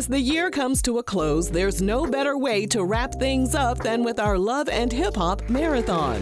As the year comes to a close, there's no better way to wrap things up than with our Love and Hip Hop Marathon.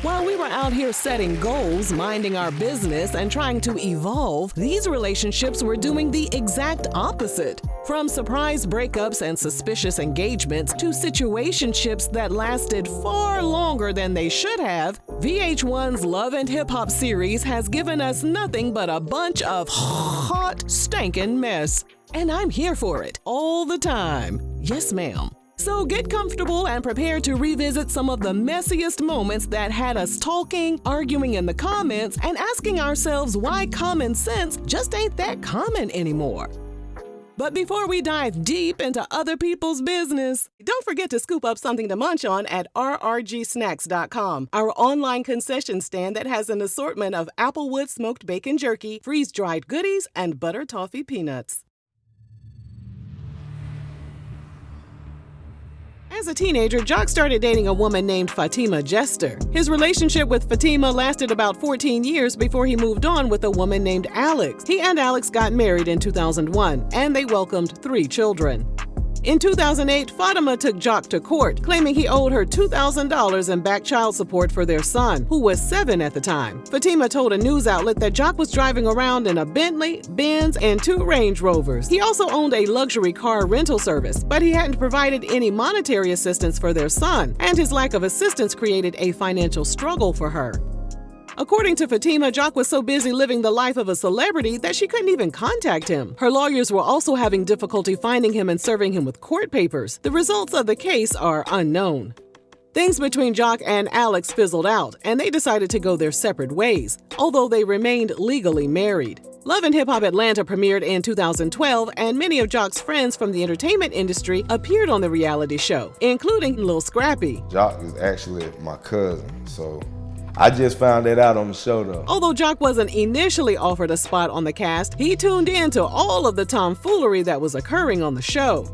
While we were out here setting goals, minding our business, and trying to evolve, these relationships were doing the exact opposite. From surprise breakups and suspicious engagements to situationships that lasted far longer than they should have, VH1's Love and Hip Hop series has given us nothing but a bunch of hot, stinking mess. And I'm here for it, all the time. Yes, ma'am. So get comfortable and prepare to revisit some of the messiest moments that had us talking, arguing in the comments, and asking ourselves why common sense just ain't that common anymore. But before we dive deep into other people's business, don't forget to scoop up something to munch on at rrgsnacks.com, our online concession stand that has an assortment of Applewood smoked bacon jerky, freeze-dried goodies, and butter toffee peanuts. As a teenager, Jock started dating a woman named Fatima Jester. His relationship with Fatima lasted about 14 years before he moved on with a woman named Alex. He and Alex got married in 2001, and they welcomed 3 children. In 2008, Fatima took Jock to court, claiming he owed her $2,000 in back child support for their son, who was 7 at the time. Fatima told a news outlet that Jock was driving around in a Bentley, Benz, and 2 Range Rovers. He also owned a luxury car rental service, but he hadn't provided any monetary assistance for their son, and his lack of assistance created a financial struggle for her. According to Fatima, Jock was so busy living the life of a celebrity that she couldn't even contact him. Her lawyers were also having difficulty finding him and serving him with court papers. The results of the case are unknown. Things between Jock and Alex fizzled out, and they decided to go their separate ways, although they remained legally married. Love and Hip Hop Atlanta premiered in 2012, and many of Jock's friends from the entertainment industry appeared on the reality show, including Lil Scrappy. Jock is actually my cousin, so I just found that out on the show though. Although Jock wasn't initially offered a spot on the cast, he tuned in to all of the tomfoolery that was occurring on the show.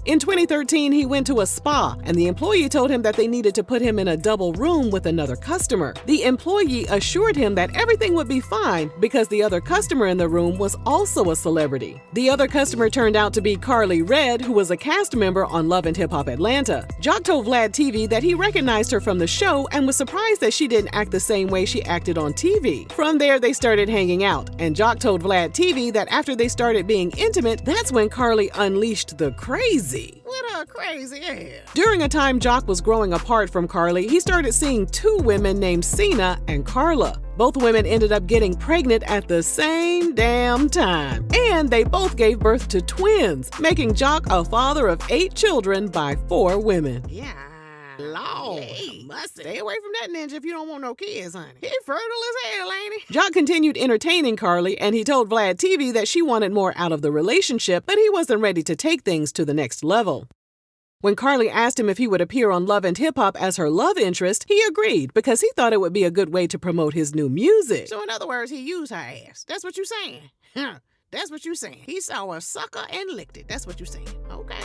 In 2013, he went to a spa, and the employee told him that they needed to put him in a double room with another customer. The employee assured him that everything would be fine because the other customer in the room was also a celebrity. The other customer turned out to be Carly Red, who was a cast member on Love and Hip Hop Atlanta. Jock told Vlad TV that he recognized her from the show and was surprised that she didn't act the same way she acted on TV. From there, they started hanging out, and Jock told Vlad TV that after they started being intimate, that's when Carly unleashed the crazy. What a crazy ass. During a time Jock was growing apart from Carly, he started seeing 2 women named Cena and Carla. Both women ended up getting pregnant at the same damn time. And they both gave birth to twins, making Jock a father of 8 children by 4 women. Yeah. Lord, stay away from that ninja if you don't want no kids, honey. He fertile as hell, ain't he? Jock continued entertaining Carly, and he told Vlad TV that she wanted more out of the relationship, but he wasn't ready to take things to the next level. When Carly asked him if he would appear on Love and Hip Hop as her love interest, he agreed because he thought it would be a good way to promote his new music. So in other words, he used her ass. That's what you saying. That's what you saying. He saw a sucker and licked it. That's what you saying. Okay.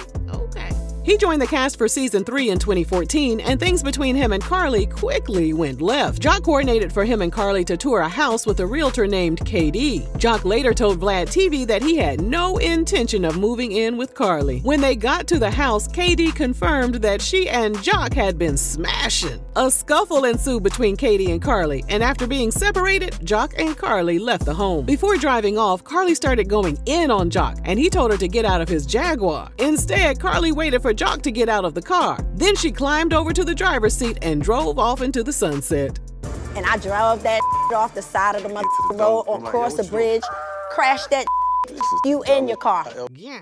He joined the cast for season 3 in 2014, and things between him and Carly quickly went left. Jock coordinated for him and Carly to tour a house with a realtor named KD. Jock later told Vlad TV that he had no intention of moving in with Carly. When they got to the house, KD confirmed that she and Jock had been smashing. A scuffle ensued between KD and Carly, and after being separated, Jock and Carly left the home. Before driving off, Carly started going in on Jock, and he told her to get out of his Jaguar. Instead, Carly waited for Jock to get out of the car. Then she climbed over to the driver's seat and drove off into the sunset. And I drove that off the side of the road, across the bridge, crashed that you in your car. Yeah.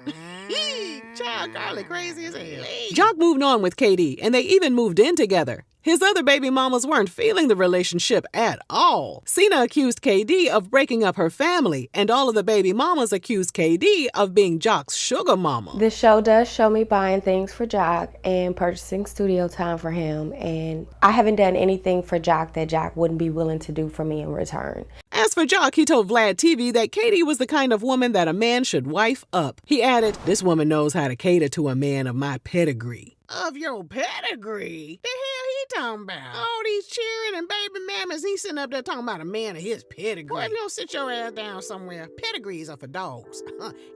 Child, Carly crazy as hell. Jock moved on with KD, and they even moved in together. His other baby mamas weren't feeling the relationship at all. Cena accused KD of breaking up her family, and all of the baby mamas accused KD of being Jock's sugar mama. This show does show me buying things for Jock and purchasing studio time for him, and I haven't done anything for Jock that Jock wouldn't be willing to do for me in return. As for Jock, he told Vlad TV that Katie was the kind of woman that a man should wife up. He added, "This woman knows how to cater to a man of my pedigree." Of your pedigree? The hell he he talking about? All these cheering and baby mamas, he's sitting up there talking about a man of his pedigree. Boy, if you don't sit your ass down somewhere, pedigrees are for dogs.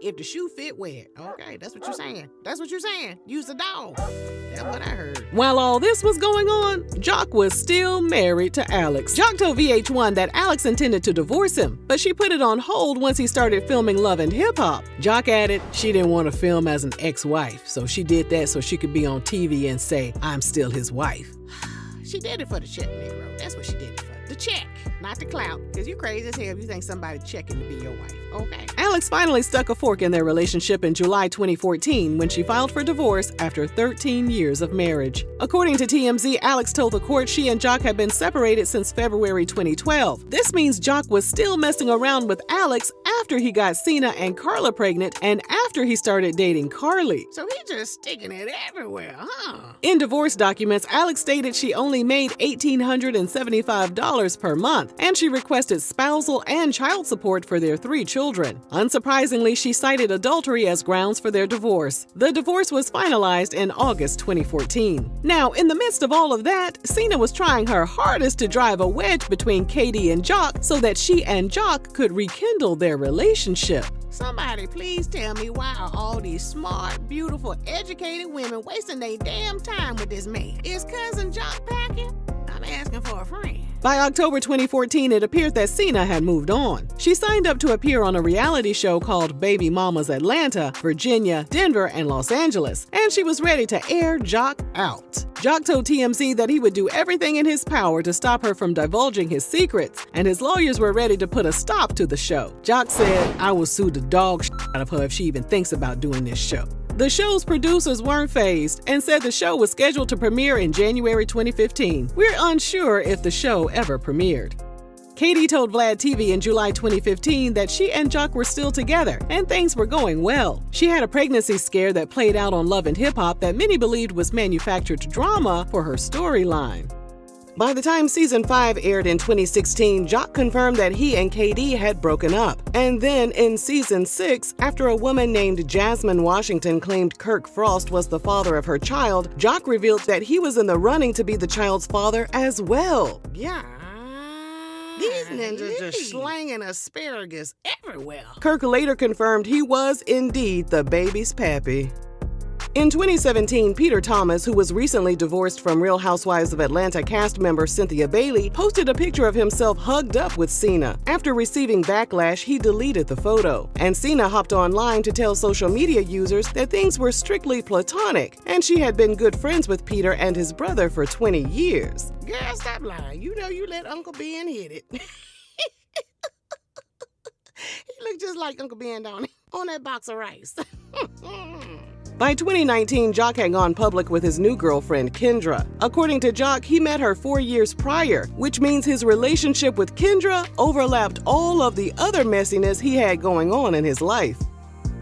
If the shoe fit, wear it. Okay, that's what you're saying. That's what you're saying. Use the dog. That's what I heard. While all this was going on, Jock was still married to Alex. Jock told VH1 that Alex intended to divorce him, but she put it on hold once he started filming Love and Hip Hop. Jock added she didn't want to film as an ex-wife, so she did that so she could be on TV and say, I'm still his wife. She did it for the check, Negro. That's what she did it for. The check, not the clout. Because you crazy as hell if you think somebody checking to be your wife. Okay. Alex finally stuck a fork in their relationship in July 2014 when she filed for divorce after 13 years of marriage. According to TMZ, Alex told the court she and Jock had been separated since February 2012. This means Jock was still messing around with Alex after he got Cena and Carla pregnant and after he started dating Carly. So he just sticking it everywhere, huh? In divorce documents, Alex stated she only made $1,875 per month, and she requested spousal and child support for their 3 children. Unsurprisingly, she cited adultery as grounds for their divorce. The divorce was finalized in August 2014. Now, in the midst of all of that, Cena was trying her hardest to drive a wedge between Katie and Jock so that she and Jock could rekindle their relationship. Somebody please tell me why are all these smart, beautiful, educated women wasting their damn time with this man? Is cousin Jock packing? I'm asking for a friend. By October 2014, it appeared that Cena had moved on. She signed up to appear on a reality show called Baby Mamas Atlanta, Virginia, Denver, and Los Angeles, and she was ready to air Jock out. Jock told TMZ that he would do everything in his power to stop her from divulging his secrets, and his lawyers were ready to put a stop to the show. Jock said, I will sue the dog out of her if she even thinks about doing this show. The show's producers weren't fazed and said the show was scheduled to premiere in January 2015. We're unsure if the show ever premiered. Katie told Vlad TV in July 2015 that she and Jock were still together and things were going well. She had a pregnancy scare that played out on Love and Hip Hop that many believed was manufactured drama for her storyline. By the time season 5 aired in 2016, Jock confirmed that he and KD had broken up. And then in season 6, after a woman named Jasmine Washington claimed Kirk Frost was the father of her child, Jock revealed that he was in the running to be the child's father as well. Yeah. These ninjas just slanging asparagus everywhere. Kirk later confirmed he was indeed the baby's pappy. In 2017, Peter Thomas, who was recently divorced from Real Housewives of Atlanta cast member Cynthia Bailey, posted a picture of himself hugged up with Cena. After receiving backlash, he deleted the photo. And Cena hopped online to tell social media users that things were strictly platonic, and she had been good friends with Peter and his brother for 20 years. Girl, stop lying. You know you let Uncle Ben hit it. He looked just like Uncle Ben, don't he? On that box of rice. By 2019, Jock had gone public with his new girlfriend, Kendra. According to Jock, he met her 4 years prior, which means his relationship with Kendra overlapped all of the other messiness he had going on in his life.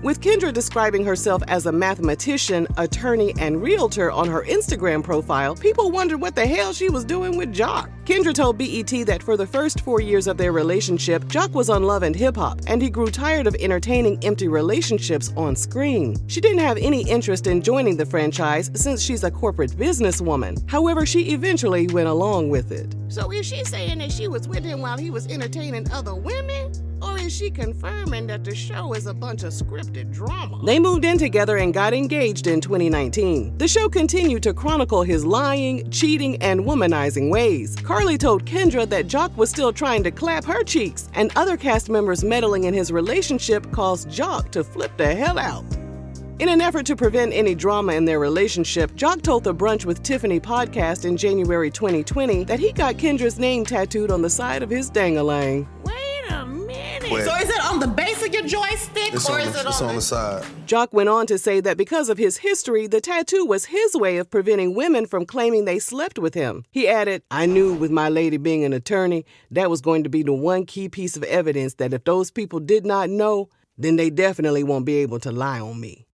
With Kendra describing herself as a mathematician, attorney, and realtor on her Instagram profile, people wondered what the hell she was doing with Jock. Kendra told BET that for the first 4 years of their relationship, Jock was on Love and Hip Hop, and he grew tired of entertaining empty relationships on screen. She didn't have any interest in joining the franchise since she's a corporate businesswoman. However, she eventually went along with it. So is she saying that she was with him while he was entertaining other women? Or is she confirming that the show is a bunch of scripted drama? They moved in together and got engaged in 2019. The show continued to chronicle his lying, cheating, and womanizing ways. Carly told Kendra that Jock was still trying to clap her cheeks, and other cast members meddling in his relationship caused Jock to flip the hell out. In an effort to prevent any drama in their relationship, Jock told the Brunch with Tiffany podcast in January 2020 that he got Kendra's name tattooed on the side of his dang-a-lang. Wait a minute. Wait. So is it on the base of your joystick It's or on is the, it it's on on the side. Jock went on to say that because of his history, the tattoo was his way of preventing women from claiming they slept with him. He added, I knew with my lady being an attorney, that was going to be the one key piece of evidence that if those people did not know, then they definitely won't be able to lie on me.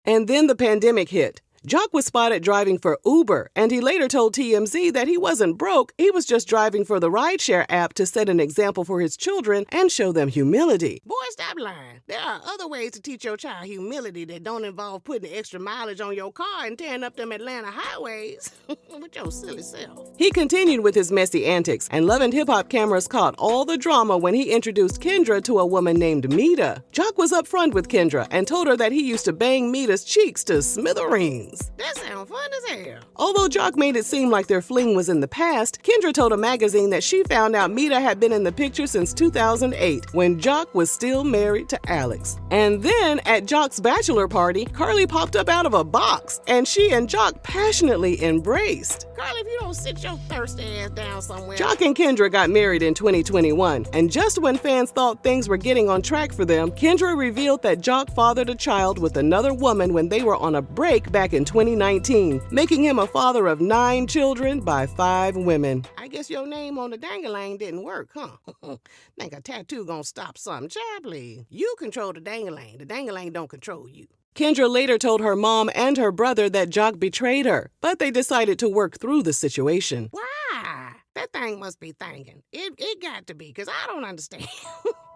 And then the pandemic hit. Jock was spotted driving for Uber, and he later told TMZ that he wasn't broke, he was just driving for the rideshare app to set an example for his children and show them humility. Boy, stop lying. There are other ways to teach your child humility that don't involve putting extra mileage on your car and tearing up them Atlanta highways with your silly self. He continued with his messy antics, and Love and Hip Hop cameras caught all the drama when he introduced Kendra to a woman named Mita. Jock was upfront with Kendra and told her that he used to bang Mita's cheeks to smithereens. That sounds fun as hell. Although Jock made it seem like their fling was in the past, Kendra told a magazine that she found out Mita had been in the picture since 2008, when Jock was still married to Alex. And then, at Jock's bachelor party, Carly popped up out of a box, and she and Jock passionately embraced. Carly, if you don't sit your thirsty ass down somewhere. Jock and Kendra got married in 2021, and just when fans thought things were getting on track for them, Kendra revealed that Jock fathered a child with another woman when they were on a break back in 2019, making him a father of 9 children by 5 women. I guess your name on the dangalang didn't work, huh? Think a tattoo gonna stop something, child, please. You control the dangalang. The dangalang don't control you. Kendra later told her mom and her brother that Jock betrayed her, but they decided to work through the situation. Why? That thing must be thinking. It got to be, because I don't understand.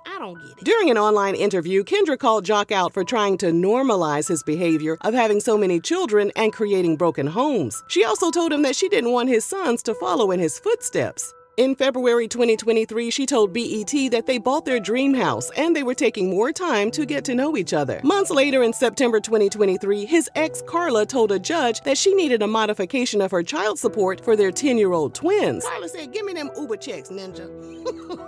I don't get it. During an online interview, Kendra called Jock out for trying to normalize his behavior of having so many children and creating broken homes. She also told him that she didn't want his sons to follow in his footsteps. In February 2023, she told BET that they bought their dream house and they were taking more time to get to know each other. Months later, in September 2023, his ex Carla told a judge that she needed a modification of her child support for their 10-year-old twins. Carla said, give me them Uber checks, ninja.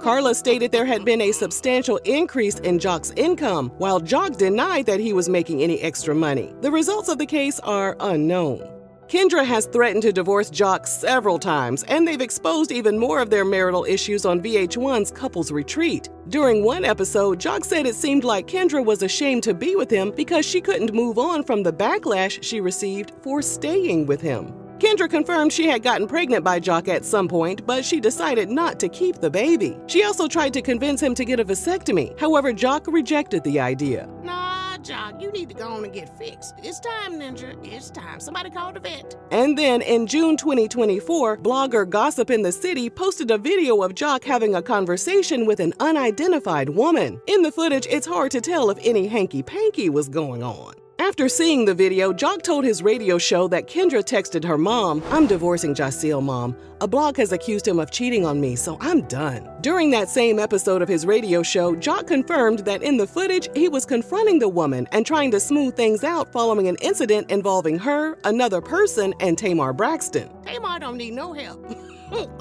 Carla stated there had been a substantial increase in Jock's income, while Jock denied that he was making any extra money. The results of the case are unknown. Kendra has threatened to divorce Jock several times, and they've exposed even more of their marital issues on VH1's Couples Retreat. During one episode, Jock said it seemed like Kendra was ashamed to be with him because she couldn't move on from the backlash she received for staying with him. Kendra confirmed she had gotten pregnant by Jock at some point, but she decided not to keep the baby. She also tried to convince him to get a vasectomy. However, Jock rejected the idea. Nah, Jock, you need to go on and get fixed. It's time, ninja. It's time. Somebody call the vet. And then in June 2024, blogger Gossip in the City posted a video of Jock having a conversation with an unidentified woman. In the footage, it's hard to tell if any hanky-panky was going on. After seeing the video, Jock told his radio show that Kendra texted her mom, "I'm divorcing Jaceel, Mom. A blog has accused him of cheating on me, so I'm done." During that same episode of his radio show, Jock confirmed that in the footage, he was confronting the woman and trying to smooth things out following an incident involving her, another person, and Tamar Braxton. Tamar don't need no help.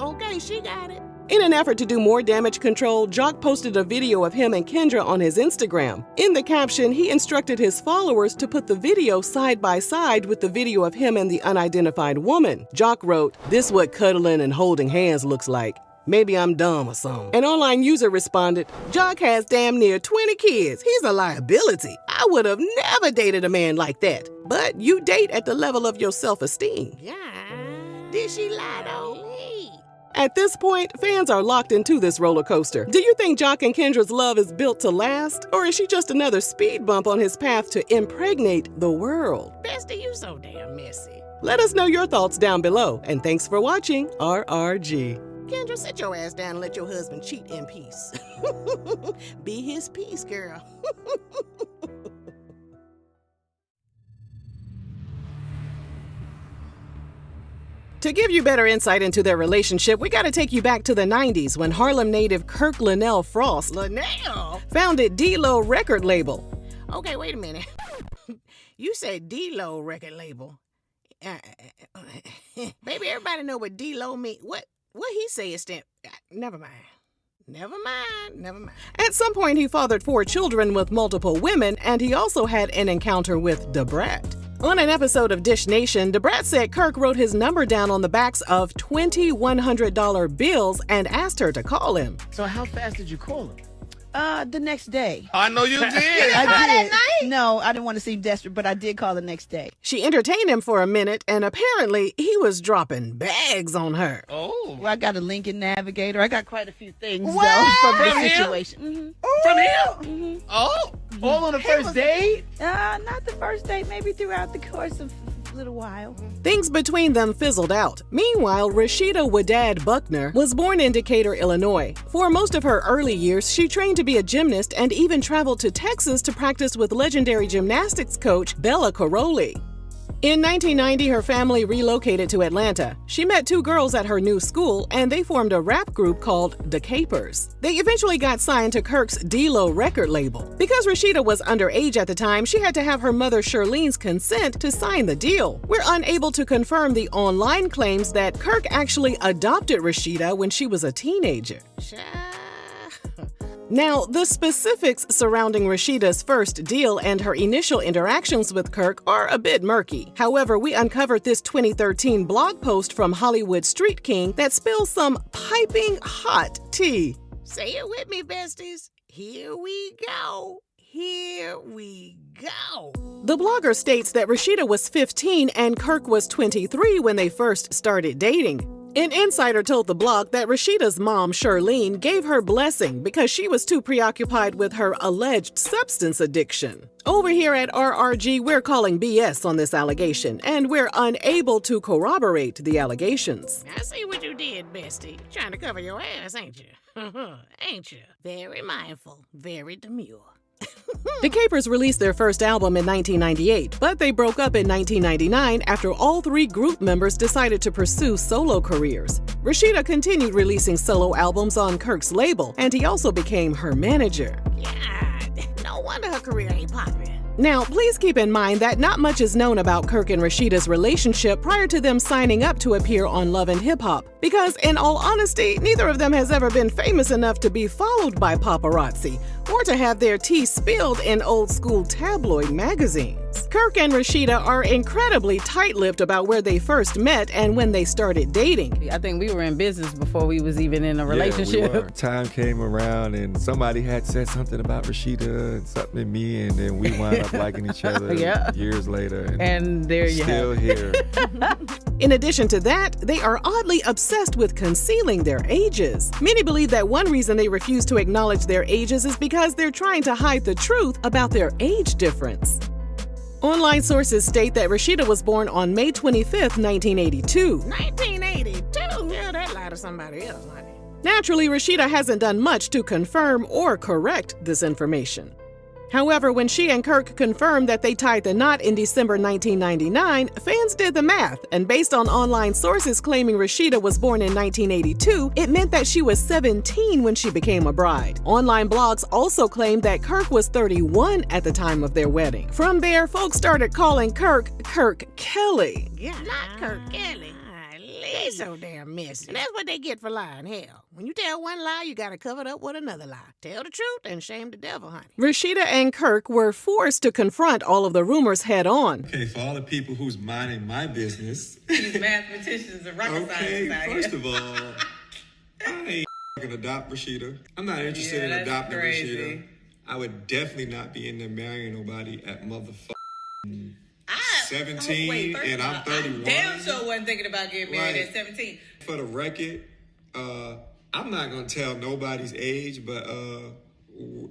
Okay, she got it. In an effort to do more damage control, Jock posted a video of him and Kendra on his Instagram. In the caption, he instructed his followers to put the video side by side with the video of him and the unidentified woman. Jock wrote, "This what cuddling and holding hands looks like. Maybe I'm dumb or something." An online user responded, "Jock has damn near 20 kids. He's a liability. I would have never dated a man like that. But you date at the level of your self-esteem." Yeah. Did she lie though? At this point, fans are locked into this roller coaster. Do you think Jock and Kendra's love is built to last? Or is she just another speed bump on his path to impregnate the world? Bestie, you so damn messy. Let us know your thoughts down below. And thanks for watching RRG. Kendra, sit your ass down and let your husband cheat in peace. Be his peace, girl. To give you better insight into their relationship, we gotta take you back to the 90s when Harlem native Kirk Linnell Frost Linnell founded D-Lo record label. Okay, wait a minute. You said D-Lo record label. Baby, everybody know what D-Lo mean. What he say is stand. Never mind. At some point, he fathered 4 children with multiple women, and he also had an encounter with Da Brat. On an episode of Dish Nation, Da Brat said Kirk wrote his number down on the backs of 20 $100 bills and asked her to call him. So how fast did you call him? The next day. I know you did. I did. No, I didn't want to seem desperate, but I did call the next day. She entertained him for a minute, and apparently he was dropping bags on her. Oh. Well, I got a Lincoln Navigator. I got quite a few things, What? though, from the From him? situation. Mm-hmm. From him? Mm-hmm. Oh. All on the first date? Not the first date, maybe throughout the course of little while. Things between them fizzled out. Meanwhile, Rashida Wadad Buckner was born in Decatur, Illinois. For most of her early years, she trained to be a gymnast and even traveled to Texas to practice with legendary gymnastics coach Bella Caroli. In 1990, her family relocated to Atlanta. She met two girls at her new school, and they formed a rap group called The Capers. They eventually got signed to Kirk's D-Lo record label. Because Rashida was underage at the time, she had to have her mother Shirlene's consent to sign the deal. We're unable to confirm the online claims that Kirk actually adopted Rashida when she was a teenager. Now, the specifics surrounding Rashida's first deal and her initial interactions with Kirk are a bit murky. However, we uncovered this 2013 blog post from Hollywood Street King that spills some piping hot tea. Say it with me, besties. Here we go. Here we go. The blogger states that Rashida was 15 and Kirk was 23 when they first started dating. An insider told the blog that Rashida's mom, Shirlene, gave her blessing because she was too preoccupied with her alleged substance addiction. Over here at RRG, we're calling BS on this allegation, and we're unable to corroborate the allegations. I see what you did, bestie. Trying to cover your ass, ain't you? Ain't you? Very mindful, very demure. The Capers released their first album in 1998, but they broke up in 1999 after all three group members decided to pursue solo careers. Rashida continued releasing solo albums on Kirk's label, and he also became her manager. God, no wonder her career ain't popping. Now, please keep in mind that not much is known about Kirk and Rashida's relationship prior to them signing up to appear on Love and Hip Hop, because in all honesty, neither of them has ever been famous enough to be followed by paparazzi or to have their tea spilled in old-school tabloid magazines. Kirk and Rashida are incredibly tight-lipped about where they first met and when they started dating. I think we were in business before we was even in a relationship. Yeah, we were. Time came around and somebody had said something about Rashida and something to me, and then we wound up liking each other years later. And there you still have here. In addition to that, they are oddly obsessed with concealing their ages. Many believe that one reason they refuse to acknowledge their ages is because they're trying to hide the truth about their age difference. Online sources state that Rashida was born on May 25, 1982. 1982? Tell that lie to somebody else, honey. Naturally, Rashida hasn't done much to confirm or correct this information. However, when she and Kirk confirmed that they tied the knot in December 1999, fans did the math, and based on online sources claiming Rashida was born in 1982, it meant that she was 17 when she became a bride. Online blogs also claimed that Kirk was 31 at the time of their wedding. From there, folks started calling Kirk Kelly. Yeah, not Kirk Kelly. They so damn messy. And that's what they get for lying. Hell, when you tell one lie, you gotta cover it up with another lie. Tell the truth and shame the devil, honey. Rashida and Kirk were forced to confront all of the rumors head on. Okay, for all the people who's minding my business. These mathematicians and rocket scientists out here. First of all, I ain't gonna adopt Rashida. I'm not interested in adopting Rashida. I would definitely not be in there marrying nobody at motherfucking 17, and I'm 31. I damn sure wasn't thinking about getting married at 17. For the record, I'm not gonna tell nobody's age, but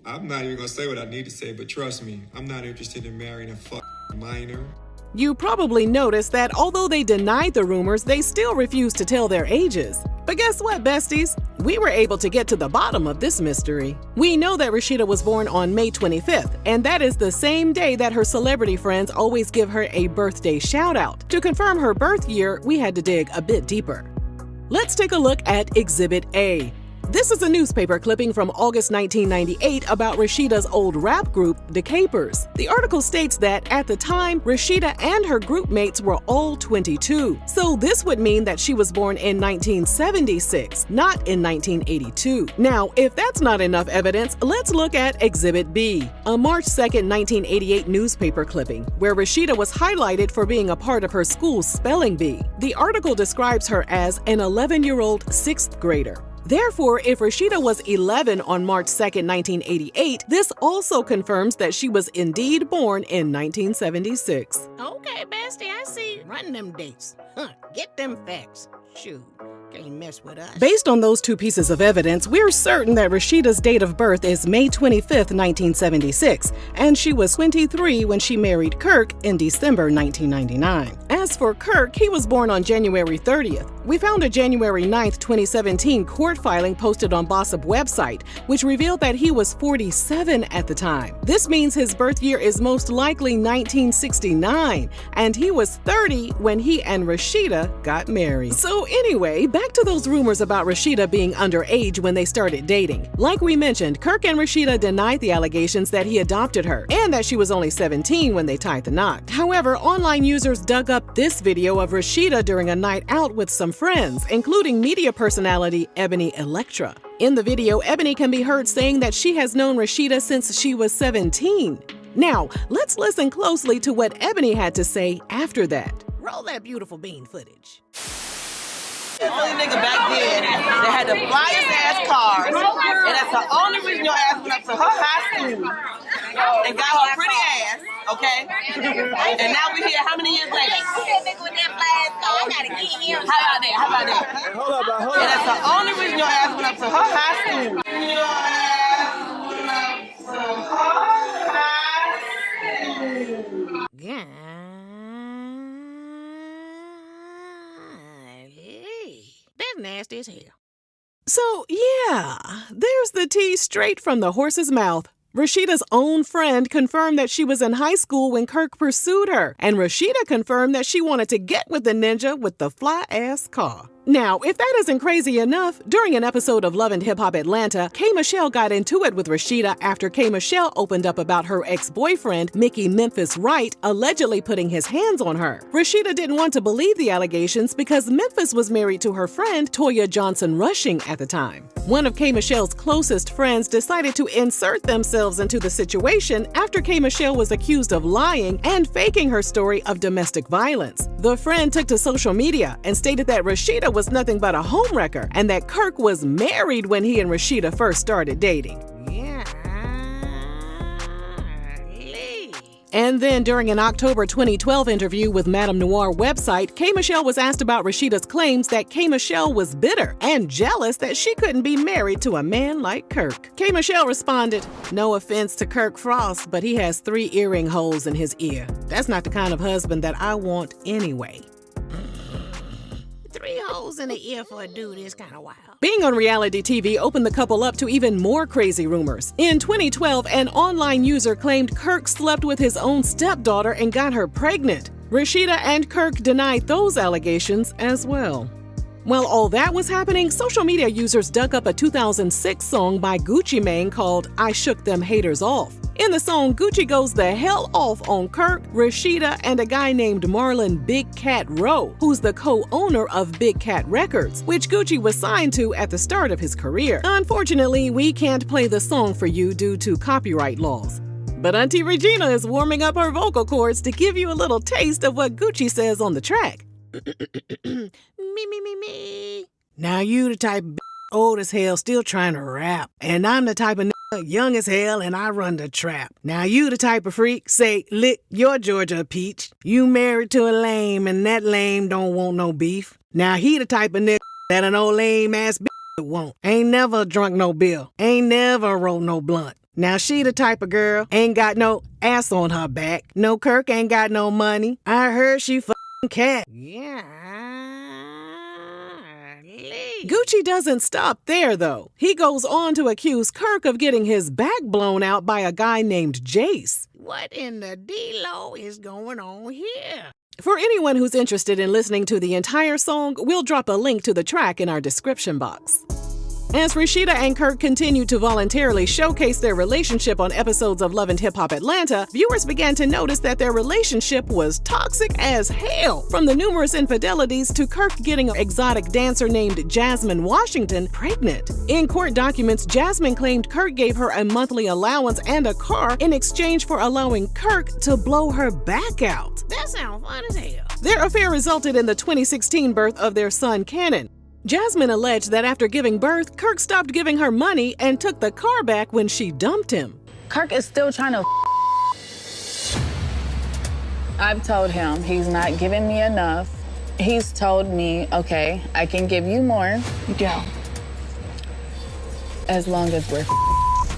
I'm not even gonna say what I need to say. But trust me, I'm not interested in marrying a minor. You probably noticed that although they denied the rumors, they still refused to tell their ages. But guess what, besties? We were able to get to the bottom of this mystery. We know that Rashida was born on May 25th, and that is the same day that her celebrity friends always give her a birthday shout-out. To confirm her birth year, we had to dig a bit deeper. Let's take a look at Exhibit A. This is a newspaper clipping from August 1998 about Rashida's old rap group, The Capers. The article states that at the time, Rashida and her group mates were all 22. So this would mean that she was born in 1976, not in 1982. Now, if that's not enough evidence, let's look at Exhibit B, a March 2nd, 1988 newspaper clipping, where Rashida was highlighted for being a part of her school's spelling bee. The article describes her as an 11-year-old 6th grader. Therefore, if Rashida was 11 on March 2nd, 1988, this also confirms that she was indeed born in 1976. Okay, bestie, I see. Run them dates. Get them facts. Shoot. Can't mess with us. Based on those two pieces of evidence, we're certain that Rashida's date of birth is May 25th, 1976, and she was 23 when she married Kirk in December 1999. As for Kirk, he was born on January 30th. We found a January 9th, 2017 court filing posted on Bossip website, which revealed that he was 47 at the time. This means his birth year is most likely 1969, and he was 30 when he and Rashida got married. So anyway, back to those rumors about Rashida being underage when they started dating. Like we mentioned, Kirk and Rashida denied the allegations that he adopted her and that she was only 17 when they tied the knot. However, online users dug up this video of Rashida during a night out with some friends, including media personality Ebony Electra. In the video, Ebony can be heard saying that she has known Rashida since she was 17. Now, let's listen closely to what Ebony had to say after that. Roll that beautiful bean footage. The only nigga back then that had the flyest ass cars, and that's the only reason your ass went up to her high school and got her pretty ass, okay? And now we here how many years later? That nigga with that fly ass car, I gotta get him. How about that? How about that? Hold up, hold up. And that's the only reason your ass went up to her high school. Your ass went up to her high school. Yeah. That's nasty as hell. So yeah, there's the tea straight from the horse's mouth. Rashida's own friend confirmed that she was in high school when Kirk pursued her, and Rashida confirmed that she wanted to get with the ninja with the fly-ass car. Now, if that isn't crazy enough, during an episode of Love and Hip Hop Atlanta, K. Michelle got into it with Rashida after K. Michelle opened up about her ex-boyfriend, Mickey Memphis Wright, allegedly putting his hands on her. Rashida didn't want to believe the allegations because Memphis was married to her friend, Toya Johnson Rushing, at the time. One of K. Michelle's closest friends decided to insert themselves into the situation after K. Michelle was accused of lying and faking her story of domestic violence. The friend took to social media and stated that Rashida was nothing but a homewrecker and that Kirk was married when he and Rashida first started dating. And then during an October 2012 interview with Madame Noir website, K. Michelle was asked about Rashida's claims that K. Michelle was bitter and jealous that she couldn't be married to a man like Kirk. K. Michelle responded, "No offense to Kirk Frost, but he has 3 earring holes in his ear. That's not the kind of husband that I want anyway." 3 holes in the ear for a dude is kind of wild. Being on reality TV opened the couple up to even more crazy rumors. In 2012, an online user claimed Kirk slept with his own stepdaughter and got her pregnant. Rashida and Kirk denied those allegations as well. While all that was happening, social media users dug up a 2006 song by Gucci Mane called "I Shook Them Haters Off." In the song, Gucci goes the hell off on Kirk, Rashida, and a guy named Marlon Big Cat Rowe, who's the co-owner of Big Cat Records, which Gucci was signed to at the start of his career. Unfortunately, we can't play the song for you due to copyright laws. But Auntie Regina is warming up her vocal cords to give you a little taste of what Gucci says on the track. Me. Now you the type of old as hell still trying to rap. And I'm the type of young as hell and I run the trap. Now you the type of freak, say, lick your Georgia peach. You married to a lame and that lame don't want no beef. Now he the type of nigga that an old lame ass won't. Ain't never drunk no bill. Ain't never rolled no blunt. Now she the type of girl, ain't got no ass on her back. No Kirk ain't got no money. I heard she f***ing cat. Gucci doesn't stop there, though. He goes on to accuse Kirk of getting his back blown out by a guy named Jace. What in the D-Lo is going on here? For anyone who's interested in listening to the entire song, we'll drop a link to the track in our description box. As Rashida and Kirk continued to voluntarily showcase their relationship on episodes of Love and Hip Hop Atlanta, viewers began to notice that their relationship was toxic as hell. From the numerous infidelities to Kirk getting an exotic dancer named Jasmine Washington pregnant. In court documents, Jasmine claimed Kirk gave her a monthly allowance and a car in exchange for allowing Kirk to blow her back out. That sounds fun as hell. Their affair resulted in the 2016 birth of their son, Cannon. Jasmine alleged that after giving birth, Kirk stopped giving her money and took the car back when she dumped him. Kirk is still trying to I've told him he's not giving me enough He's told me, okay, I can give you more. Yeah. As long as we're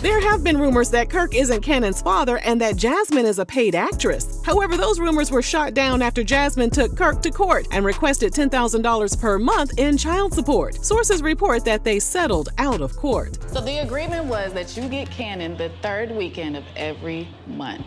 There have been rumors that Kirk isn't Cannon's father and that Jasmine is a paid actress. However, those rumors were shot down after Jasmine took Kirk to court and requested $10,000 per month in child support. Sources report that they settled out of court. So the agreement was that you get Cannon the third weekend of every month.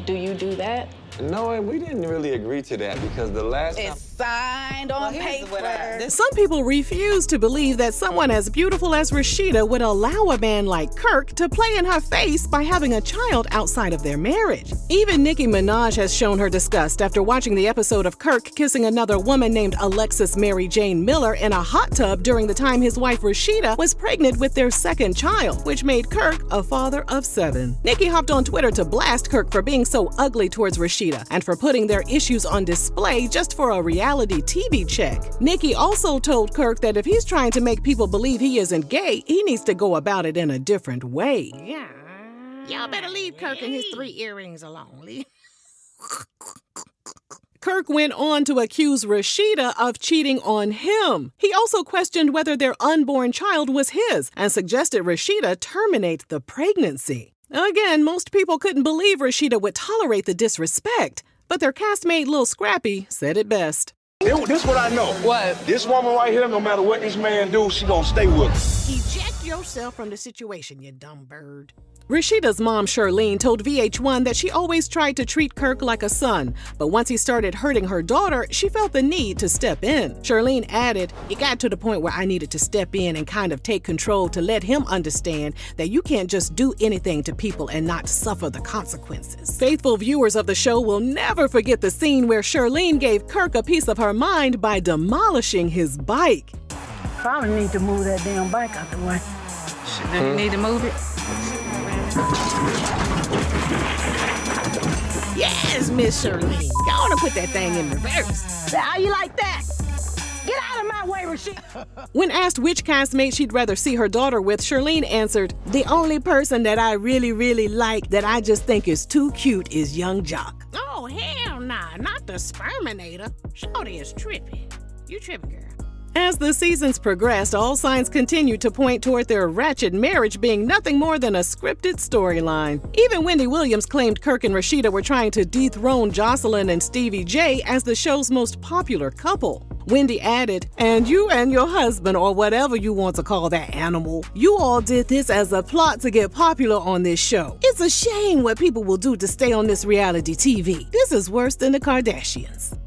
Do you do that? No, we didn't really agree to that because the last time... It's signed on paper. Some people refuse to believe that someone as beautiful as Rashida would allow a man like Kirk to play in her face by having a child outside of their marriage. Even Nicki Minaj has shown her disgust after watching the episode of Kirk kissing another woman named Alexis Mary Jane Miller in a hot tub during the time his wife Rashida was pregnant with their second child, which made Kirk a father of 7. Nicki hopped on Twitter to blast Kirk for being so ugly towards Rashida and for putting their issues on display just for a reality TV check. Nicki also told Kirk that if he's trying to make people believe he isn't gay, he needs to go about it in a different way. Yeah. Y'all better leave Kirk and his 3 earrings alone. Kirk went on to accuse Rashida of cheating on him. He also questioned whether their unborn child was his and suggested Rashida terminate the pregnancy. Again, most people couldn't believe Rashida would tolerate the disrespect, but their castmate Lil Scrappy said it best. This what I know. What? This woman right here, no matter what this man do, she gonna stay with him. Eject yourself from the situation, you dumb bird. Rashida's mom, Charlene, told VH1 that she always tried to treat Kirk like a son, but once he started hurting her daughter, she felt the need to step in. Charlene added, "It got to the point where I needed to step in and kind of take control to let him understand that you can't just do anything to people and not suffer the consequences." Faithful viewers of the show will never forget the scene where Charlene gave Kirk a piece of her mind by demolishing his bike. Probably need to move that damn bike out the way. Do you need to move it? Yes, Miss Charlene. Go on and put that thing in reverse. How you like that? Get out of my way, Rashida. When asked which castmate she'd rather see her daughter with, Charlene answered, "The only person that I really like that I just think is too cute is Young Jock." Oh, hell nah. Not the Sperminator. Shorty is tripping. You tripping, girl. As the seasons progressed, all signs continued to point toward their ratchet marriage being nothing more than a scripted storyline. Even Wendy Williams claimed Kirk and Rashida were trying to dethrone Jocelyn and Stevie J as the show's most popular couple. Wendy added, "And you and your husband, or whatever you want to call that animal, you all did this as a plot to get popular on this show. It's a shame what people will do to stay on this reality TV. This is worse than the Kardashians."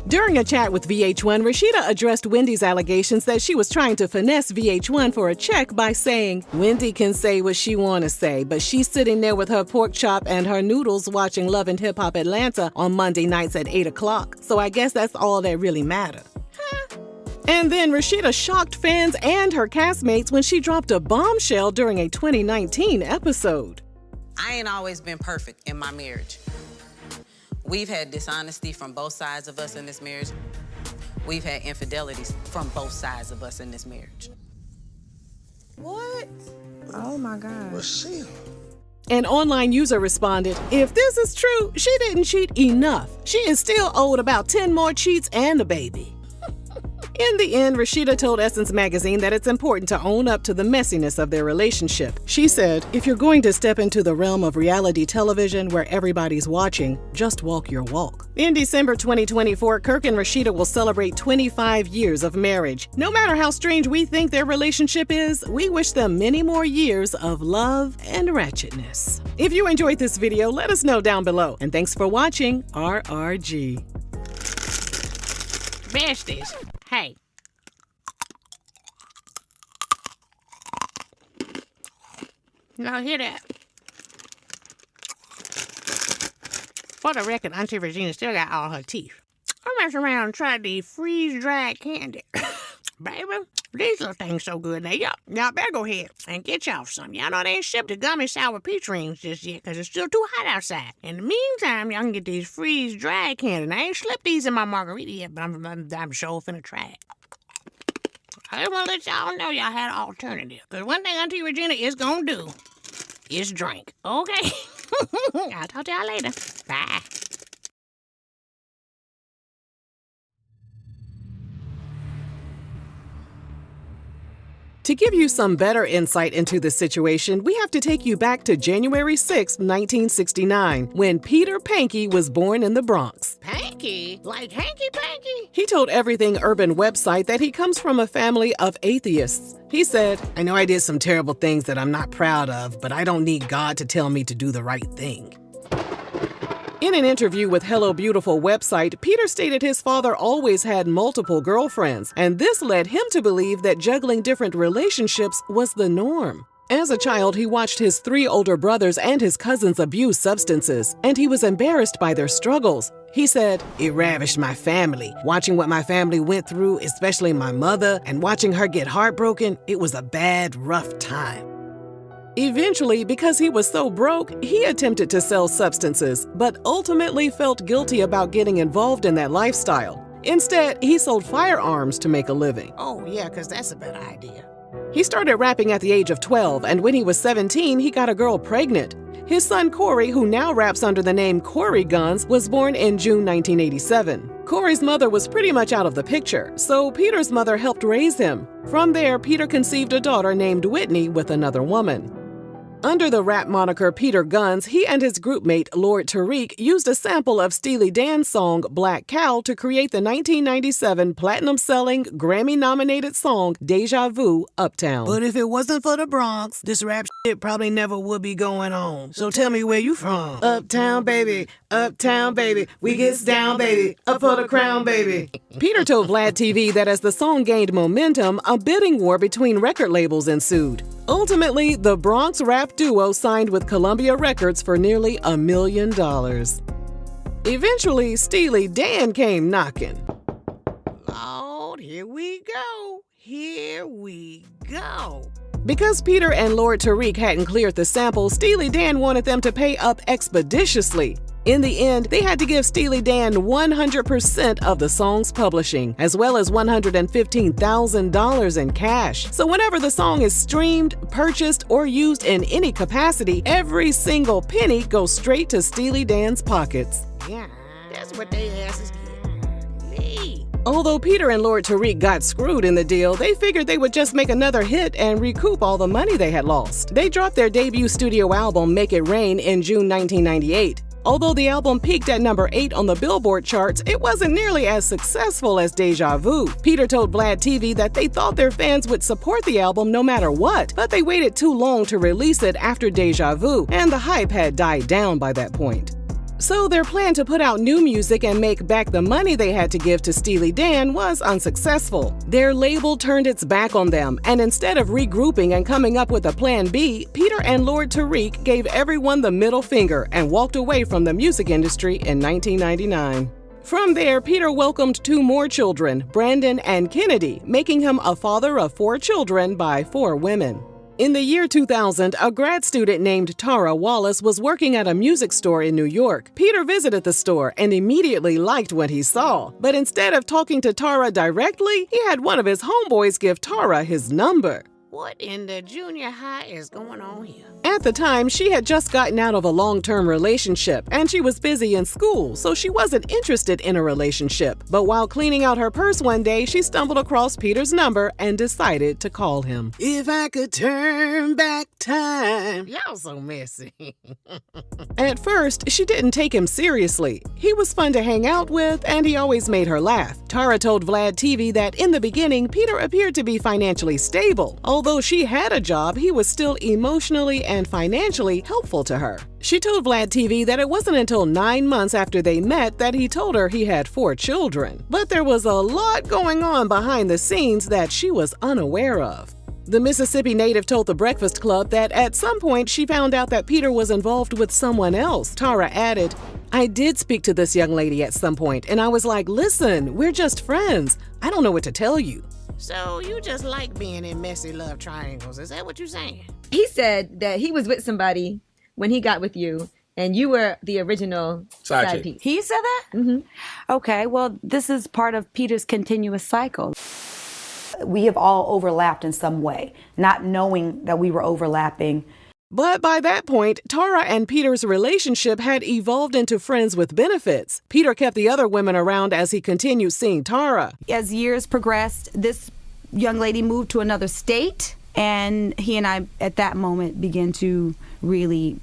During a chat with VH1, Rashida addressed Wendy's allegations that she was trying to finesse VH1 for a check by saying, "Wendy can say what she want to say, but she's sitting there with her pork chop and her noodles watching Love and Hip Hop Atlanta on Monday nights at 8 o'clock. So I guess that's all that really matters." And then Rashida shocked fans and her castmates when she dropped a bombshell during a 2019 episode. I ain't always been perfect in my marriage. We've had dishonesty from both sides of us in this marriage. We've had infidelities from both sides of us in this marriage. What? Oh my God. Rashida. An online user responded, "If this is true, she didn't cheat enough. She is still owed about 10 more cheats and a baby." In the end, Rashida told Essence magazine that it's important to own up to the messiness of their relationship. She said, "If you're going to step into the realm of reality television where everybody's watching, just walk your walk." In December 2024, Kirk and Rashida will celebrate 25 years of marriage. No matter how strange we think their relationship is, we wish them many more years of love and ratchetness. If you enjoyed this video, let us know down below. And thanks for watching RRG. Besties, hey. Now hear that. For the record, Auntie Regina still got all her teeth. I messed around and tried the freeze-dried candy. Baby, these little things so good. Now, y'all better go ahead and get y'all some. Y'all know they ain't shipped the gummy sour peach rings just yet because it's still too hot outside. In the meantime, y'all can get these freeze-dried candy. And I ain't slipped these in my margarita yet, but I'm sure finna try it. I just want to let y'all know y'all had an alternative. Because one thing Auntie Regina is going to do is drink. Okay? I'll talk to y'all later. Bye. To give you some better insight into this situation, we have to take you back to January 6, 1969, when Peter Pankey was born in the Bronx. Panky? Like hanky-panky? He told Everything Urban website that he comes from a family of atheists. He said, "I know I did some terrible things that I'm not proud of, but I don't need God to tell me to do the right thing." In an interview with Hello Beautiful website, Peter stated his father always had multiple girlfriends, and this led him to believe that juggling different relationships was the norm. As a child, he watched his 3 older brothers and his cousins abuse substances, and he was embarrassed by their struggles. He said, "It ravished my family. Watching what my family went through, especially my mother, and watching her get heartbroken, it was a bad, rough time." Eventually, because he was so broke, he attempted to sell substances, but ultimately felt guilty about getting involved in that lifestyle. Instead, he sold firearms to make a living. Oh, yeah, because that's a better idea. He started rapping at the age of 12, and when he was 17, he got a girl pregnant. His son Corey, who now raps under the name Corey Guns, was born in June 1987. Corey's mother was pretty much out of the picture, so Peter's mother helped raise him. From there, Peter conceived a daughter named Whitney with another woman. Under the rap moniker Peter Guns, he and his groupmate Lord Tariq used a sample of Steely Dan's song Black Cow to create the 1997 platinum-selling, Grammy-nominated song Deja Vu, Uptown. But if it wasn't for the Bronx, this rap shit probably never would be going on. So tell me where you from. Uptown, baby, we gets down, baby, up for the crown, baby. Peter told Vlad TV that as the song gained momentum, a bidding war between record labels ensued. Ultimately, the Bronx rap duo signed with Columbia Records for nearly $1 million. Eventually, Steely Dan came knocking. Lord, here we go. Here we go. Because Peter and Lord Tariq hadn't cleared the sample, Steely Dan wanted them to pay up expeditiously. In the end, they had to give Steely Dan 100% of the song's publishing, as well as $115,000 in cash. So whenever the song is streamed, purchased, or used in any capacity, every single penny goes straight to Steely Dan's pockets. Yeah, that's what they asses get. Although Peter and Lord Tariq got screwed in the deal, they figured they would just make another hit and recoup all the money they had lost. They dropped their debut studio album, Make It Rain, in June 1998. Although the album peaked at number 8 on the Billboard charts, it wasn't nearly as successful as Deja Vu. Peter told Vlad TV that they thought their fans would support the album no matter what, but they waited too long to release it after Deja Vu, and the hype had died down by that point. So their plan to put out new music and make back the money they had to give to Steely Dan was unsuccessful. Their label turned its back on them, and instead of regrouping and coming up with a plan B, Peter and Lord Tariq gave everyone the middle finger and walked away from the music industry in 1999. From there, Peter welcomed 2 more children, Brandon and Kennedy, making him a father of 4 children by 4 women. In the year 2000, a grad student named Tara Wallace was working at a music store in New York. Peter visited the store and immediately liked what he saw. But instead of talking to Tara directly, he had one of his homeboys give Tara his number. What in the junior high is going on here? At the time, she had just gotten out of a long-term relationship, and she was busy in school, so she wasn't interested in a relationship. But while cleaning out her purse one day, she stumbled across Peter's number and decided to call him. If I could turn back time. Y'all so messy. At first, she didn't take him seriously. He was fun to hang out with, and he always made her laugh. Tara told Vlad TV that in the beginning, Peter appeared to be financially stable. Although she had a job, he was still emotionally and financially helpful to her. She told Vlad TV that it wasn't until 9 months after they met that he told her he had 4 children. But there was a lot going on behind the scenes that she was unaware of. The Mississippi native told The Breakfast Club that at some point she found out that Peter was involved with someone else. Tara added, "I did speak to this young lady at some point, and I was like, listen, we're just friends. I don't know what to tell you." So you just like being in messy love triangles, is that what you're saying? He said that he was with somebody when he got with you, and you were the original side piece. He said that? Mm-hmm. Okay, well, this is part of Peter's continuous cycle. We have all overlapped in some way, not knowing that we were overlapping. But by that point, Tara and Peter's relationship had evolved into friends with benefits. Peter kept the other women around as he continued seeing Tara. As years progressed, this young lady moved to another state. And he and I, at that moment, began to really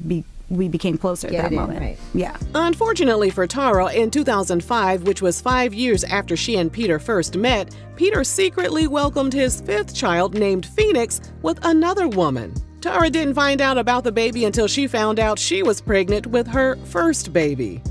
we became closer at that moment. Right. Yeah. Unfortunately for Tara, in 2005, which was 5 years after she and Peter first met, Peter secretly welcomed his 5th child named Phoenix with another woman. Tara didn't find out about the baby until she found out she was pregnant with her first baby.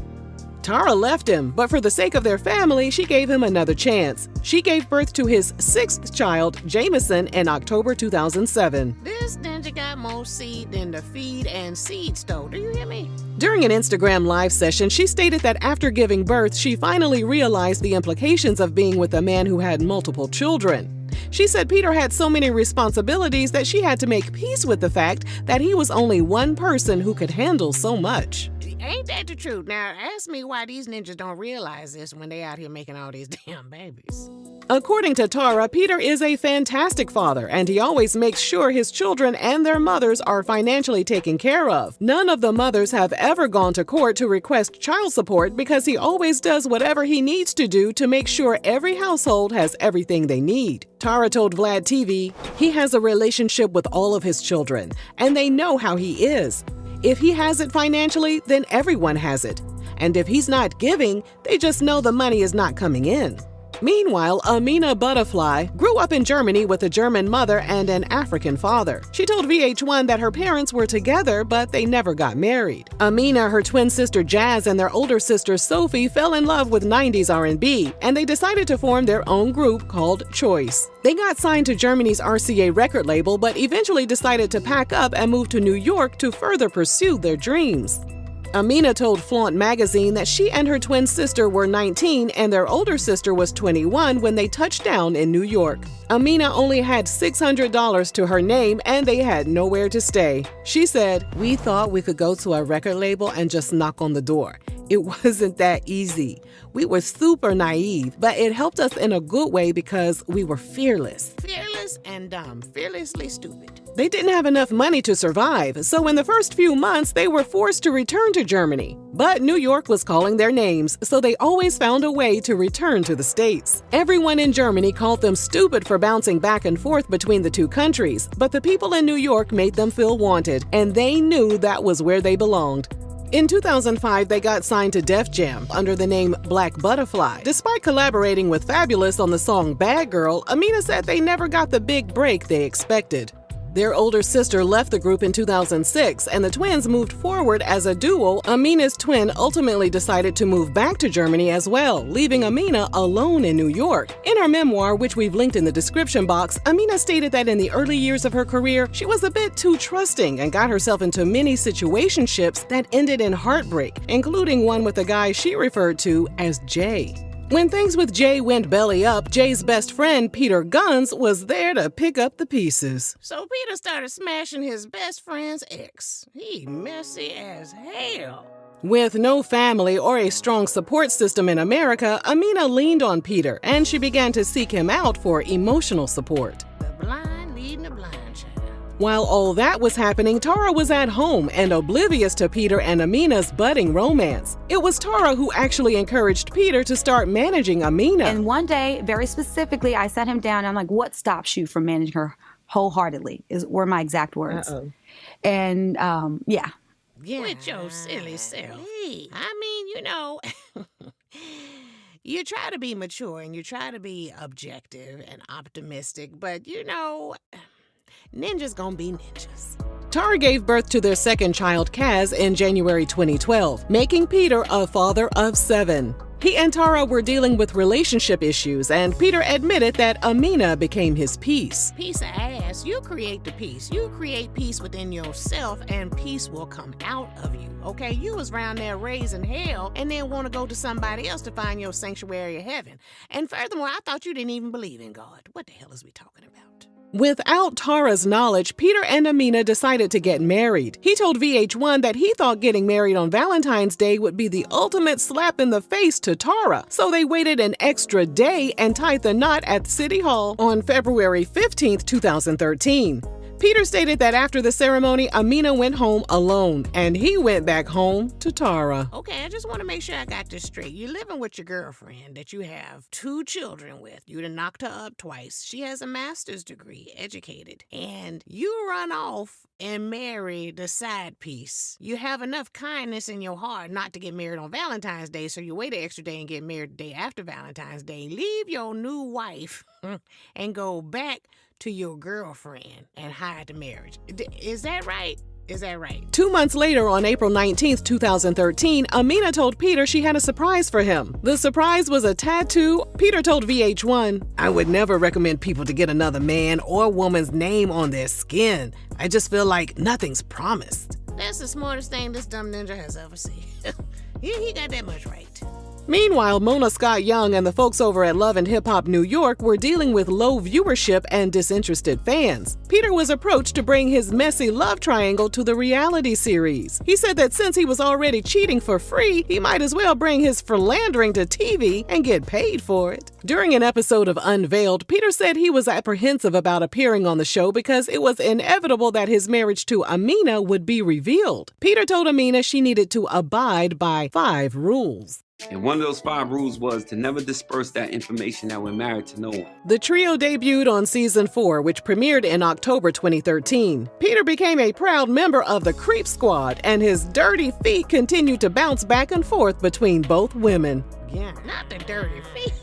Tara left him, but for the sake of their family, she gave him another chance. She gave birth to his 6th child, Jameson, in October 2007. This ninja got more seed than the feed and seed store. Do you hear me? During an Instagram live session, she stated that after giving birth, she finally realized the implications of being with a man who had multiple children. She said Peter had so many responsibilities that she had to make peace with the fact that he was only one person who could handle so much. Ain't that the truth? Now, ask me why these ninjas don't realize this when they out here making all these damn babies. According to Tara, Peter is a fantastic father, and he always makes sure his children and their mothers are financially taken care of. None of the mothers have ever gone to court to request child support because he always does whatever he needs to do to make sure every household has everything they need. Tara told Vlad TV, he has a relationship with all of his children, and they know how he is. If he has it financially, then everyone has it. And if he's not giving, they just know the money is not coming in. Meanwhile, Amina Butterfly grew up in Germany with a German mother and an African father. She told VH1 that her parents were together, but they never got married. Amina, her twin sister Jazz, and their older sister Sophie fell in love with 90s R&B, and they decided to form their own group called Choice. They got signed to Germany's RCA record label, but eventually decided to pack up and move to New York to further pursue their dreams. Amina told Flaunt magazine that she and her twin sister were 19 and their older sister was 21 when they touched down in New York. Amina only had $600 to her name and they had nowhere to stay. She said, "We thought we could go to a record label and just knock on the door. It wasn't that easy. We were super naive, but it helped us in a good way because we were fearless." Fearless and dumb. Fearlessly stupid. They didn't have enough money to survive, so in the first few months, they were forced to return to Germany. But New York was calling their names, so they always found a way to return to the States. Everyone in Germany called them stupid for bouncing back and forth between the two countries, but the people in New York made them feel wanted, and they knew that was where they belonged. In 2005, they got signed to Def Jam under the name Black Butterfly. Despite collaborating with Fabulous on the song Bad Girl, Amina said they never got the big break they expected. Their older sister left the group in 2006, and the twins moved forward as a duo. Amina's twin ultimately decided to move back to Germany as well, leaving Amina alone in New York. In her memoir, which we've linked in the description box, Amina stated that in the early years of her career, she was a bit too trusting and got herself into many situationships that ended in heartbreak, including one with a guy she referred to as Jay. When things with Jay went belly up, Jay's best friend, Peter Guns, was there to pick up the pieces. So Peter started smashing his best friend's ex. He messy as hell. With no family or a strong support system in America, Amina leaned on Peter, and she began to seek him out for emotional support. The blind leading the blind child. While all that was happening, Tara was at home and oblivious to Peter and Amina's budding romance. It was Tara who actually encouraged Peter to start managing Amina. And one day, very specifically, I sat him down and I'm like, what stops you from managing her wholeheartedly? Were my exact words. And yeah. With your silly self. I mean, you know, you try to be mature and you try to be objective and optimistic, but you know, ninjas gonna be ninjas. Tara gave birth to their second child, Kaz, in January 2012, making Peter a father of 7. He and Tara were dealing with relationship issues, and Peter admitted that Amina became his peace. Piece of ass, you create the peace. You create peace within yourself, and peace will come out of you, okay? You was around there raising hell, and then want to go to somebody else to find your sanctuary of heaven. And furthermore, I thought you didn't even believe in God. What the hell is we talking about? Without Tara's knowledge, Peter and Amina decided to get married. He told VH1 that he thought getting married on Valentine's Day would be the ultimate slap in the face to Tara, so they waited an extra day and tied the knot at City Hall on February 15, 2013. Peter stated that after the ceremony, Amina went home alone, and he went back home to Tara. Okay, I just want to make sure I got this straight. You're living with your girlfriend that you have 2 children with. You done knocked her up twice. She has a master's degree, educated. And you run off and marry the side piece. You have enough kindness in your heart not to get married on Valentine's Day, so you wait an extra day and get married the day after Valentine's Day. Leave your new wife and go back to your girlfriend and hide the marriage. Is that right? Is that right? 2 months later, on April 19th, 2013, Amina told Peter she had a surprise for him. The surprise was a tattoo. Peter told VH1, "I would never recommend people to get another man or woman's name on their skin. I just feel like nothing's promised." That's the smartest thing this dumb ninja has ever seen. He got that much right. Meanwhile, Mona Scott Young and the folks over at Love and Hip Hop New York were dealing with low viewership and disinterested fans. Peter was approached to bring his messy love triangle to the reality series. He said that since he was already cheating for free, he might as well bring his philandering to TV and get paid for it. During an episode of Unveiled, Peter said he was apprehensive about appearing on the show because it was inevitable that his marriage to Amina would be revealed. Peter told Amina she needed to abide by 5 rules. And one of those 5 rules was to never disperse that information that we're married to no one. The trio debuted on season 4, which premiered in October 2013. Peter became a proud member of the Creep Squad, and his dirty feet continued to bounce back and forth between both women. Yeah, not the dirty feet.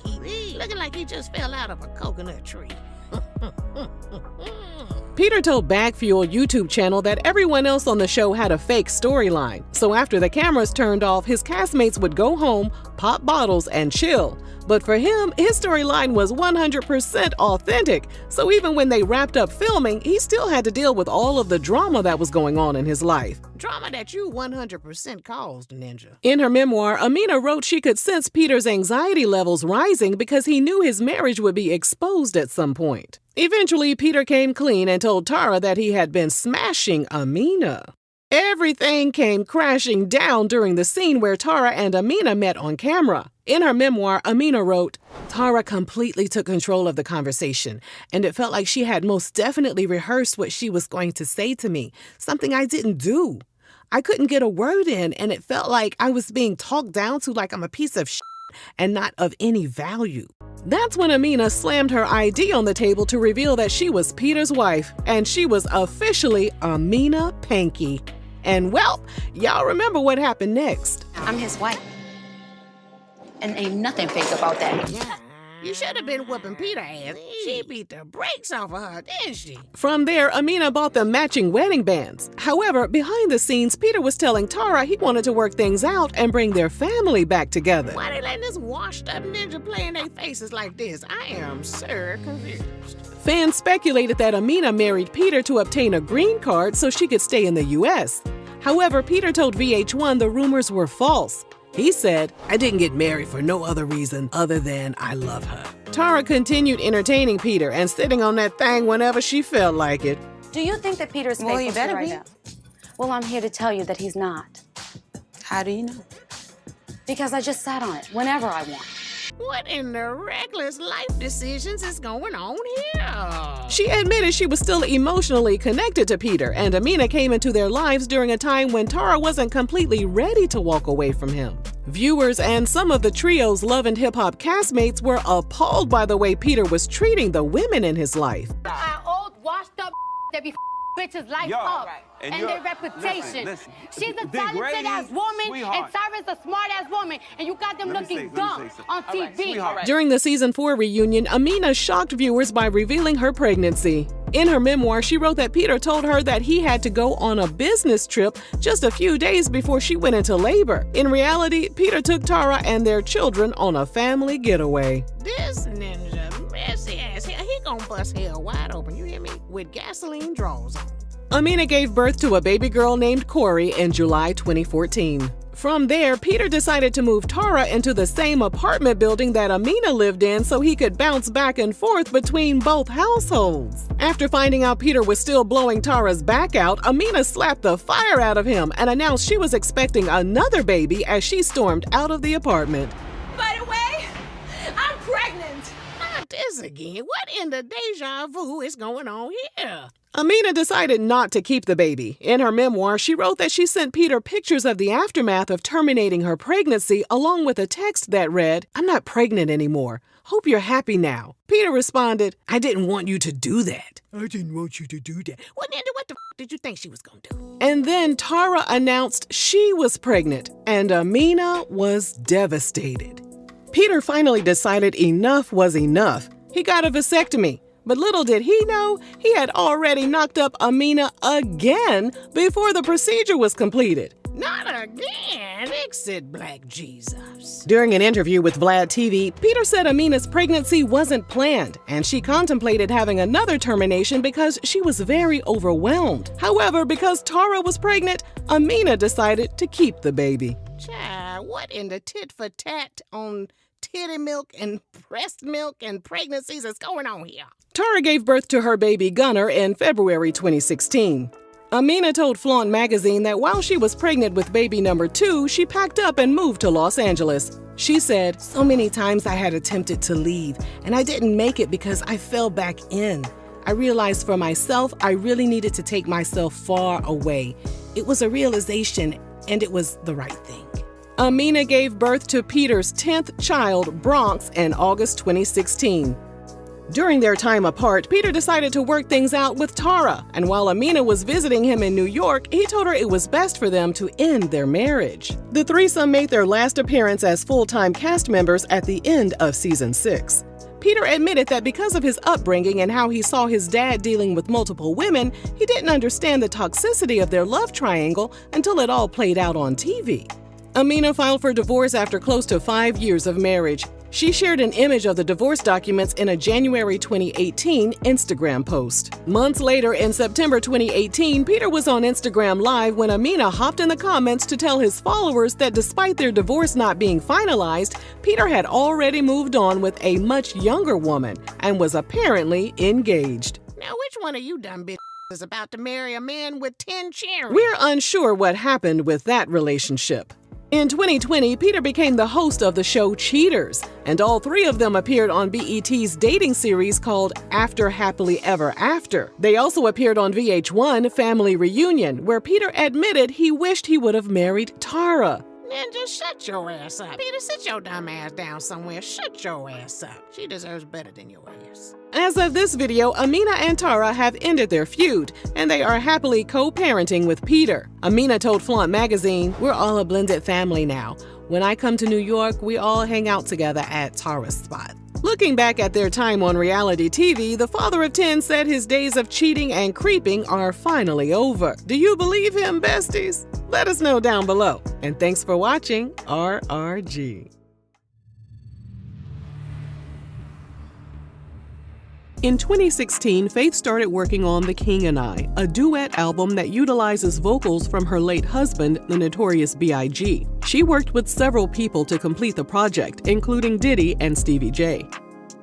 Looking like he just fell out of a coconut tree. Peter told Bagfuel YouTube channel that everyone else on the show had a fake storyline. So after the cameras turned off, his castmates would go home, pop bottles, and chill. But for him, his storyline was 100% authentic. So even when they wrapped up filming, he still had to deal with all of the drama that was going on in his life. Drama that you 100% caused, Ninja. In her memoir, Amina wrote she could sense Peter's anxiety levels rising because he knew his marriage would be exposed at some point. Eventually, Peter came clean and told Tara that he had been smashing Amina. Everything came crashing down during the scene where Tara and Amina met on camera. In her memoir, Amina wrote, "Tara completely took control of the conversation, and it felt like she had most definitely rehearsed what she was going to say to me, something I didn't do. I couldn't get a word in, and it felt like I was being talked down to like I'm a piece of shit and not of any value." That's when Amina slammed her ID on the table to reveal that she was Peter's wife, and she was officially Amina Panky. And well, y'all remember what happened next. I'm his wife. And ain't nothing fake about that. Yeah. You should have been whooping Peter's ass. She beat the brakes off of her, didn't she? From there, Amina bought them matching wedding bands. However, behind the scenes, Peter was telling Tara he wanted to work things out and bring their family back together. Why they letting this washed up ninja play in their faces like this? I am so confused. Fans speculated that Amina married Peter to obtain a green card so she could stay in the U.S. However, Peter told VH1 the rumors were false. He said, "I didn't get married for no other reason other than I love her." Tara continued entertaining Peter and sitting on that thing whenever she felt like it. Do you think that Peter's faithful you better right be. now? Well, I'm here to tell you that he's not. How do you know? Because I just sat on it whenever I want. What in the reckless life decisions is going on here? She admitted she was still emotionally connected to Peter, and Amina came into their lives during a time when Tara wasn't completely ready to walk away from him. Viewers and some of the trio's Love and Hip Hop castmates were appalled by the way Peter was treating the women in his life. Our old washed up that be bitches' life up and their reputation. Listen. She's a Big talented Ray ass is woman, sweetheart. and Tara's a smart ass woman, and you got them looking dumb on TV. During the season 4 reunion, Amina shocked viewers by revealing her pregnancy. In her memoir, she wrote that Peter told her that he had to go on a business trip just a few days before she went into labor. In reality, Peter took Tara and their children on a family getaway. This ninja messy ass, he gonna bust hell wide open, you hear me? With gasoline drawers on. Amina gave birth to a baby girl named Corey in July 2014. From there, Peter decided to move Tara into the same apartment building that Amina lived in so he could bounce back and forth between both households. After finding out Peter was still blowing Tara's back out, Amina slapped the fire out of him and announced she was expecting another baby as she stormed out of the apartment. By the way, I'm pregnant. Not this again. What in the deja vu is going on here? Amina decided not to keep the baby. In her memoir, she wrote that she sent Peter pictures of the aftermath of terminating her pregnancy, along with a text that read, "I'm not pregnant anymore. Hope you're happy now." Peter responded, "I didn't want you to do that." I didn't want you to do that. Well, Nanda, what the did you think she was going to do? And then Tara announced she was pregnant, and Amina was devastated. Peter finally decided enough was enough. He got a vasectomy. But little did he know, he had already knocked up Amina again before the procedure was completed. Not again, exit Black Jesus. During an interview with Vlad TV, Peter said Amina's pregnancy wasn't planned, and she contemplated having another termination because she was very overwhelmed. However, because Tara was pregnant, Amina decided to keep the baby. Child, what in the tit for tat on titty milk and breast milk and pregnancies is going on here? Tara gave birth to her baby Gunnar in February 2016. Amina told Flaunt magazine that while she was pregnant with baby number 2, she packed up and moved to Los Angeles. She said, "So many times I had attempted to leave, and I didn't make it because I fell back in. I realized for myself I really needed to take myself far away. It was a realization, and it was the right thing." Amina gave birth to Peter's 10th child, Bronx, in August 2016. During their time apart, Peter decided to work things out with Tara, and while Amina was visiting him in New York, he told her it was best for them to end their marriage. The threesome made their last appearance as full-time cast members at the end of season 6. Peter admitted that because of his upbringing and how he saw his dad dealing with multiple women, he didn't understand the toxicity of their love triangle until it all played out on TV. Amina filed for divorce after close to 5 years of marriage. She shared an image of the divorce documents in a January 2018 Instagram post. Months later, in September 2018, Peter was on Instagram Live when Amina hopped in the comments to tell his followers that despite their divorce not being finalized, Peter had already moved on with a much younger woman and was apparently engaged. Now, which one of you dumb bitches is about to marry a man with 10 children? We're unsure what happened with that relationship. In 2020, Peter became the host of the show Cheaters, and all 3 of them appeared on BET's dating series called After Happily Ever After. They also appeared on VH1 Family Reunion, where Peter admitted he wished he would have married Tara. Ninja, shut your ass up. Peter, sit your dumb ass down somewhere. Shut your ass up. She deserves better than your ass. As of this video, Amina and Tara have ended their feud, and they are happily co-parenting with Peter. Amina told Flaunt magazine, "We're all a blended family now. When I come to New York, we all hang out together at Tara's spot." Looking back at their time on reality TV, the father of 10 said his days of cheating and creeping are finally over. Do you believe him, besties? Let us know down below. And thanks for watching RRG. In 2016, Faith started working on The King and I, a duet album that utilizes vocals from her late husband, the Notorious B.I.G. She worked with several people to complete the project, including Diddy and Stevie J.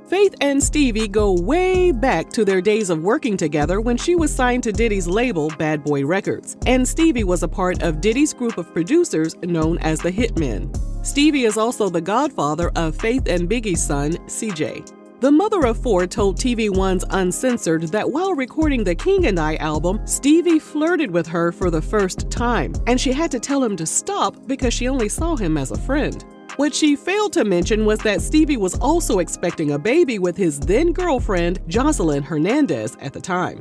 Faith and Stevie go way back to their days of working together when she was signed to Diddy's label, Bad Boy Records, and Stevie was a part of Diddy's group of producers known as the Hitmen. Stevie is also the godfather of Faith and Biggie's son, CJ. The mother of 4 told TV1's Uncensored that while recording the King and I album, Stevie flirted with her for the first time, and she had to tell him to stop because she only saw him as a friend. What she failed to mention was that Stevie was also expecting a baby with his then-girlfriend, Jocelyn Hernandez, at the time.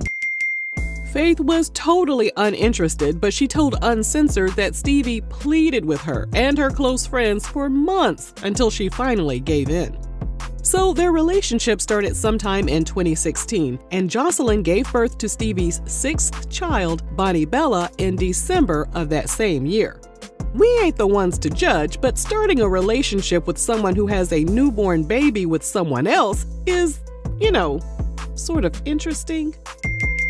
Faith was totally uninterested, but she told Uncensored that Stevie pleaded with her and her close friends for months until she finally gave in. So their relationship started sometime in 2016, and Jocelyn gave birth to Stevie's 6th child, Bonnie Bella, in December of that same year. We ain't the ones to judge, but starting a relationship with someone who has a newborn baby with someone else is, sort of interesting.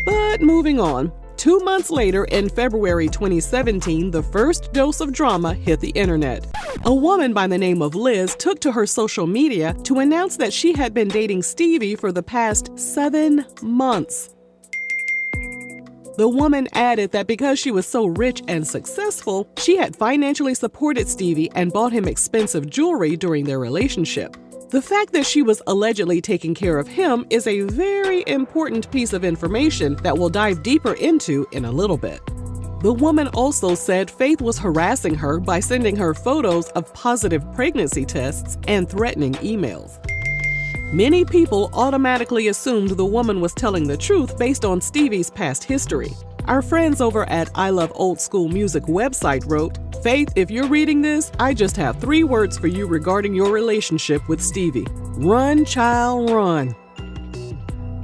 But moving on. 2 months later, in February 2017, the first dose of drama hit the internet. A woman by the name of Liz took to her social media to announce that she had been dating Stevie for the past 7 months. The woman added that because she was so rich and successful, she had financially supported Stevie and bought him expensive jewelry during their relationship. The fact that she was allegedly taking care of him is a very important piece of information that we'll dive deeper into in a little bit. The woman also said Faith was harassing her by sending her photos of positive pregnancy tests and threatening emails. Many people automatically assumed the woman was telling the truth based on Stevie's past history. Our friends over at I Love Old School Music website wrote, "Faith, if you're reading this, I just have 3 words for you regarding your relationship with Stevie. Run, child, run."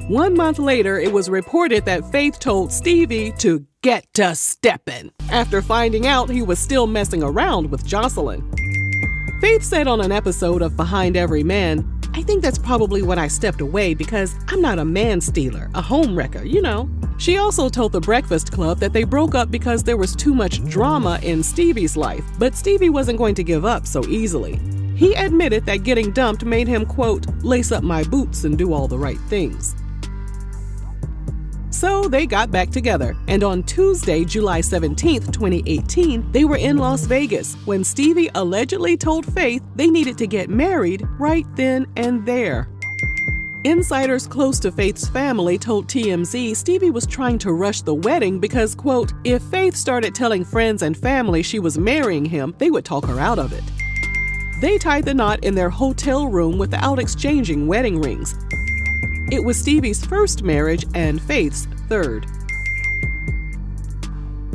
1 month later, it was reported that Faith told Stevie to get to steppin' after finding out he was still messing around with Jocelyn. Faith said on an episode of Behind Every Man, "I think that's probably when I stepped away because I'm not a man stealer, a home wrecker, you know." She also told The Breakfast Club that they broke up because there was too much drama in Stevie's life, but Stevie wasn't going to give up so easily. He admitted that getting dumped made him, quote, "lace up my boots and do all the right things." So they got back together, and on Tuesday, July 17th, 2018, they were in Las Vegas when Stevie allegedly told Faith they needed to get married right then and there. Insiders close to Faith's family told TMZ Stevie was trying to rush the wedding because, quote, if Faith started telling friends and family she was marrying him, they would talk her out of it. They tied the knot in their hotel room without exchanging wedding rings. It was Stevie's first marriage and Faith's third.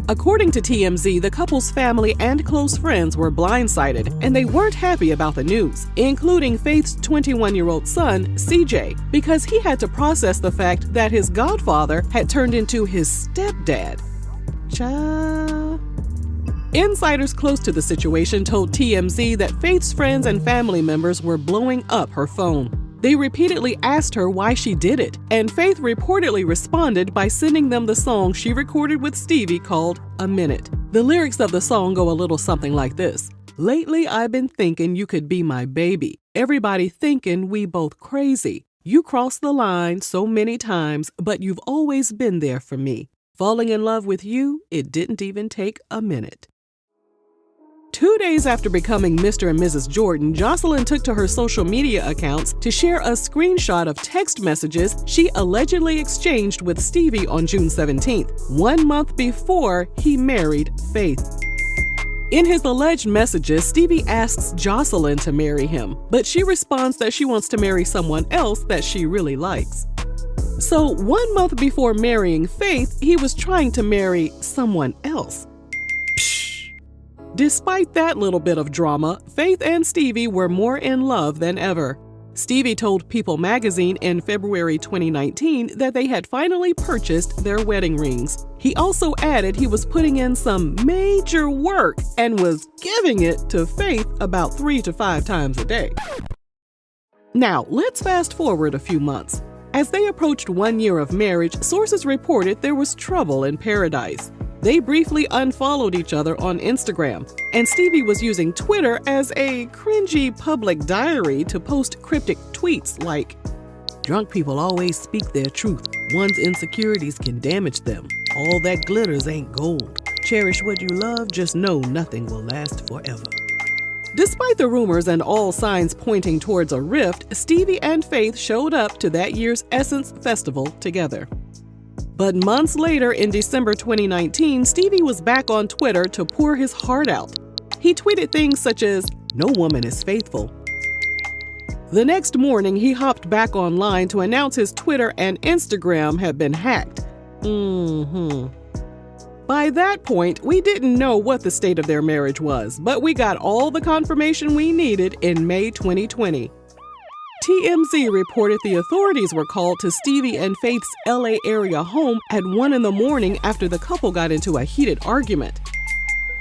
According to TMZ, the couple's family and close friends were blindsided, and they weren't happy about the news, including Faith's 21-year-old son, CJ, because he had to process the fact that his godfather had turned into his stepdad. Insiders close to the situation told TMZ that Faith's friends and family members were blowing up her phone. They repeatedly asked her why she did it, and Faith reportedly responded by sending them the song she recorded with Stevie called "A Minute." The lyrics of the song go a little something like this. "Lately I've been thinking you could be my baby. Everybody thinking we both crazy. You crossed the line so many times, but you've always been there for me. Falling in love with you, it didn't even take a minute." 2 days after becoming Mr. and Mrs. Jordan, Jocelyn took to her social media accounts to share a screenshot of text messages she allegedly exchanged with Stevie on June 17th, 1 month before he married Faith. In his alleged messages, Stevie asks Jocelyn to marry him, but she responds that she wants to marry someone else that she really likes. So 1 month before marrying Faith, he was trying to marry someone else. Despite that little bit of drama, Faith and Stevie were more in love than ever. Stevie told People magazine in February 2019 that they had finally purchased their wedding rings. He also added he was putting in some major work and was giving it to Faith about 3 to 5 times a day. Now, let's fast forward a few months. As they approached 1 year of marriage, sources reported there was trouble in paradise. They briefly unfollowed each other on Instagram, and Stevie was using Twitter as a cringy public diary to post cryptic tweets like, "Drunk people always speak their truth. One's insecurities can damage them. All that glitters ain't gold. Cherish what you love, just know nothing will last forever." Despite the rumors and all signs pointing towards a rift, Stevie and Faith showed up to that year's Essence Festival together. But months later, in December 2019, Stevie was back on Twitter to pour his heart out. He tweeted things such as, "No woman is faithful." The next morning, he hopped back online to announce his Twitter and Instagram had been hacked. By that point, we didn't know what the state of their marriage was, but we got all the confirmation we needed in May 2020. TMZ reported the authorities were called to Stevie and Faith's LA area home at 1 in the morning after the couple got into a heated argument.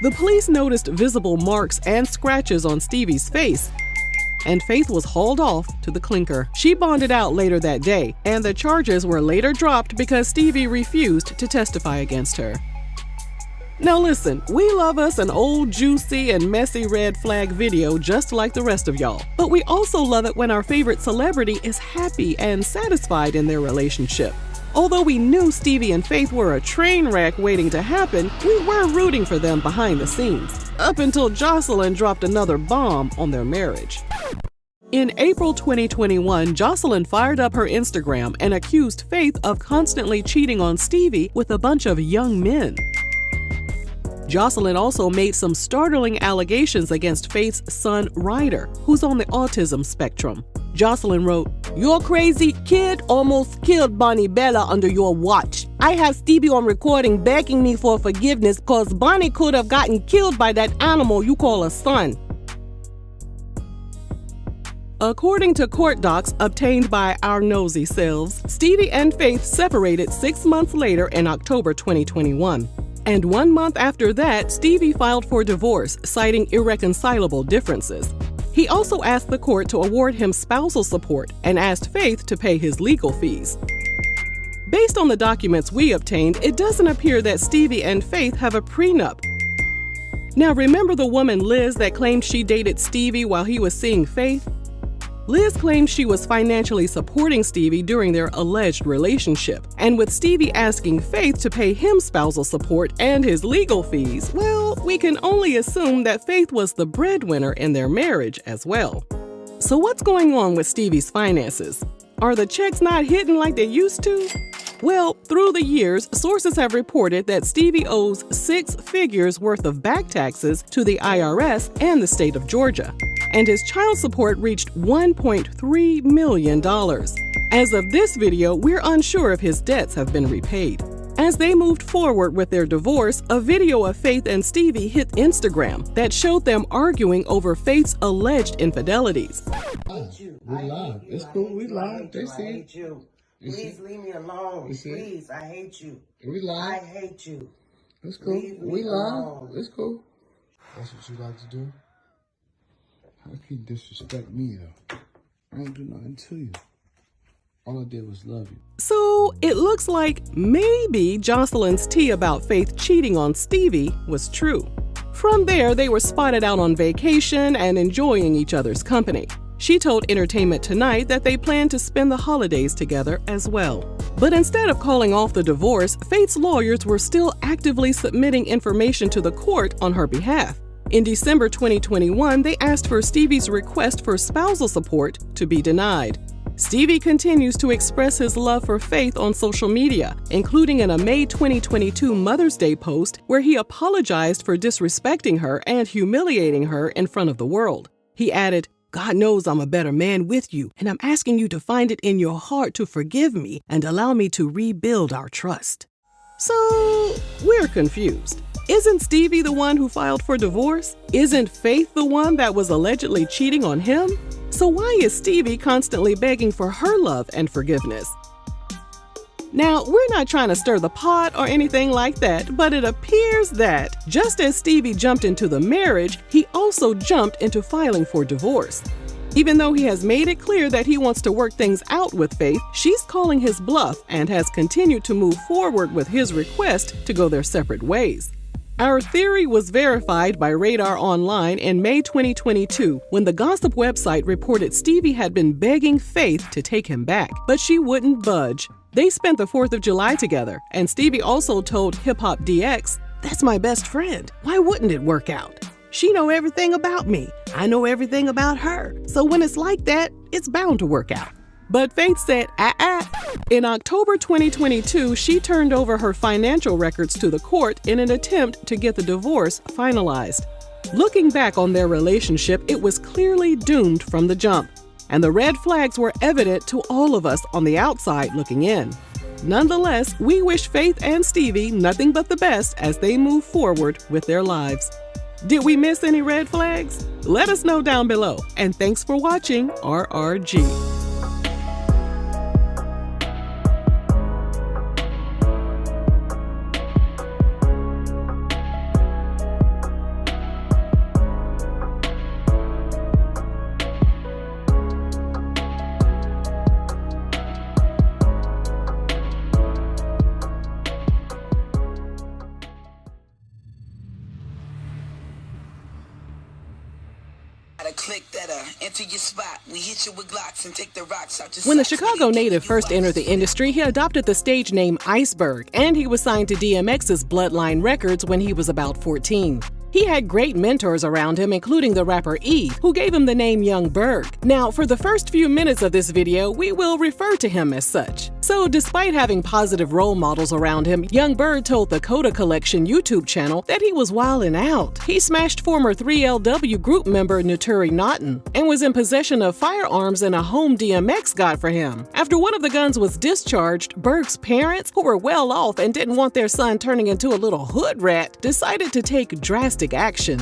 The police noticed visible marks and scratches on Stevie's face, and Faith was hauled off to the clinker. She bonded out later that day, and the charges were later dropped because Stevie refused to testify against her. Now listen, we love us an old juicy and messy red flag video just like the rest of y'all. But we also love it when our favorite celebrity is happy and satisfied in their relationship. Although we knew Stevie and Faith were a train wreck waiting to happen, we were rooting for them behind the scenes, up until Jocelyn dropped another bomb on their marriage. In April 2021, Jocelyn fired up her Instagram and accused Faith of constantly cheating on Stevie with a bunch of young men. Jocelyn also made some startling allegations against Faith's son, Ryder, who's on the autism spectrum. Jocelyn wrote, "Your crazy kid almost killed Bonnie Bella under your watch. I have Stevie on recording begging me for forgiveness because Bonnie could have gotten killed by that animal you call a son." According to court docs obtained by our nosy selves, Stevie and Faith separated 6 months later in October 2021. And 1 month after that, Stevie filed for divorce, citing irreconcilable differences. He also asked the court to award him spousal support and asked Faith to pay his legal fees. Based on the documents we obtained, it doesn't appear that Stevie and Faith have a prenup. Now, remember the woman Liz that claimed she dated Stevie while he was seeing Faith? Liz claimed she was financially supporting Stevie during their alleged relationship. And with Stevie asking Faith to pay him spousal support and his legal fees, well, we can only assume that Faith was the breadwinner in their marriage as well. So what's going on with Stevie's finances? Are the checks not hitting like they used to? Well, through the years, sources have reported that Stevie owes 6 figures worth of back taxes to the IRS and the state of Georgia. And his child support reached $1.3 million. As of this video, we're unsure if his debts have been repaid. As they moved forward with their divorce, a video of Faith and Stevie hit Instagram that showed them arguing over Faith's alleged infidelities. We live. It's cool. We live. They see it. Please leave me alone. Please, I hate you. We live. I hate you. It's cool. We live. It's cool. That's what you like to do? How can you disrespect me, though? I ain't do nothing to you. All I did was love you. So it looks like maybe Jocelyn's tea about Faith cheating on Stevie was true. From there, they were spotted out on vacation and enjoying each other's company. She told Entertainment Tonight that they plan to spend the holidays together as well. But instead of calling off the divorce, Faith's lawyers were still actively submitting information to the court on her behalf. In December 2021, they asked for Stevie's request for spousal support to be denied. Stevie continues to express his love for Faith on social media, including in a May 2022 Mother's Day post where he apologized for disrespecting her and humiliating her in front of the world. He added, "God knows I'm a better man with you, and I'm asking you to find it in your heart to forgive me and allow me to rebuild our trust." So, we're confused. Isn't Stevie the one who filed for divorce? Isn't Faith the one that was allegedly cheating on him? So why is Stevie constantly begging for her love and forgiveness? Now, we're not trying to stir the pot or anything like that, but it appears that just as Stevie jumped into the marriage, he also jumped into filing for divorce. Even though he has made it clear that he wants to work things out with Faith, she's calling his bluff and has continued to move forward with his request to go their separate ways. Our theory was verified by Radar Online in May 2022 when the gossip website reported Stevie had been begging Faith to take him back, but she wouldn't budge. They spent the 4th of July together, and Stevie also told Hip Hop DX, "That's my best friend. Why wouldn't it work out? She know everything about me. I know everything about her. So when it's like that, it's bound to work out." But Faith said, In October 2022, she turned over her financial records to the court in an attempt to get the divorce finalized. Looking back on their relationship, it was clearly doomed from the jump, and the red flags were evident to all of us on the outside looking in. Nonetheless, we wish Faith and Stevie nothing but the best as they move forward with their lives. Did we miss any red flags? Let us know down below, and thanks for watching RRG. When the Chicago native first entered the industry, he adopted the stage name Iceberg, and he was signed to DMX's Bloodline Records when he was about 14. He had great mentors around him, including the rapper Eve, who gave him the name Young Berg. Now, for the first few minutes of this video, we will refer to him as such. So, despite having positive role models around him, Young Berg told the Coda Collection YouTube channel that he was wildin' out. He smashed former 3LW group member Naturi Naughton and was in possession of firearms and a home DMX got for him. After one of the guns was discharged, Berg's parents, who were well off and didn't want their son turning into a little hood rat, decided to take drastic action.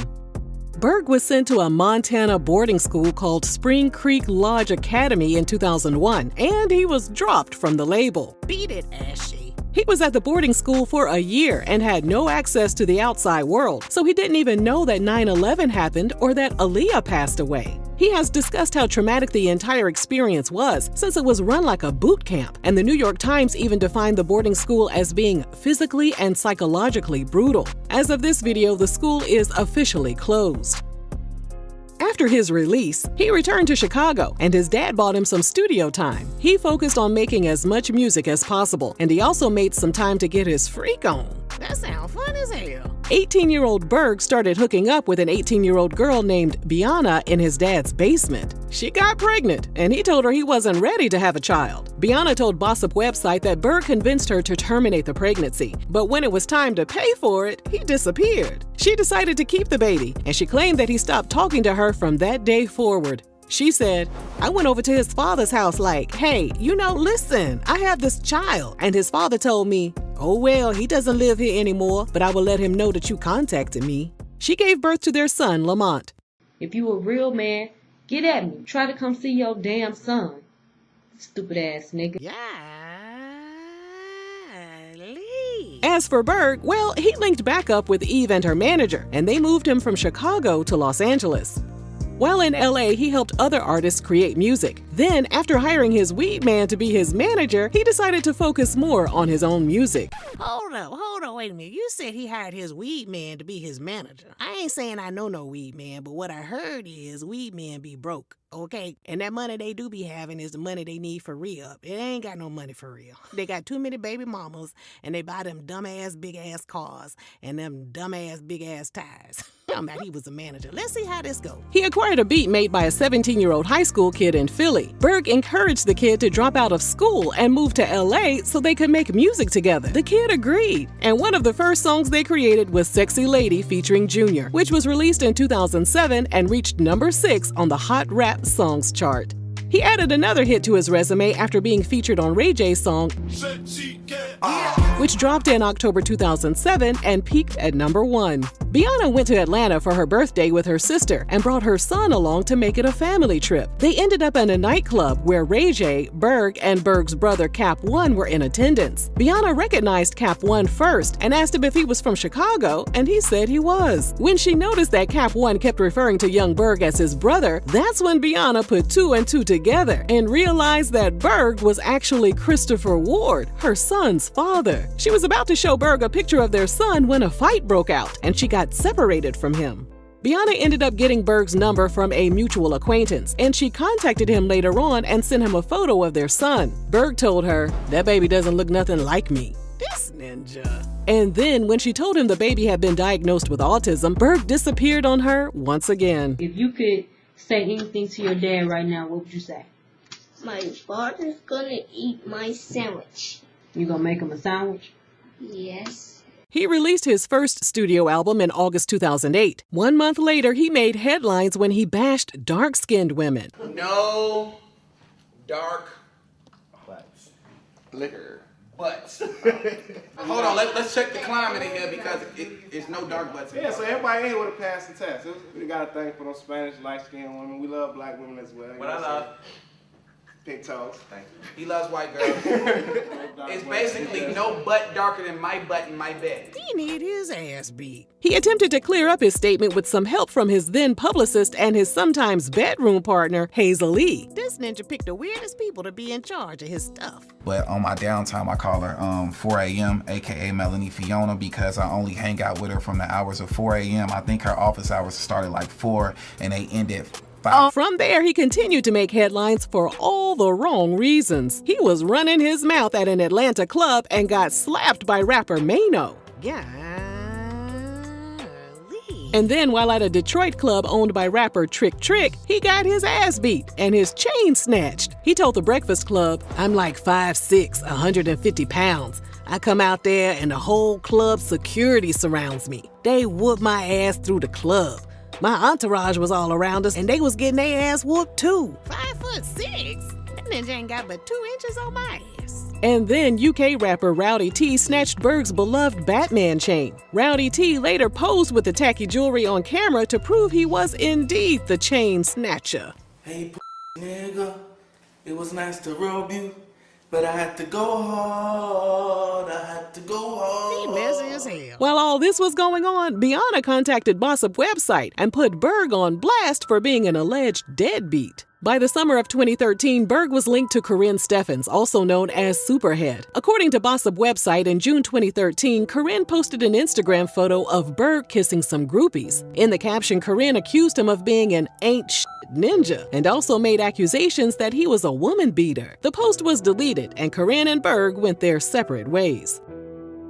Berg was sent to a Montana boarding school called Spring Creek Lodge Academy in 2001, and he was dropped from the label. Beat it, Ashy. He was at the boarding school for a year and had no access to the outside world, so he didn't even know that 9/11 happened or that Aaliyah passed away. He has discussed how traumatic the entire experience was, since it was run like a boot camp, and the New York Times even defined the boarding school as being physically and psychologically brutal. As of this video, the school is officially closed. After his release, he returned to Chicago, and his dad bought him some studio time. He focused on making as much music as possible, and he also made some time to get his freak on. That sounds fun as hell. 18-year-old Berg started hooking up with an 18-year-old girl named Bianna in his dad's basement. She got pregnant, and he told her he wasn't ready to have a child. Bianna told Bossip website that Berg convinced her to terminate the pregnancy, but when it was time to pay for it, he disappeared. She decided to keep the baby, and she claimed that he stopped talking to her from that day forward. She said, "I went over to his father's house like, hey, listen, I have this child." And his father told me, "Oh well, he doesn't live here anymore, but I will let him know that you contacted me." She gave birth to their son, Lamont. "If you a real man, get at me. Try to come see your damn son. Stupid ass nigga." Yeah. As for Berg, well, he linked back up with Eve and her manager, and they moved him from Chicago to Los Angeles. While in LA, he helped other artists create music. Then, after hiring his weed man to be his manager, he decided to focus more on his own music. Hold up, wait a minute. You said he hired his weed man to be his manager. I ain't saying I know no weed man, but what I heard is weed men be broke, okay? And that money they do be having is the money they need for re-up. It ain't got no money for real. They got too many baby mamas, and they buy them dumbass big-ass cars and them dumbass big-ass tires. Talking about he was a manager. Let's see how this goes. He acquired a beat made by a 17-year-old high school kid in Philly. Berg encouraged the kid to drop out of school and move to LA so they could make music together. The kid agreed, and one of the first songs they created was Sexy Lady featuring Junior, which was released in 2007 and reached number 6 on the Hot Rap Songs chart. He added another hit to his resume after being featured on Ray J's song, which dropped in October 2007 and peaked at number 1. Bianna went to Atlanta for her birthday with her sister and brought her son along to make it a family trip. They ended up in a nightclub where Ray J, Berg, and Berg's brother Cap One were in attendance. Bianna recognized Cap One first and asked him if he was from Chicago, and he said he was. When she noticed that Cap One kept referring to young Berg as his brother, that's when Bianna put 2 and 2 together and realized that Berg was actually Christopher Ward, her son's father. She was about to show Berg a picture of their son when a fight broke out, and she got separated from him. Bianna ended up getting Berg's number from a mutual acquaintance, and she contacted him later on and sent him a photo of their son. Berg told her, "That baby doesn't look nothing like me." This ninja. And then, when she told him the baby had been diagnosed with autism, Berg disappeared on her once again. If you could say anything to your dad right now, what would you say? My father's gonna eat my sandwich. You gonna make him a sandwich? Yes. He released his first studio album in August 2008. 1 month later, he made headlines when he bashed dark-skinned women. No dark butts. Liquor. Butts. Hold on, let's check the climate in here because it's no dark butts. Yeah, so everybody here would have passed the test. We got a thing for those Spanish light-skinned women. We love black women as well. What I love? Pigtails. Thank you. He loves white girls. It's basically no butt darker than my butt in my bed. He need his ass beat. He attempted to clear up his statement with some help from his then publicist and his sometimes bedroom partner, Hazel Lee. This ninja picked the weirdest people to be in charge of his stuff. But on my downtime, I call her 4 a.m., aka Melanie Fiona, because I only hang out with her from the hours of 4 a.m. I think her office hours started like 4 and they ended 5. From there, he continued to make headlines for all the wrong reasons. He was running his mouth at an Atlanta club and got slapped by rapper Mano. Golly. And then while at a Detroit club owned by rapper Trick Trick, he got his ass beat and his chain snatched. He told the Breakfast Club, "I'm like 5'6", 150 pounds. I come out there and the whole club security surrounds me. They whoop my ass through the club. My entourage was all around us and they was getting their ass whooped too." 5'6"? That ninja ain't got but 2 inches on my ass. And then UK rapper Rowdy T snatched Berg's beloved Batman chain. Rowdy T later posed with the tacky jewelry on camera to prove he was indeed the chain snatcher. "Hey, nigga, it was nice to rob you, but I had to go hard, I had to go hard." He messy as hell. While all this was going on, Bianna contacted Bossip website and put Berg on blast for being an alleged deadbeat. By the summer of 2013, Berg was linked to Corinne Steffens, also known as Superhead. According to Bossip website, in June 2013, Corinne posted an Instagram photo of Berg kissing some groupies. In the caption, Corinne accused him of being an ain't shit ninja and also made accusations that he was a woman beater. The post was deleted and Corinne and Berg went their separate ways.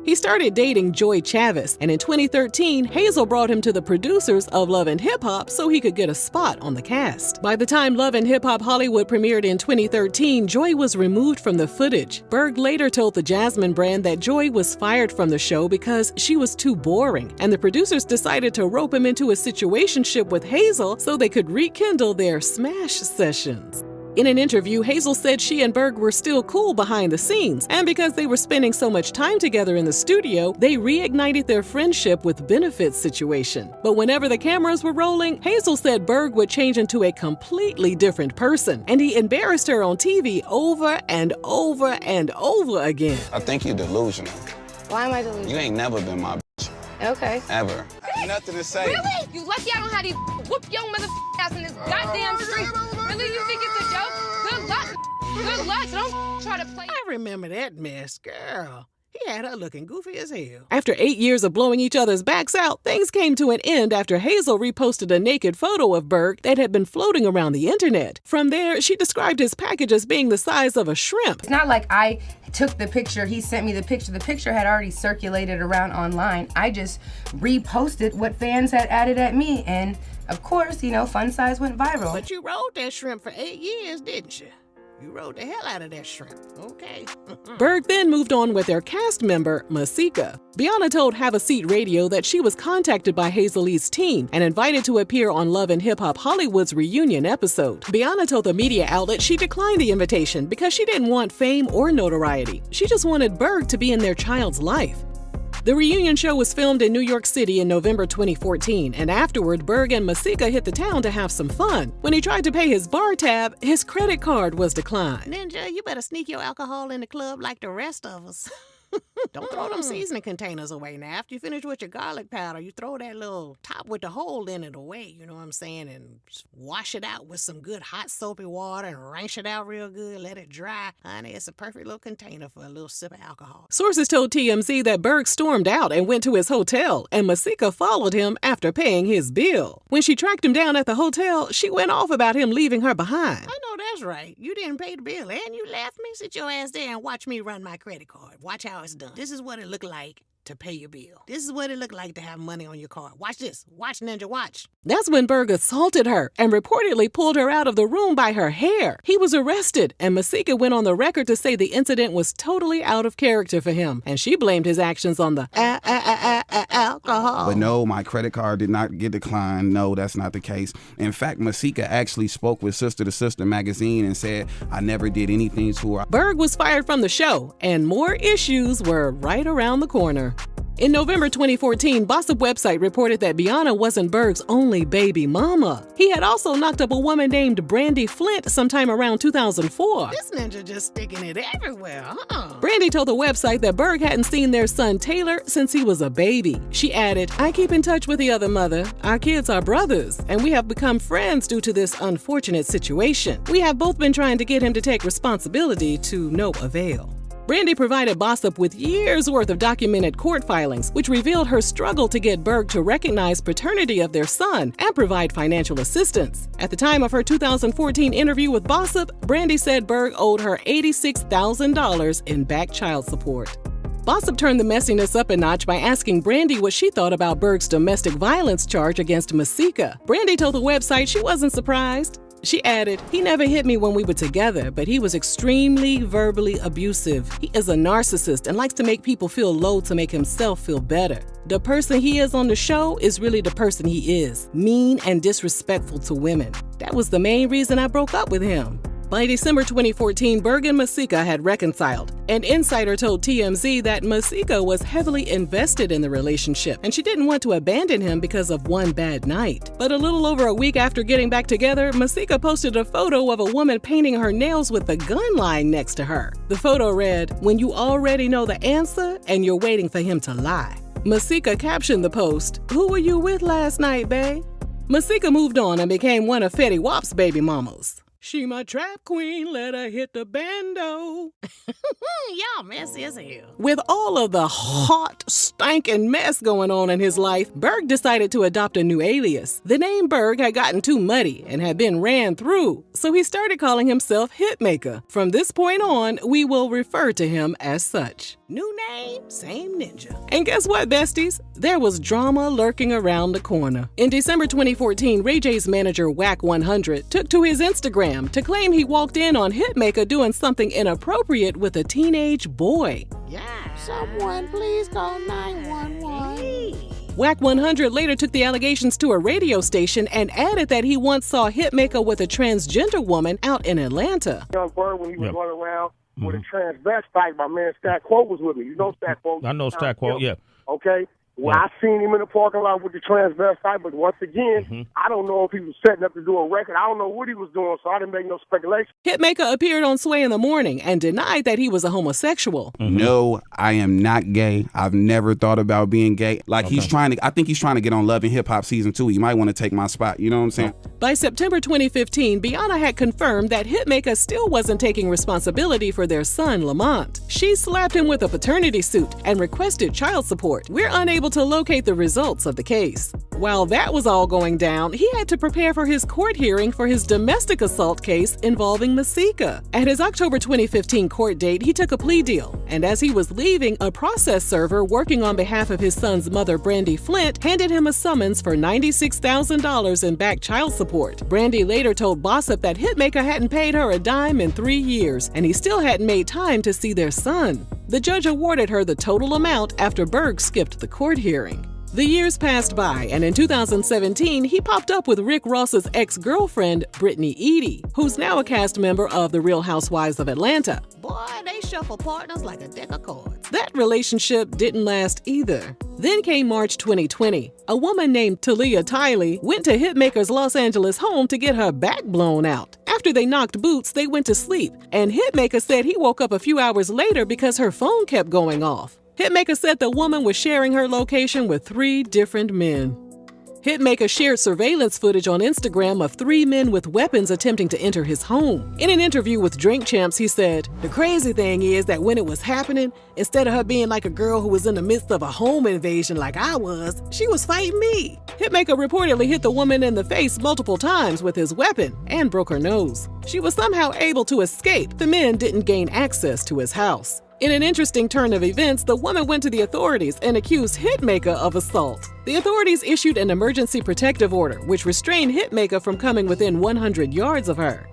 He started dating Joy Chavis, and in 2013, Hazel brought him to the producers of Love and Hip Hop so he could get a spot on the cast. By the time Love and Hip Hop Hollywood premiered in 2013, Joy was removed from the footage. Berg later told the Jasmine brand that Joy was fired from the show because she was too boring, and the producers decided to rope him into a situationship with Hazel so they could rekindle their smash sessions. In an interview, Hazel said she and Berg were still cool behind the scenes, and because they were spending so much time together in the studio, they reignited their friendship with benefits situation. But whenever the cameras were rolling, Hazel said Berg would change into a completely different person, and he embarrassed her on TV over and over and over again. I think you're delusional. Why am I delusional? You ain't never been my bitch. Okay. Ever. Nothing to say. Really? You lucky I don't have these whoop your mother ass in this goddamn street. Really? You think it's a joke? Good luck. Good luck. Don't try to play. I remember that mess, girl. He had her looking goofy as hell. After 8 years of blowing each other's backs out, things came to an end after Hazel reposted a naked photo of Berg that had been floating around the internet. From there, she described his package as being the size of a shrimp. It's not like I took the picture, he sent me the picture. The picture had already circulated around online. I just reposted what fans had added at me. And of course, you know, fun size went viral. But you rode that shrimp for 8 years, didn't you? You rode the hell out of that shrimp. Okay. Berg then moved on with their cast member, Masika. Bianna told Have a Seat Radio that she was contacted by Hazel E's team and invited to appear on Love and Hip Hop Hollywood's reunion episode. Bianna told the media outlet she declined the invitation because she didn't want fame or notoriety. She just wanted Berg to be in their child's life. The reunion show was filmed in New York City in November 2014, and afterward, Berg and Masika hit the town to have some fun. When he tried to pay his bar tab, his credit card was declined. Ninja, you better sneak your alcohol in the club like the rest of us. Don't throw them seasoning containers away now. After you finish with your garlic powder, you throw that little top with the hole in it away, you know what I'm saying? And just wash it out with some good hot soapy water and rinse it out real good, let it dry. Honey, it's a perfect little container for a little sip of alcohol. Sources told TMZ that Berg stormed out and went to his hotel, and Masika followed him after paying his bill. When she tracked him down at the hotel, she went off about him leaving her behind. I know that's right. You didn't pay the bill and you left me. Sit your ass there and watch me run my credit card. Watch how it's done. This is what it looked like to pay your bill. This is what it looked like to have money on your card. Watch this. Watch, Ninja, watch. That's when Berg assaulted her and reportedly pulled her out of the room by her hair. He was arrested, and Masika went on the record to say the incident was totally out of character for him, and she blamed his actions on the alcohol. But no, my credit card did not get declined. No, that's not the case. In fact, Masika actually spoke with Sister to Sister magazine and said, I never did anything to her. Berg was fired from the show, and more issues were right around the corner. In November 2014, Bossip website reported that Bianna wasn't Berg's only baby mama. He had also knocked up a woman named Brandy Flint sometime around 2004. This ninja just sticking it everywhere, huh? Brandy told the website that Berg hadn't seen their son Taylor since he was a baby. She added, I keep in touch with the other mother. Our kids are brothers, and we have become friends due to this unfortunate situation. We have both been trying to get him to take responsibility to no avail. Brandy provided Bossip with years' worth of documented court filings, which revealed her struggle to get Berg to recognize paternity of their son and provide financial assistance. At the time of her 2014 interview with Bossip, Brandy said Berg owed her $86,000 in back child support. Bossip turned the messiness up a notch by asking Brandy what she thought about Berg's domestic violence charge against Masika. Brandy told the website she wasn't surprised. She added, "He never hit me when we were together, but he was extremely verbally abusive. He is a narcissist and likes to make people feel low to make himself feel better. The person he is on the show is really the person he is, mean and disrespectful to women. That was the main reason I broke up with him." By December 2014, Berg and Masika had reconciled. An insider told TMZ that Masika was heavily invested in the relationship, and she didn't want to abandon him because of one bad night. But a little over a week after getting back together, Masika posted a photo of a woman painting her nails with a gun lying next to her. The photo read, "When you already know the answer and you're waiting for him to lie." Masika captioned the post, "Who were you with last night, bae?" Masika moved on and became one of Fetty Wap's baby mamas. She my trap queen, let her hit the bando. Y'all messy as hell. With all of the hot, stinking mess going on in his life, Berg decided to adopt a new alias. The name Berg had gotten too muddy and had been ran through, so he started calling himself Hitmaker. From this point on, we will refer to him as such. New name, same ninja. And guess what, besties? There was drama lurking around the corner. In December 2014, Ray J's manager, Whack 100, took to his Instagram to claim he walked in on Hitmaker doing something inappropriate with a teenage boy. Yeah. Someone please call 911. Whack 100 later took the allegations to a radio station and added that he once saw Hitmaker with a transgender woman out in Atlanta. Young Bird, when he was running around with a transvestite, my man Stat Quo was with me. You know Stat Quo? I know Stat Quo, yeah. Okay? Well, I seen him in the parking lot with the transvestite, but once again, I don't know if he was setting up to do a record. I don't know what he was doing, so I didn't make no speculation. Hitmaker appeared on Sway in the Morning and denied that he was a homosexual. No, I am not gay. I've never thought about being gay. Like, I think he's trying to get on Love and Hip Hop Season 2. He might want to take my spot. You know what I'm saying? By September 2015, Bianna had confirmed that Hitmaker still wasn't taking responsibility for their son, Lamont. She slapped him with a paternity suit and requested child support. We're unable to locate the results of the case. While that was all going down, he had to prepare for his court hearing for his domestic assault case involving Masika. At his October 2015 court date, he took a plea deal, and as he was leaving, a process server working on behalf of his son's mother, Brandy Flint, handed him a summons for $96,000 in back child support. Brandy later told Bossip that Hitmaker hadn't paid her a dime in 3 years, and he still hadn't made time to see their son. The judge awarded her the total amount after Berg skipped the court hearing. The years passed by, and in 2017, he popped up with Rick Ross's ex-girlfriend, Brittany Eady, who's now a cast member of The Real Housewives of Atlanta. Boy, they shuffle partners like a deck of cards. That relationship didn't last either. Then came March 2020. A woman named Talia Tiley went to Hitmaker's Los Angeles home to get her back blown out. After they knocked boots, they went to sleep, and Hitmaker said he woke up a few hours later because her phone kept going off. Hitmaker said the woman was sharing her location with 3 different men. Hitmaker shared surveillance footage on Instagram of 3 men with weapons attempting to enter his home. In an interview with Drink Champs, he said, "The crazy thing is that when it was happening, instead of her being like a girl who was in the midst of a home invasion like I was, she was fighting me." Hitmaker reportedly hit the woman in the face multiple times with his weapon and broke her nose. She was somehow able to escape. The men didn't gain access to his house. In an interesting turn of events, the woman went to the authorities and accused Hitmaker of assault. The authorities issued an emergency protective order, which restrained Hitmaker from coming within 100 yards of her.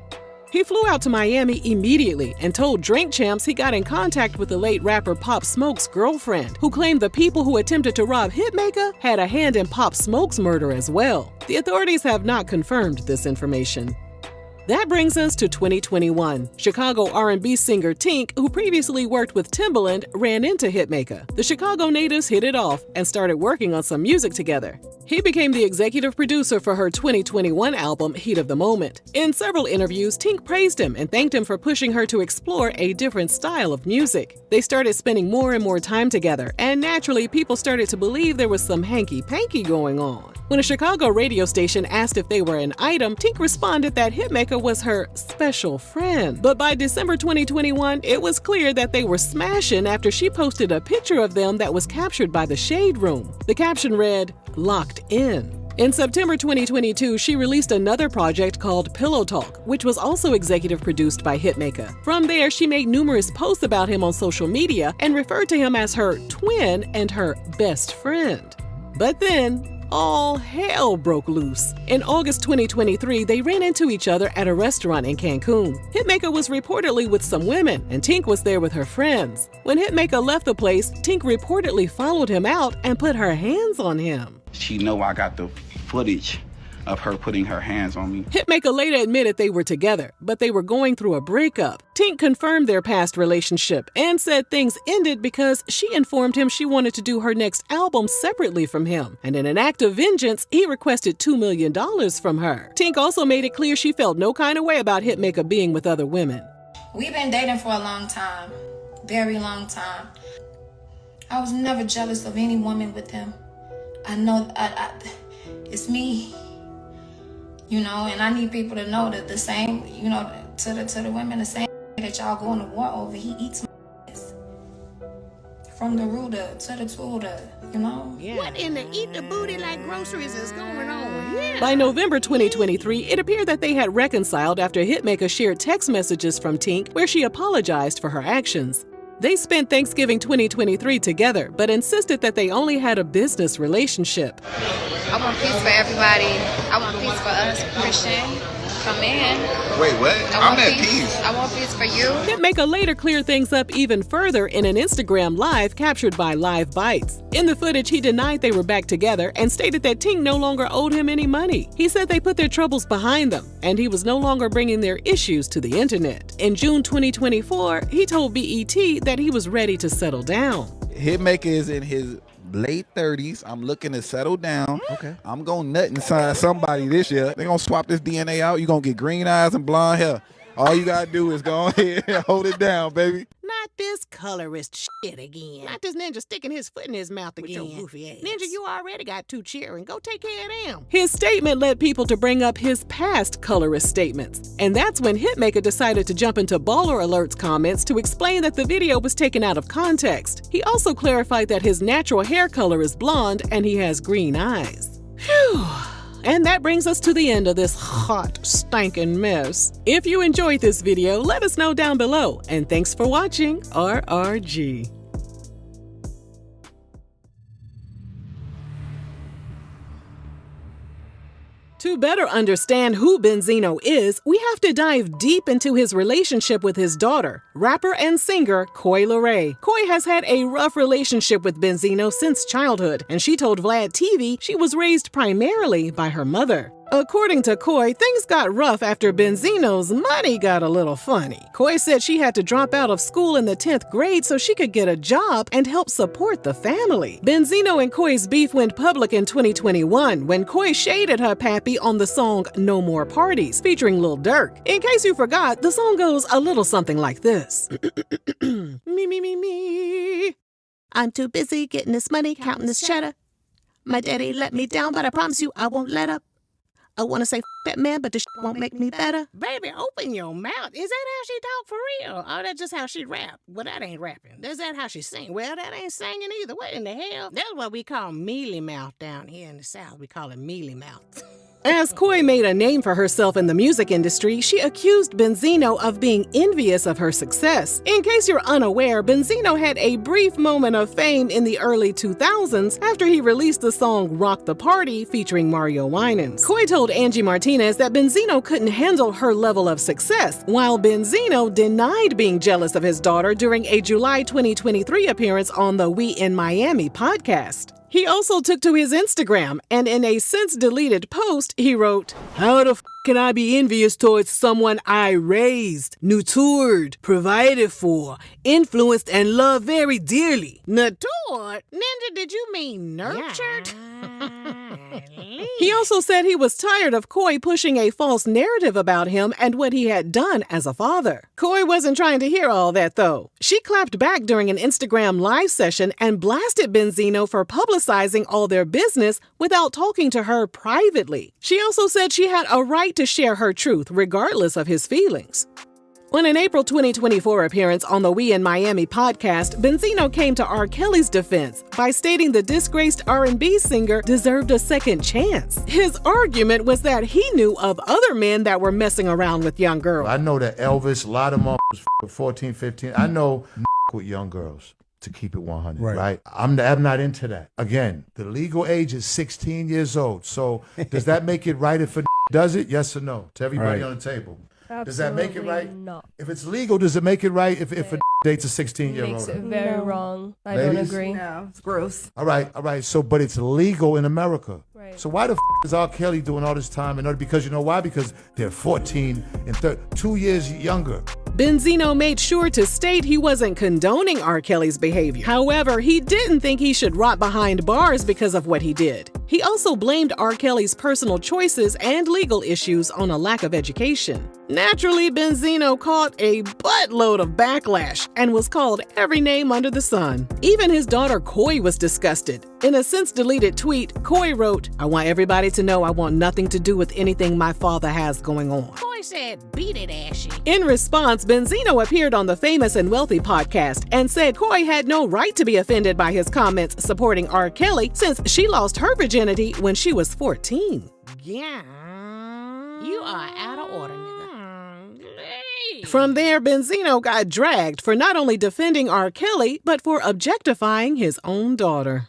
He flew out to Miami immediately and told Drink Champs he got in contact with the late rapper Pop Smoke's girlfriend, who claimed the people who attempted to rob Hitmaker had a hand in Pop Smoke's murder as well. The authorities have not confirmed this information. That brings us to 2021. Chicago R&B singer Tink, who previously worked with Timbaland, ran into Hitmaker. The Chicago natives hit it off and started working on some music together. He became the executive producer for her 2021 album, Heat of the Moment. In several interviews, Tink praised him and thanked him for pushing her to explore a different style of music. They started spending more and more time together, and naturally, people started to believe there was some hanky-panky going on. When a Chicago radio station asked if they were an item, Tink responded that Hitmaker was her special friend. But by December 2021, it was clear that they were smashing after she posted a picture of them that was captured by the Shade Room. The caption read, "Locked in." In September 2022, she released another project called Pillow Talk, which was also executive produced by Hitmaker. From there, she made numerous posts about him on social media and referred to him as her twin and her best friend. But then, all hell broke loose. In August 2023, they ran into each other at a restaurant in Cancun. Hitmaker was reportedly with some women, and Tink was there with her friends. When Hitmaker left the place, Tink reportedly followed him out and put her hands on him. She know I got the footage of her putting her hands on me. Hitmaker later admitted they were together, but they were going through a breakup. Tink confirmed their past relationship and said things ended because she informed him she wanted to do her next album separately from him. And in an act of vengeance, he requested $2 million from her. Tink also made it clear she felt no kind of way about Hitmaker being with other women. We've been dating for a long time, very long time. I was never jealous of any woman with him. I know it's me. You know, and I need people to know that the same, you know, to the women, the same that y'all going to war over, he eats my ass. From the rooter to the tutor, you know? Yeah. What in the eat the booty like groceries is going on? Yeah. By November 2023, it appeared that they had reconciled after Hitmaker shared text messages from Tink where she apologized for her actions. They spent Thanksgiving 2023 together, but insisted that they only had a business relationship. I want peace for everybody. I want peace for us, Christian. Come in. Wait, what? I'm at peace. I want peace for you. Hitmaker later cleared things up even further in an Instagram live captured by Live Bites. In the footage, he denied they were back together and stated that Tink no longer owed him any money. He said they put their troubles behind them, and he was no longer bringing their issues to the internet. In June 2024, he told BET that he was ready to settle down. Hitmaker is in his late 30s. I'm looking to settle down. Okay. I'm going nut inside somebody this year. They're going to swap this DNA out. You're going to get green eyes and blonde hair. All you got to do is go ahead and hold it down, baby. Not this colorist shit again. Not this ninja sticking his foot in his mouth again. With your goofy ass. Ninja, you already got 2 cheering. Go take care of them. His statement led people to bring up his past colorist statements. And that's when Hitmaker decided to jump into Baller Alert's comments to explain that the video was taken out of context. He also clarified that his natural hair color is blonde and he has green eyes. Phew. And that brings us to the end of this hot, stinking mess. If you enjoyed this video, let us know down below. And thanks for watching RRG. To better understand who Benzino is, we have to dive deep into his relationship with his daughter, rapper and singer Coi Leray. Coi has had a rough relationship with Benzino since childhood, and she told Vlad TV she was raised primarily by her mother. According to Coi, things got rough after Benzino's money got a little funny. Coi said she had to drop out of school in the 10th grade so she could get a job and help support the family. Benzino and Coi's beef went public in 2021 when Coi shaded her pappy on the song No More Parties featuring Lil Durk. In case you forgot, the song goes a little something like this. Me. I'm too busy getting this money, counting this cheddar. My daddy let me down, but I promise you I won't let up. I want to say that man, but this won't make me better. Baby, open your mouth. Is that how she talk for real? Oh, that's just how she rap. Well, that ain't rapping. Is that how she sing? Well, that ain't singing either. What in the hell? That's what we call mealy mouth down here in the South. We call it mealy mouth. As Coi made a name for herself in the music industry, she accused Benzino of being envious of her success. In case you're unaware, Benzino had a brief moment of fame in the early 2000s after he released the song Rock the Party featuring Mario Winans. Coi told Angie Martinez that Benzino couldn't handle her level of success, while Benzino denied being jealous of his daughter during a July 2023 appearance on the We in Miami podcast. He also took to his Instagram, and in a since-deleted post, he wrote, "How the f*** can I be envious towards someone I raised, nurtured, provided for, influenced, and loved very dearly?" Nurtured? Ninja, did you mean nurtured? He also said he was tired of Coi pushing a false narrative about him and what he had done as a father. Coi wasn't trying to hear all that, though. She clapped back during an Instagram live session and blasted Benzino for publicizing all their business without talking to her privately. She also said she had a right to share her truth, regardless of his feelings. On an April 2024 appearance on the We in Miami podcast, Benzino came to R. Kelly's defense by stating the disgraced R&B singer deserved a second chance. His argument was that he knew of other men that were messing around with young girls. I know that Elvis, a lot of them was 14, 15. I know with young girls, to keep it 100, right? I'm not into that. Again, the legal age is 16 years old. So does that make it right if a does it? Yes or no? To everybody on the table. Does that make it right? No. If it's legal, does it make it right if a dates a 16-year-old? Makes it very wrong. I Ladies? don't agree. No, it's gross. All right. So, but it's legal in America. Right. So why the is R. Kelly doing all this time? Because you know why? Because they're 14 and 2 years younger. Benzino made sure to state he wasn't condoning R. Kelly's behavior. However, he didn't think he should rot behind bars because of what he did. He also blamed R. Kelly's personal choices and legal issues on a lack of education. Naturally, Benzino caught a buttload of backlash and was called every name under the sun. Even his daughter Coy was disgusted. In a since-deleted tweet, Coy wrote, "I want everybody to know I want nothing to do with anything my father has going on." Coy said, "Beat it, Ashy." In response, Benzino appeared on the Famous and Wealthy podcast and said Coy had no right to be offended by his comments supporting R. Kelly since she lost her virginity when she was 14. Yeah. You are out of order, nigga. From there, Benzino got dragged for not only defending R. Kelly, but for objectifying his own daughter.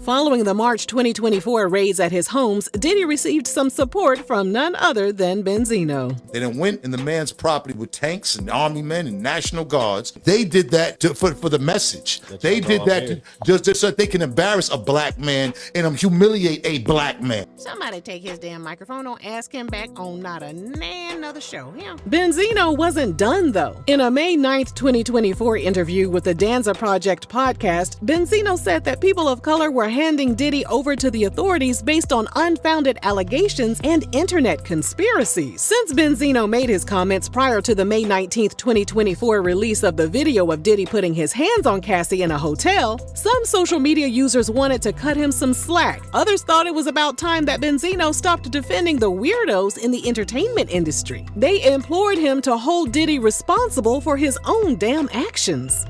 Following the March 2024 raids at his homes, Diddy received some support from none other than Benzino. They done went in the man's property with tanks and army men and National Guards. They did that for the message. They did that just so that they can embarrass a black man and humiliate a black man. Somebody take his damn microphone. Don't ask him back on not another show. Him. Benzino wasn't done, though. In a May 9th, 2024 interview with the Danza Project podcast, Benzino said that people of color were handing Diddy over to the authorities based on unfounded allegations and internet conspiracies. Since Benzino made his comments prior to the May 19th, 2024 release of the video of Diddy putting his hands on Cassie in a hotel, some social media users wanted to cut him some slack. Others thought it was about time that Benzino stopped defending the weirdos in the entertainment industry. They implored him to hold Diddy responsible for his own damn actions.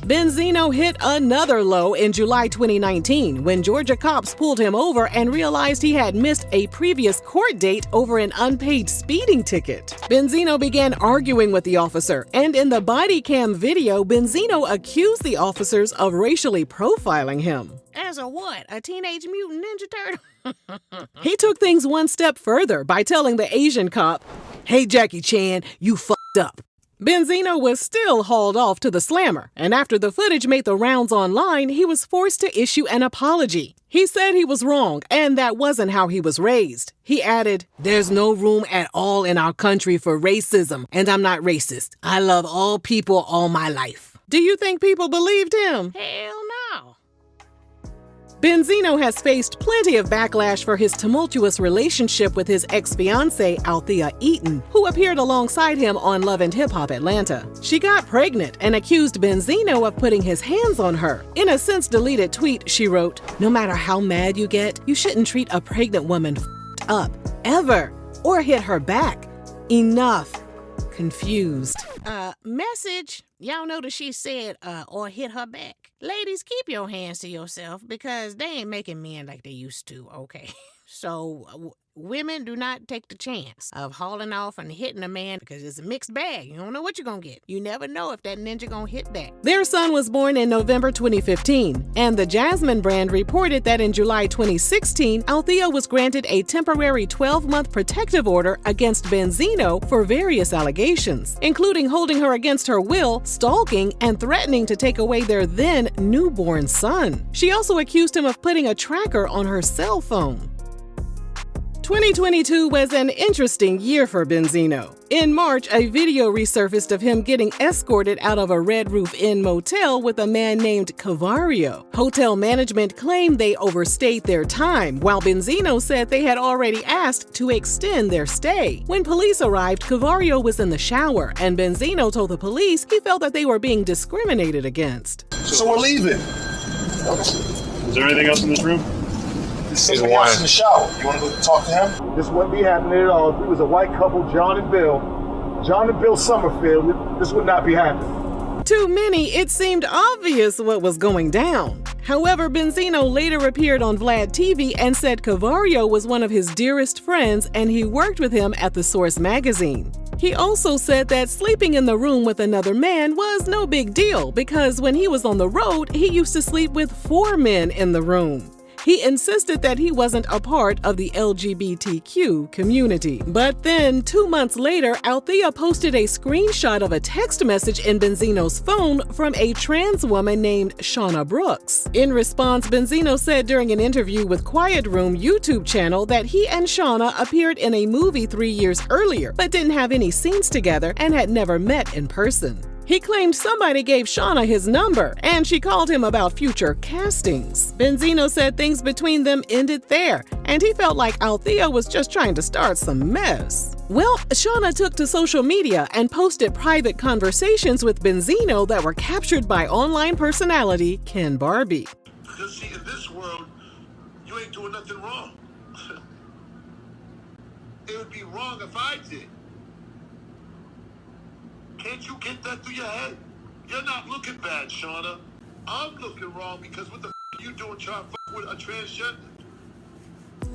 Benzino hit another low in July 2019 when Georgia cops pulled him over and realized he had missed a previous court date over an unpaid speeding ticket. Benzino began arguing with the officer, and in the body cam video, Benzino accused the officers of racially profiling him. As a what? A Teenage Mutant Ninja Turtle? He took things one step further by telling the Asian cop, "Hey Jackie Chan, you fucked up." Benzino was still hauled off to the slammer, and after the footage made the rounds online, he was forced to issue an apology. He said he was wrong, and that wasn't how he was raised. He added, "There's no room at all in our country for racism, and I'm not racist. I love all people all my life." Do you think people believed him? Hell no. Benzino has faced plenty of backlash for his tumultuous relationship with his ex-fiancée, Althea Eaton, who appeared alongside him on Love and Hip Hop Atlanta. She got pregnant and accused Benzino of putting his hands on her. In a since-deleted tweet, she wrote, "No matter how mad you get, you shouldn't treat a pregnant woman up, ever, or hit her back. Enough." Confused. Message. Y'all notice she said, or hit her back. Ladies, keep your hands to yourself because they ain't making men like they used to, okay? So, women do not take the chance of hauling off and hitting a man because it's a mixed bag. You don't know what you're gonna get. You never know if that ninja gonna hit back. Their son was born in November 2015, and the Jasmine brand reported that in July 2016, Althea was granted a temporary 12-month protective order against Benzino for various allegations, including holding her against her will, stalking, and threatening to take away their then newborn son. She also accused him of putting a tracker on her cell phone. 2022 was an interesting year for Benzino. In March, a video resurfaced of him getting escorted out of a Red Roof Inn motel with a man named Cavario. Hotel management claimed they overstayed their time, while Benzino said they had already asked to extend their stay. When police arrived, Cavario was in the shower, and Benzino told the police he felt that they were being discriminated against. So we're leaving. Is there anything else in this room? Somebody else in the shower. You want to go talk to him? This wouldn't be happening at all if we was a white couple, John and Bill, John and Bill Summerfield, this would not be happening. To many, it seemed obvious what was going down. However, Benzino later appeared on Vlad TV and said Cavario was one of his dearest friends and he worked with him at the Source magazine. He also said that sleeping in the room with another man was no big deal because when he was on the road, he used to sleep with 4 men in the room. He insisted that he wasn't a part of the LGBTQ community. But then, 2 months later, Althea posted a screenshot of a text message in Benzino's phone from a trans woman named Shauna Brooks. In response, Benzino said during an interview with Quiet Room YouTube channel that he and Shauna appeared in a movie 3 years earlier, but didn't have any scenes together and had never met in person. He claimed somebody gave Shauna his number, and she called him about future castings. Benzino said things between them ended there, and he felt like Althea was just trying to start some mess. Well, Shauna took to social media and posted private conversations with Benzino that were captured by online personality Ken Barbie. Because see, in this world, you ain't doing nothing wrong. It would be wrong if I did. Can't you get that through your head? You're not looking bad, Shauna. I'm looking wrong because what the are you doing trying to fuck with a transgender?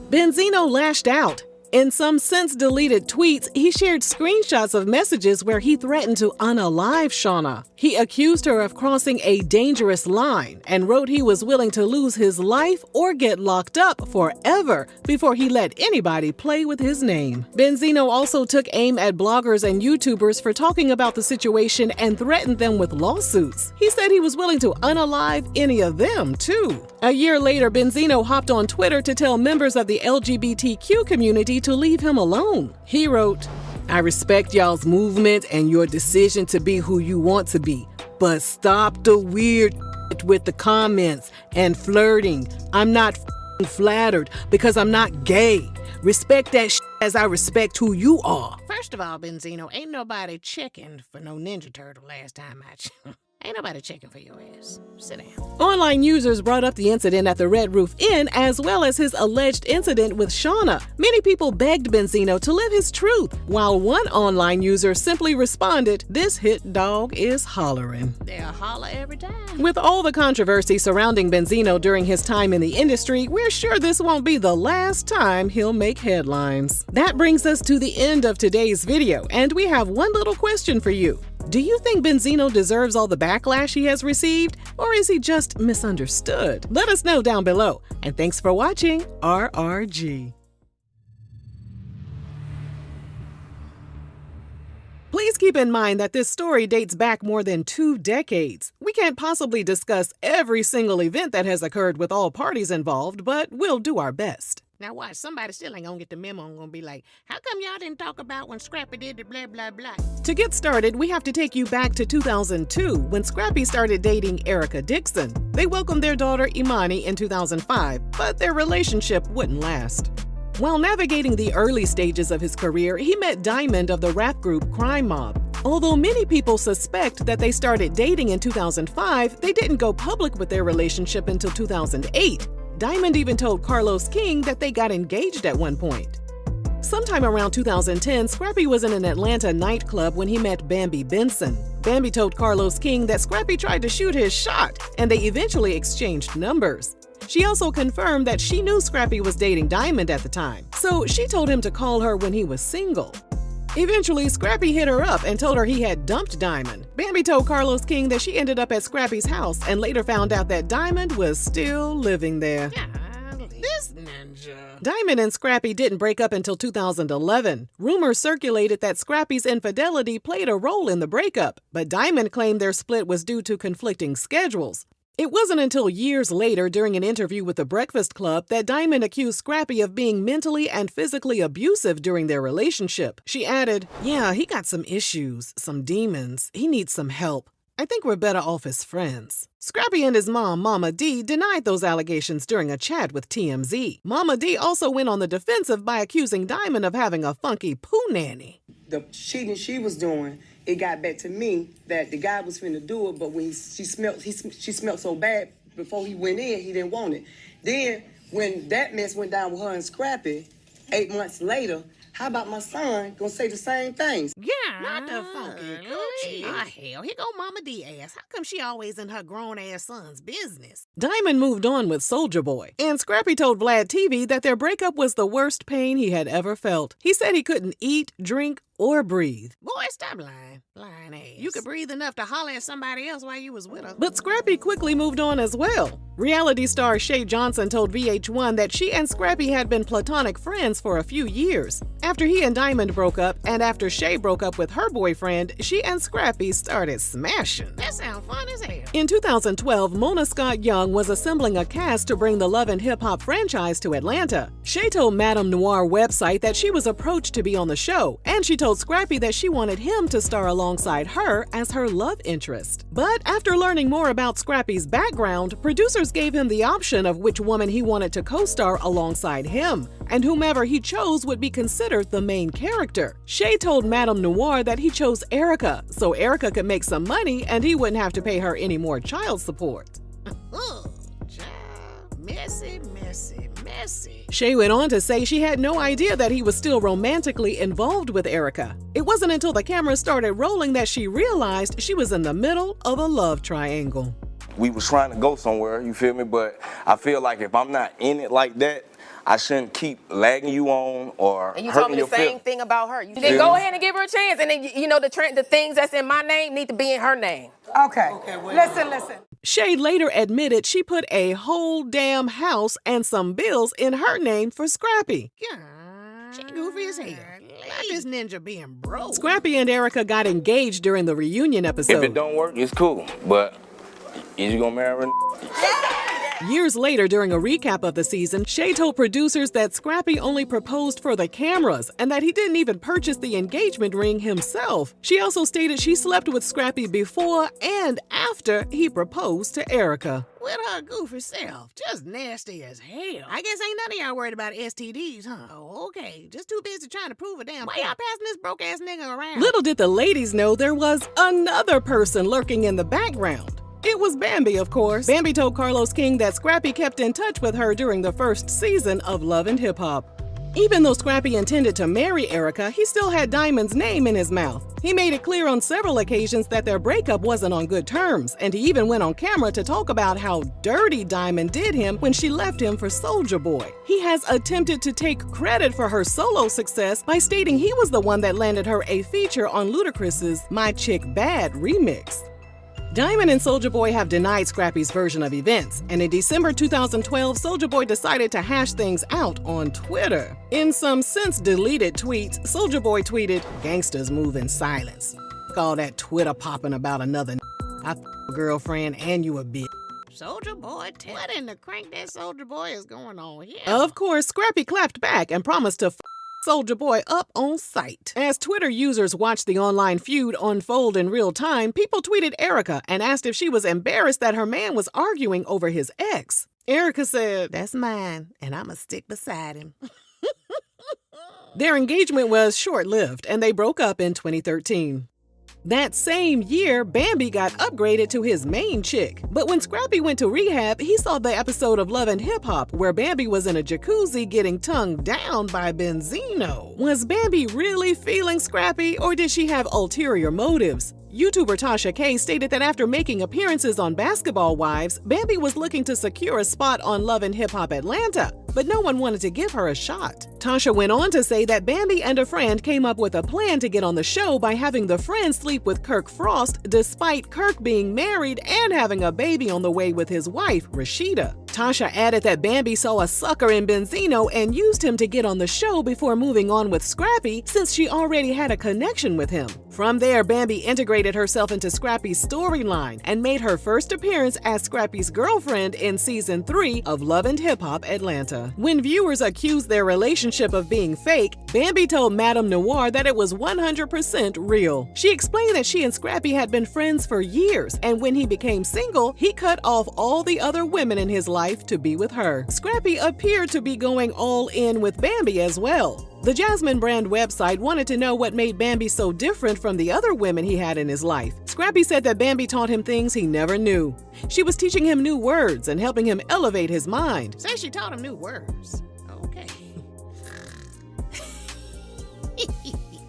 Benzino lashed out. In some since-deleted tweets, he shared screenshots of messages where he threatened to unalive Shauna. He accused her of crossing a dangerous line and wrote he was willing to lose his life or get locked up forever before he let anybody play with his name. Benzino also took aim at bloggers and YouTubers for talking about the situation and threatened them with lawsuits. He said he was willing to unalive any of them, too. A year later, Benzino hopped on Twitter to tell members of the LGBTQ community to leave him alone. He wrote, "I respect y'all's movement and your decision to be who you want to be, but stop the weird with the comments and flirting. I'm not flattered because I'm not gay. Respect that as I respect who you are." First of all, Benzino, ain't nobody checking for no Ninja Turtle last time I checked. Ain't nobody checking for your ass. Sit down. Online users brought up the incident at the Red Roof Inn as well as his alleged incident with Shauna. Many people begged Benzino to live his truth, while one online user simply responded, "This hit dog is hollering." They'll holler every time. With all the controversy surrounding Benzino during his time in the industry, we're sure this won't be the last time he'll make headlines. That brings us to the end of today's video, and we have one little question for you. Do you think Benzino deserves all the backlash he has received, or is he just misunderstood? Let us know down below. And thanks for watching RRG. Please keep in mind that this story dates back more than 2 decades. We can't possibly discuss every single event that has occurred with all parties involved, but we'll do our best. Now watch, somebody still ain't gonna get the memo and gonna be like, how come y'all didn't talk about when Scrappy did the blah, blah, blah? To get started, we have to take you back to 2002 when Scrappy started dating Erica Dixon. They welcomed their daughter Imani in 2005, but their relationship wouldn't last. While navigating the early stages of his career, he met Diamond of the rap group Crime Mob. Although many people suspect that they started dating in 2005, they didn't go public with their relationship until 2008. Diamond even told Carlos King that they got engaged at one point. Sometime around 2010, Scrappy was in an Atlanta nightclub when he met Bambi Benson. Bambi told Carlos King that Scrappy tried to shoot his shot, and they eventually exchanged numbers. She also confirmed that she knew Scrappy was dating Diamond at the time, so she told him to call her when he was single. Eventually, Scrappy hit her up and told her he had dumped Diamond. Bambi told Carlos King that she ended up at Scrappy's house and later found out that Diamond was still living there. This ninja. Diamond and Scrappy didn't break up until 2011. Rumors circulated that Scrappy's infidelity played a role in the breakup, but Diamond claimed their split was due to conflicting schedules. It wasn't until years later during an interview with The Breakfast Club that Diamond accused Scrappy of being mentally and physically abusive during their relationship. She added, "Yeah, he got some issues, some demons. He needs some help. I think we're better off as friends." Scrappy and his mom, Mama D, denied those allegations during a chat with TMZ. Mama D also went on the defensive by accusing Diamond of having a funky poo nanny. The cheating she was doing, it got back to me that the guy was finna do it, but when she smelled so bad before he went in, he didn't want it. Then when that mess went down with her and Scrappy, 8 months later, how about my son gonna say the same things? Yeah, Not the funky coochie. Ah, hell, here go Mama D ass. How come she always in her grown-ass son's business? Diamond moved on with Soulja Boy, and Scrappy told Vlad TV that their breakup was the worst pain he had ever felt. He said he couldn't eat, drink, or breathe. Boy, stop lying. Lying ass. You could breathe enough to holler at somebody else while you was with her. But Scrappy quickly moved on as well. Reality star Shay Johnson told VH1 that she and Scrappy had been platonic friends for a few years. After he and Diamond broke up, and after Shay broke up with her boyfriend, she and Scrappy started smashing. That sounds fun as hell. In 2012, Mona Scott Young was assembling a cast to bring the Love and Hip Hop franchise to Atlanta. Shay told Madame Noir website that she was approached to be on the show, and she told Scrappy that she wanted him to star alongside her as her love interest. But after learning more about Scrappy's background, producers gave him the option of which woman he wanted to co-star alongside him, and whomever he chose would be considered the main character. Shay told Madame Noir that he chose Erica, so Erica could make some money and he wouldn't have to pay her any more child support. Messy. Shay went on to say she had no idea that he was still romantically involved with Erica. It wasn't until the camera started rolling that she realized she was in the middle of a love triangle. We was trying to go somewhere, you feel me? But I feel like if I'm not in it like that, I shouldn't keep lagging you on or And you told hurting me your the same feelings. thing about her. You Yeah. then go ahead and give her a chance, and then you know the things that's in my name need to be in her name. Okay. Listen. Shay later admitted she put a whole damn house and some bills in her name for Scrappy. She goofy as hell. Like this ninja being broke. Scrappy and Erica got engaged during the reunion episode. If it don't work, it's cool. But is you gonna marry her? Years later, during a recap of the season, Shay told producers that Scrappy only proposed for the cameras and that he didn't even purchase the engagement ring himself. She also stated she slept with Scrappy before and after he proposed to Erica. With her goofy self. Just nasty as hell. I guess ain't none of y'all worried about STDs, huh? Oh, okay. Just too busy trying to prove a damn point. Why y'all passing this broke-ass nigga around? Little did the ladies know there was another person lurking in the background. It was Bambi, of course. Bambi told Carlos King that Scrappy kept in touch with her during the first season of Love and Hip Hop. Even though Scrappy intended to marry Erica, he still had Diamond's name in his mouth. He made it clear on several occasions that their breakup wasn't on good terms, and he even went on camera to talk about how dirty Diamond did him when she left him for Soulja Boy. He has attempted to take credit for her solo success by stating he was the one that landed her a feature on Ludacris's My Chick Bad remix. Diamond and Soulja Boy have denied Scrappy's version of events, and in December 2012, Soulja Boy decided to hash things out on Twitter. In some since-deleted tweets, Soulja Boy tweeted, "Gangsters move in silence. All that Twitter popping about another I a girlfriend and you a bitch." Soulja Boy, what in the crank that Soulja Boy is going on here? Of course, Scrappy clapped back and promised to Soulja Boy up on sight. As Twitter users watched the online feud unfold in real time, people tweeted Erica and asked if she was embarrassed that her man was arguing over his ex. Erica said, "That's mine, and I'ma stick beside him." Their engagement was short-lived, and they broke up in 2013. That same year, Bambi got upgraded to his main chick. But when Scrappy went to rehab, he saw the episode of Love and Hip Hop where Bambi was in a jacuzzi getting tongued down by Benzino. Was Bambi really feeling Scrappy, or did she have ulterior motives? YouTuber Tasha K stated that after making appearances on Basketball Wives, Bambi was looking to secure a spot on Love and Hip Hop Atlanta, but no one wanted to give her a shot. Tasha went on to say that Bambi and a friend came up with a plan to get on the show by having the friend sleep with Kirk Frost, despite Kirk being married and having a baby on the way with his wife, Rashida. Tasha added that Bambi saw a sucker in Benzino and used him to get on the show before moving on with Scrappy, since she already had a connection with him. From there, Bambi integrated herself into Scrappy's storyline and made her first appearance as Scrappy's girlfriend in Season 3 of Love and Hip Hop Atlanta. When viewers accused their relationship of being fake, Bambi told Madame Noir that it was 100% real. She explained that she and Scrappy had been friends for years, and when he became single, he cut off all the other women in his life to be with her. Scrappy appeared to be going all in with Bambi as well. The Jasmine brand website wanted to know what made Bambi so different from the other women he had in his life. Scrappy said that Bambi taught him things he never knew. She was teaching him new words and helping him elevate his mind. Say she taught him new words. Okay.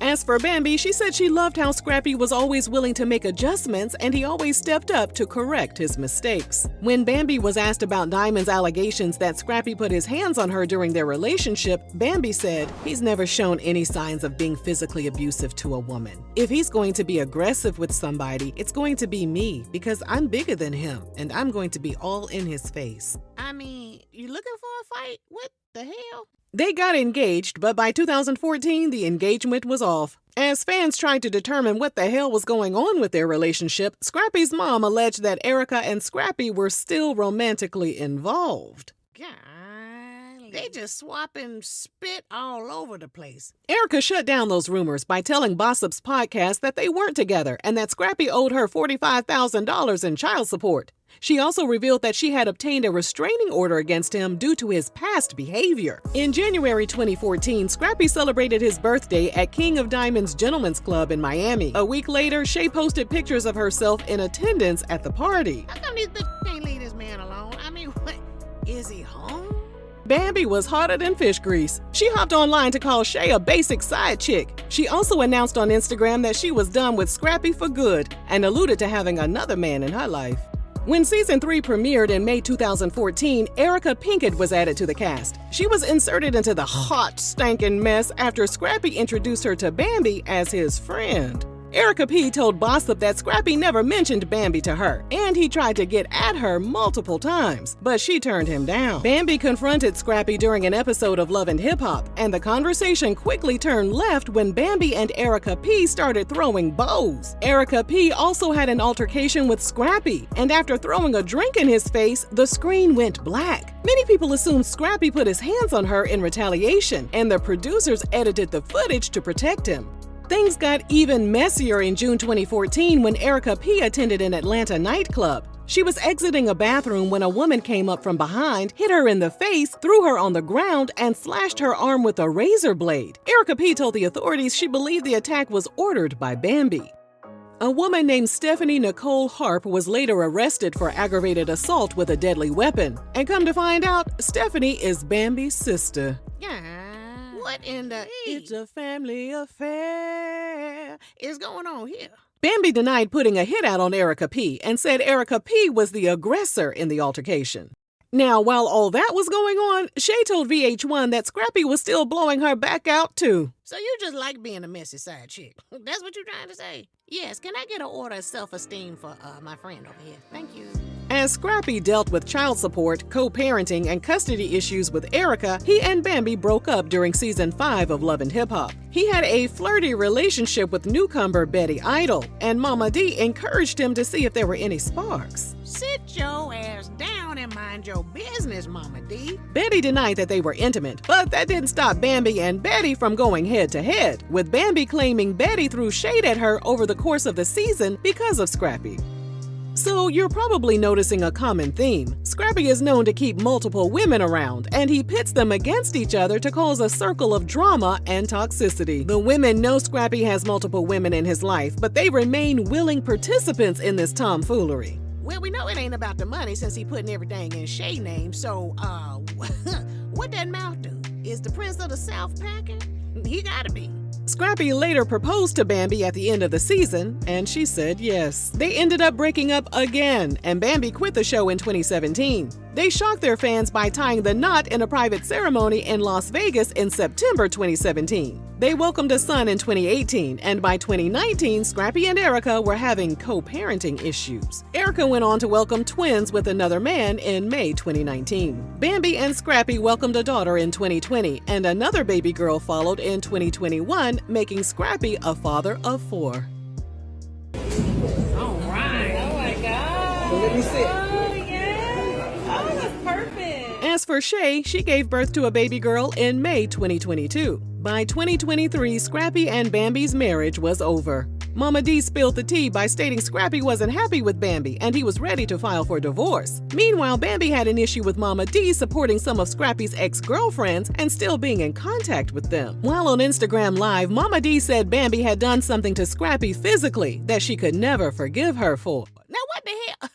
As for Bambi, she said she loved how Scrappy was always willing to make adjustments and he always stepped up to correct his mistakes. When Bambi was asked about Diamond's allegations that Scrappy put his hands on her during their relationship, Bambi said, "He's never shown any signs of being physically abusive to a woman. If he's going to be aggressive with somebody, it's going to be me because I'm bigger than him and I'm going to be all in his face." I mean, you looking for a fight? What the hell? They got engaged, but by 2014, the engagement was off. As fans tried to determine what the hell was going on with their relationship, Scrappy's mom alleged that Erica and Scrappy were still romantically involved. God, they just swapping spit all over the place. Erica shut down those rumors by telling Bossip's podcast that they weren't together and that Scrappy owed her $45,000 in child support. She also revealed that she had obtained a restraining order against him due to his past behavior. In January 2014, Scrappy celebrated his birthday at King of Diamonds Gentlemen's Club in Miami. A week later, Shay posted pictures of herself in attendance at the party. How come these bitches can't leave this man alone? I mean, what? Is he home? Bambi was hotter than fish grease. She hopped online to call Shay a basic side chick. She also announced on Instagram that she was done with Scrappy for good and alluded to having another man in her life. When season 3 premiered in May 2014, Erica Pinkett was added to the cast. She was inserted into the hot, stankin' mess after Scrappy introduced her to Bambi as his friend. Erica P. told Bossip that Scrappy never mentioned Bambi to her, and he tried to get at her multiple times, but she turned him down. Bambi confronted Scrappy during an episode of Love and Hip Hop, and the conversation quickly turned left when Bambi and Erica P. started throwing bows. Erica P. also had an altercation with Scrappy, and after throwing a drink in his face, the screen went black. Many people assumed Scrappy put his hands on her in retaliation, and the producers edited the footage to protect him. Things got even messier in June 2014 when Erica P. attended an Atlanta nightclub. She was exiting a bathroom when a woman came up from behind, hit her in the face, threw her on the ground, and slashed her arm with a razor blade. Erica P. told the authorities she believed the attack was ordered by Bambi. A woman named Stephanie Nicole Harp was later arrested for aggravated assault with a deadly weapon. And come to find out, Stephanie is Bambi's sister. Yeah. What in the... It's a family affair. Is going on here? Bambi denied putting a hit out on Erica P. and said Erica P. was the aggressor in the altercation. Now, while all that was going on, Shay told VH1 that Scrappy was still blowing her back out too. So you just like being a messy side chick? That's what you're trying to say? Yes, can I get an order of self-esteem for my friend over here? Thank you. As Scrappy dealt with child support, co-parenting, and custody issues with Erica, he and Bambi broke up during season 5 of Love and Hip Hop. He had a flirty relationship with newcomer Betty Idol, and Mama D encouraged him to see if there were any sparks. Sit your ass down and mind your business, Mama D. Betty denied that they were intimate, but that didn't stop Bambi and Betty from going head-to-head, with Bambi claiming Betty threw shade at her over the course of the season because of Scrappy. So you're probably noticing a common theme. Scrappy is known to keep multiple women around, and he pits them against each other to cause a circle of drama and toxicity. The women know Scrappy has multiple women in his life, but they remain willing participants in this tomfoolery. Well, we know it ain't about the money since he putting everything in Shay name, so, what that mouth do? Is the Prince of the South packing? He gotta be. Scrappy later proposed to Bambi at the end of the season, and she said yes. They ended up breaking up again, and Bambi quit the show in 2017. They shocked their fans by tying the knot in a private ceremony in Las Vegas in September 2017. They welcomed a son in 2018, and by 2019, Scrappy and Erica were having co-parenting issues. Erica went on to welcome twins with another man in May 2019. Bambi and Scrappy welcomed a daughter in 2020, and another baby girl followed in 2021, making Scrappy a father of 4. All right. Oh my God. Let me see. Oh, yeah. Oh, that's perfect. As for Shay, she gave birth to a baby girl in May 2022. By 2023, Scrappy and Bambi's marriage was over. Mama D spilled the tea by stating Scrappy wasn't happy with Bambi and he was ready to file for divorce. Meanwhile, Bambi had an issue with Mama D supporting some of Scrappy's ex-girlfriends and still being in contact with them. While on Instagram Live, Mama D said Bambi had done something to Scrappy physically that she could never forgive her for. Now what the hell?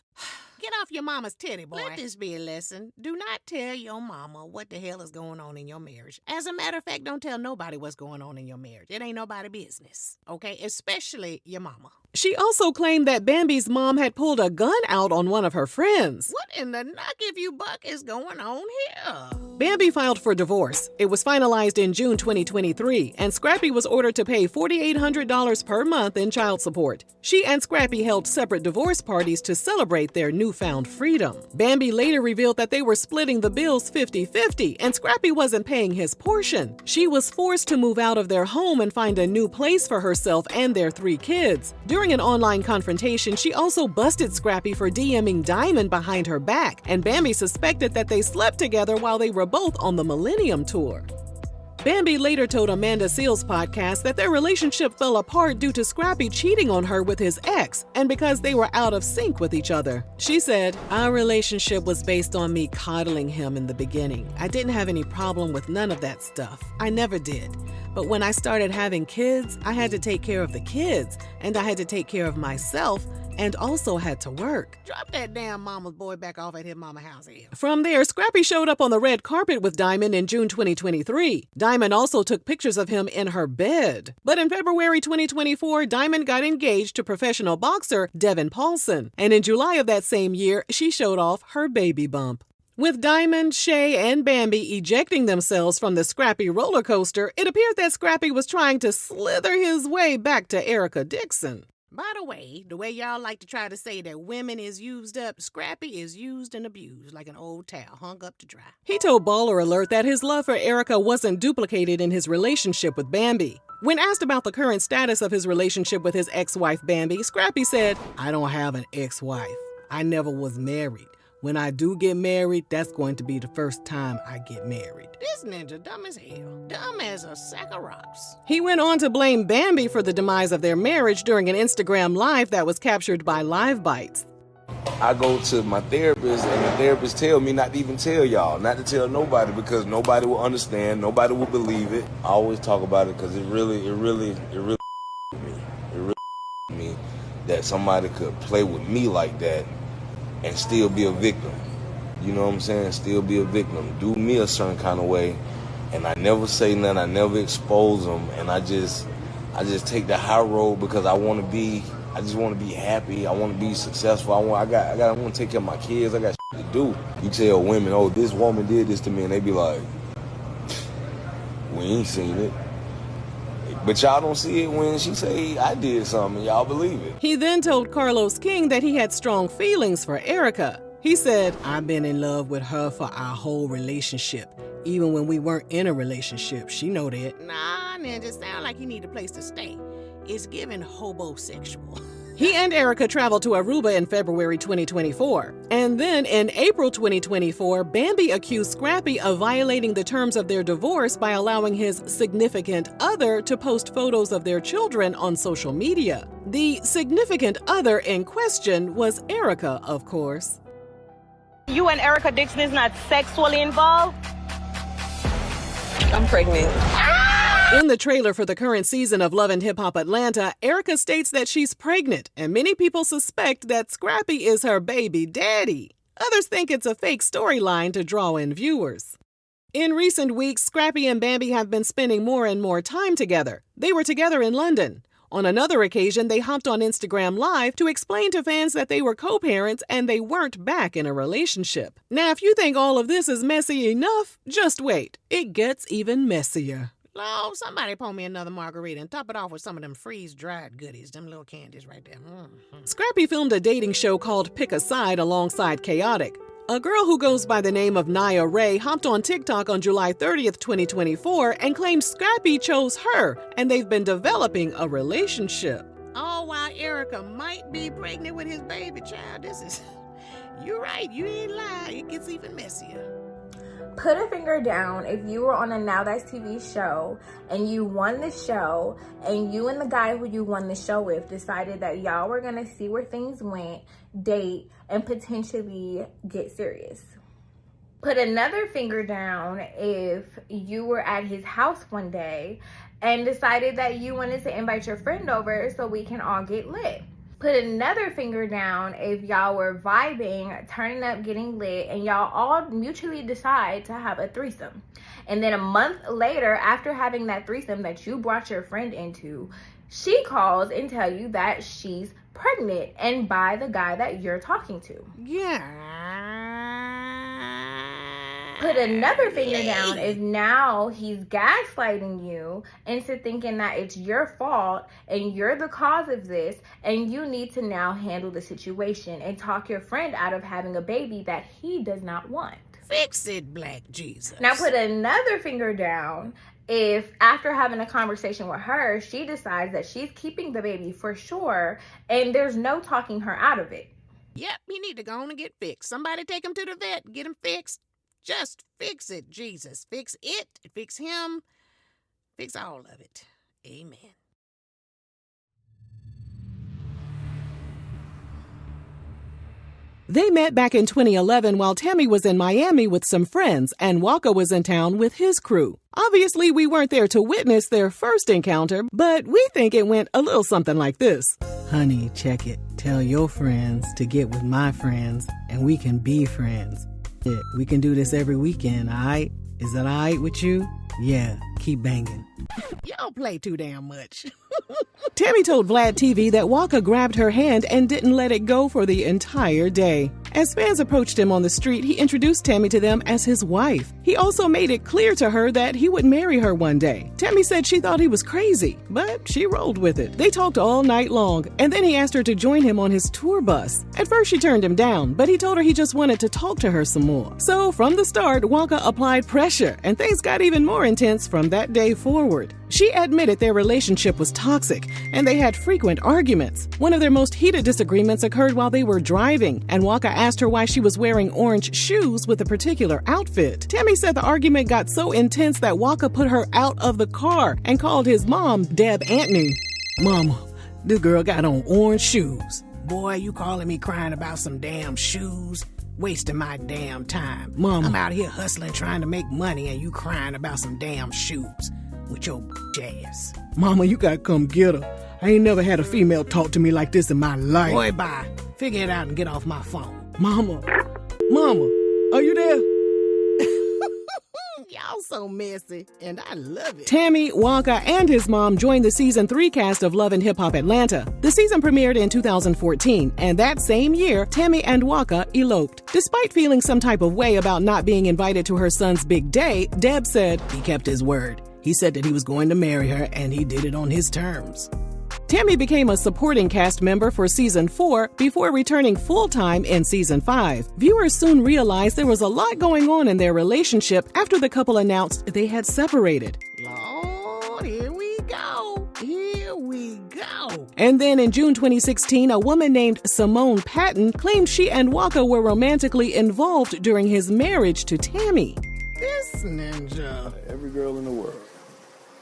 Get off off your mama's titty, boy. Let this be a lesson. Do not tell your mama what the hell is going on in your marriage. As a matter of fact, don't tell nobody what's going on in your marriage. It ain't nobody's business, okay? Especially your mama. She also claimed that Bambi's mom had pulled a gun out on one of her friends. What in the knock if you buck is going on here? Bambi filed for divorce. It was finalized in June 2023, and Scrappy was ordered to pay $4,800 per month in child support. She and Scrappy held separate divorce parties to celebrate their newfound freedom. Bambi later revealed that they were splitting the bills 50-50, and Scrappy wasn't paying his portion. She was forced to move out of their home and find a new place for herself and their 3 kids. During an online confrontation, she also busted Scrappy for DMing Diamond behind her back, and Bambi suspected that they slept together while they were both on the Millennium Tour. Bambi later told Amanda Seales' podcast that their relationship fell apart due to Scrappy cheating on her with his ex and because they were out of sync with each other. She said, "Our relationship was based on me coddling him in the beginning. I didn't have any problem with none of that stuff. I never did. But when I started having kids, I had to take care of the kids, and I had to take care of myself, and also had to work." Drop that damn mama's boy back off at his mama house here. From there, Scrappy showed up on the red carpet with Diamond in June 2023. Diamond also took pictures of him in her bed. But in February 2024, Diamond got engaged to professional boxer Devin Paulson. And in July of that same year, she showed off her baby bump. With Diamond, Shay, and Bambi ejecting themselves from the Scrappy roller coaster, it appeared that Scrappy was trying to slither his way back to Erica Dixon. By the way y'all like to try to say that women is used up, Scrappy is used and abused like an old towel hung up to dry. He told Baller Alert that his love for Erica wasn't duplicated in his relationship with Bambi. When asked about the current status of his relationship with his ex-wife Bambi, Scrappy said, "I don't have an ex-wife. I never was married. When I do get married, that's going to be the first time I get married." This ninja dumb as hell. Dumb as a sack of rocks. He went on to blame Bambi for the demise of their marriage during an Instagram Live that was captured by Live Bites. I go to my therapist, and the therapist tell me not to even tell y'all, not to tell nobody, because nobody will understand, nobody will believe it. I always talk about it because it really me. It really me that somebody could play with me like that and still be a victim. You know what I'm saying? Still be a victim. Do me a certain kind of way, and I never say nothing. I never expose them, and I just take the high road because I just want to be happy. I want to be successful. I want to take care of my kids. I got shit to do. You tell women, "Oh, this woman did this to me," and they be like, "We ain't seen it." But y'all don't see it when she say, "I did something," y'all believe it. He then told Carlos King that he had strong feelings for Erica. He said, "I've been in love with her for our whole relationship. Even when we weren't in a relationship, she know that." Nah, ninja, sound like you need a place to stay. It's giving hobosexual. He and Erica traveled to Aruba in February 2024. And then in April 2024, Bambi accused Scrappy of violating the terms of their divorce by allowing his significant other to post photos of their children on social media. The significant other in question was Erica, of course. You and Erica Dixon is not sexually involved? I'm pregnant. In the trailer for the current season of Love and Hip Hop Atlanta, Erica states that she's pregnant, and many people suspect that Scrappy is her baby daddy. Others think it's a fake storyline to draw in viewers. In recent weeks, Scrappy and Bambi have been spending more and more time together. They were together in London. On another occasion, they hopped on Instagram Live to explain to fans that they were co-parents and they weren't back in a relationship. Now, if you think all of this is messy enough, just wait. It gets even messier. Lord, somebody pour me another margarita and top it off with some of them freeze-dried goodies, them little candies right there. Scrappy filmed a dating show called Pick a Side alongside Chaotic. A girl who goes by the name of Nia Ray hopped on TikTok on July 30th, 2024 and claimed Scrappy chose her and they've been developing a relationship. Oh, while Erica might be pregnant with his baby child, you're right, you ain't lying, it gets even messier. Put a finger down if you were on a Now That's TV show and you won the show and you and the guy who you won the show with decided that y'all were gonna see where things went, date, and potentially get serious. Put another finger down if you were at his house one day and decided that you wanted to invite your friend over so we can all get lit. Put another finger down if y'all were vibing, turning up, getting lit, and y'all all mutually decide to have a threesome. And then a month later, after having that threesome that you brought your friend into, she calls and tell you that she's pregnant and by the guy that you're talking to. Put another finger down if now he's gaslighting you into thinking that it's your fault and you're the cause of this, and you need to now handle the situation and talk your friend out of having a baby that he does not want. Fix it, Black Jesus. Now put another finger down if after having a conversation with her, she decides that she's keeping the baby for sure and there's no talking her out of it. Yep, he need to go on and get fixed. Somebody take him to the vet, get him fixed. Just fix it, Jesus. Fix it, fix him, fix all of it. Amen. They met back in 2011 while Tammy was in Miami with some friends and Walker was in town with his crew. Obviously, we weren't there to witness their first encounter, but we think it went a little something like this. Honey, check it. Tell your friends to get with my friends and we can be friends. Yeah, we can do this every weekend, all right? Is that all right with you? Yeah, keep banging. Y'all play too damn much. Tammy told Vlad TV that Walker grabbed her hand and didn't let it go for the entire day. As fans approached him on the street, he introduced Tammy to them as his wife. He also made it clear to her that he would marry her one day. Tammy said she thought he was crazy, but she rolled with it. They talked all night long, and then he asked her to join him on his tour bus. At first, she turned him down, but he told her he just wanted to talk to her some more. So from the start, Walker applied pressure, and things got even more intense from that day forward. She admitted their relationship was toxic, and they had frequent arguments. One of their most heated disagreements occurred while they were driving, and Walker asked her why she was wearing orange shoes with a particular outfit. Tammy said the argument got so intense that Walker put her out of the car and called his mom, Deb Antony. Mama, this girl got on orange shoes. Boy, you calling me crying about some damn shoes? Wasting my damn time. Mama. I'm out here hustling trying to make money and you crying about some damn shoes with your ass. Mama, you gotta come get her. I ain't never had a female talk to me like this in my life. Boy, bye. Figure it out and get off my phone. Mama, are you there? Y'all so messy, and I love it. Tammy, Walker, and his mom joined the Season 3 cast of Love and Hip Hop Atlanta. The season premiered in 2014, and that same year, Tammy and Walker eloped. Despite feeling some type of way about not being invited to her son's big day, Deb said, he kept his word. He said that he was going to marry her, and he did it on his terms. Tammy became a supporting cast member for Season 4 before returning full-time in Season 5. Viewers soon realized there was a lot going on in their relationship after the couple announced they had separated. Lord, here we go. Here we go. And then in June 2016, a woman named Simone Patton claimed she and Walker were romantically involved during his marriage to Tammy. This ninja. Every girl in the world.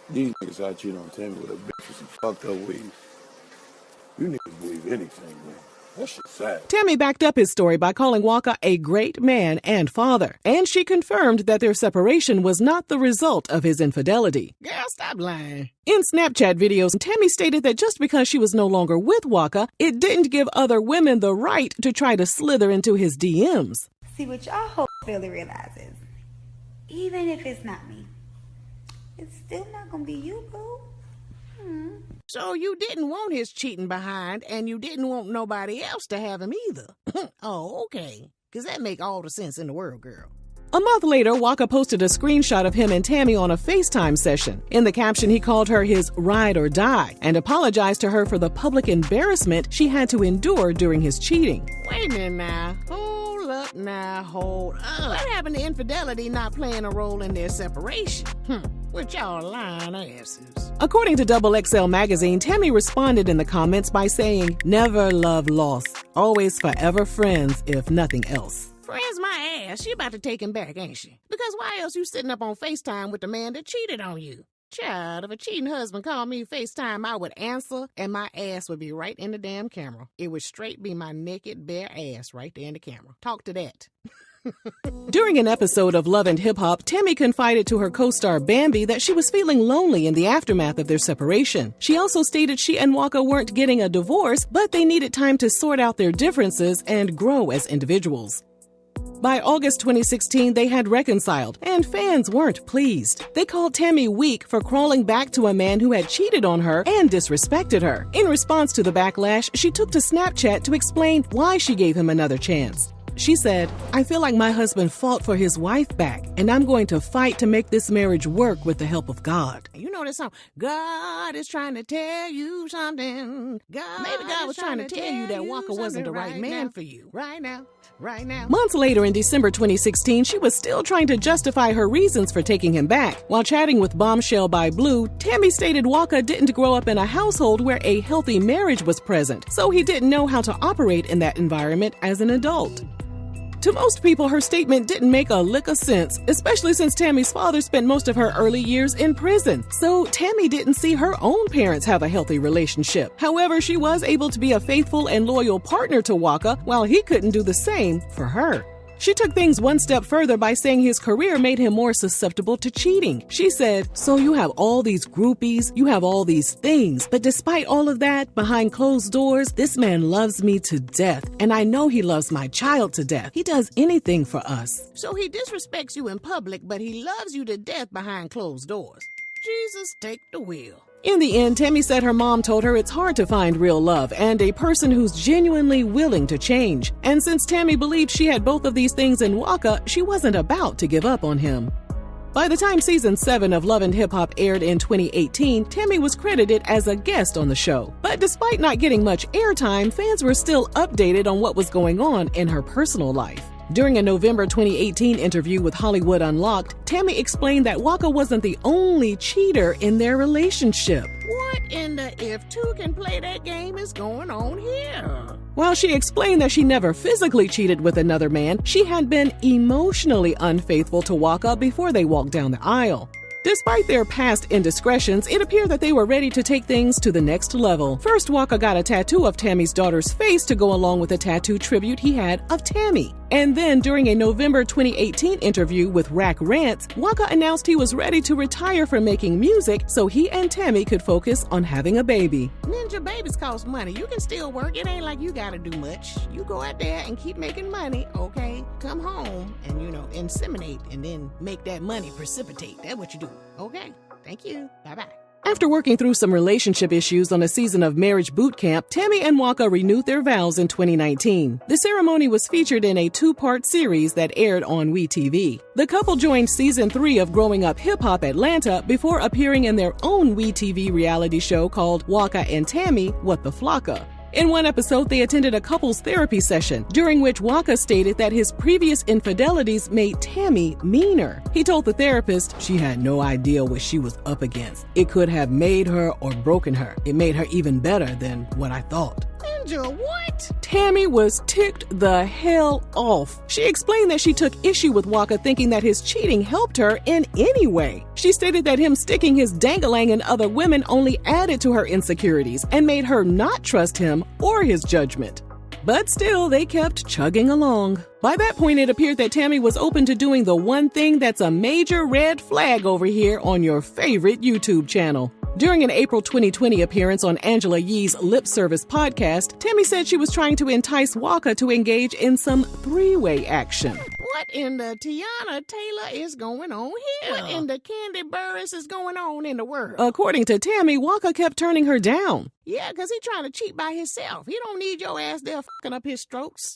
These niggas out cheating on Tammy with a bitch with some fucked up weed. You niggas believe anything, man. That shit's sad. Tammy backed up his story by calling Walker a great man and father. And she confirmed that their separation was not the result of his infidelity. Girl, stop lying. In Snapchat videos, Tammy stated that just because she was no longer with Walker, it didn't give other women the right to try to slither into his DMs. See, what y'all hope really realizes, even if it's not me, it's still not gonna be you, boo. So you didn't want his cheating behind, and you didn't want nobody else to have him either. Oh, okay. Because that make all the sense in the world, girl. A month later, Walker posted a screenshot of him and Tammy on a FaceTime session. In the caption, he called her his ride or die and apologized to her for the public embarrassment she had to endure during his cheating. Wait a minute now. Hold up now, hold up. What happened to infidelity not playing a role in their separation? With y'all lying asses. According to XXL magazine, Tammy responded in the comments by saying, "Never love lost. Always forever friends, if nothing else." Friends my ass. She about to take him back, ain't she? Because why else you sitting up on FaceTime with the man that cheated on you? Child, if a cheating husband called me FaceTime, I would answer, and my ass would be right in the damn camera. It would straight be my naked, bare ass right there in the camera. Talk to that. During an episode of Love and Hip Hop, Tammy confided to her co-star Bambi that she was feeling lonely in the aftermath of their separation. She also stated she and Waka weren't getting a divorce, but they needed time to sort out their differences and grow as individuals. By August 2016, they had reconciled, and fans weren't pleased. They called Tammy weak for crawling back to a man who had cheated on her and disrespected her. In response to the backlash, she took to Snapchat to explain why she gave him another chance. She said, "I feel like my husband fought for his wife back, and I'm going to fight to make this marriage work with the help of God." You know that song, God is trying to tell you something. Maybe God was trying to tell you that Waka wasn't the right man for you. Right now. Months later, in December 2016, she was still trying to justify her reasons for taking him back. While chatting with Bombshell by Blue, Tammy stated Waka didn't grow up in a household where a healthy marriage was present, so he didn't know how to operate in that environment as an adult. To most people, her statement didn't make a lick of sense, especially since Tammy's father spent most of her early years in prison. So Tammy didn't see her own parents have a healthy relationship. However, she was able to be a faithful and loyal partner to Waka, while he couldn't do the same for her. She took things one step further by saying his career made him more susceptible to cheating. She said, "So you have all these groupies, you have all these things, but despite all of that, behind closed doors, this man loves me to death, and I know he loves my child to death. He does anything for us." So he disrespects you in public, but he loves you to death behind closed doors. Jesus, take the wheel. In the end, Tammy said her mom told her it's hard to find real love and a person who's genuinely willing to change. And since Tammy believed she had both of these things in Waka, she wasn't about to give up on him. By the time season 7 of Love and Hip Hop aired in 2018, Tammy was credited as a guest on the show. But despite not getting much airtime, fans were still updated on what was going on in her personal life. During a November 2018 interview with Hollywood Unlocked, Tammy explained that Waka wasn't the only cheater in their relationship. What in the if two can play that game is going on here? While she explained that she never physically cheated with another man, she had been emotionally unfaithful to Waka before they walked down the aisle. Despite their past indiscretions, it appeared that they were ready to take things to the next level. First, Waka got a tattoo of Tammy's daughter's face to go along with a tattoo tribute he had of Tammy. And then, during a November 2018 interview with Rack Rants, Waka announced he was ready to retire from making music so he and Tammy could focus on having a baby. Ninja, babies cost money. You can still work. It ain't like you gotta do much. You go out there and keep making money, okay? Come home and, inseminate and then make that money precipitate. That's what you do. Okay, thank you. Bye-bye. After working through some relationship issues on a season of Marriage Boot Camp, Tammy and Waka renewed their vows in 2019. The ceremony was featured in a 2-part series that aired on WeTV. The couple joined season 3 of Growing Up Hip Hop Atlanta before appearing in their own WeTV reality show called Waka and Tammy, What the Flocka. In one episode, they attended a couples therapy session, during which Waka stated that his previous infidelities made Tammy meaner. He told the therapist she had no idea what she was up against. It could have made her or broken her. It made her even better than what I thought. Ninja, what? Tammy was ticked the hell off. She explained that she took issue with Waka thinking that his cheating helped her in any way. She stated that him sticking his dangalang in other women only added to her insecurities and made her not trust him or his judgment. But still, they kept chugging along. By that point, it appeared that Tammy was open to doing the one thing that's a major red flag over here on your favorite YouTube channel. During an April 2020 appearance on Angela Yee's Lip Service podcast, Tammy said she was trying to entice Waka to engage in some 3-way action. What in the Tiana Taylor is going on here? What in the Candy Burris is going on in the world? According to Tammy, Waka kept turning her down. Yeah, because he's trying to cheat by himself. He don't need your ass there fucking up his strokes.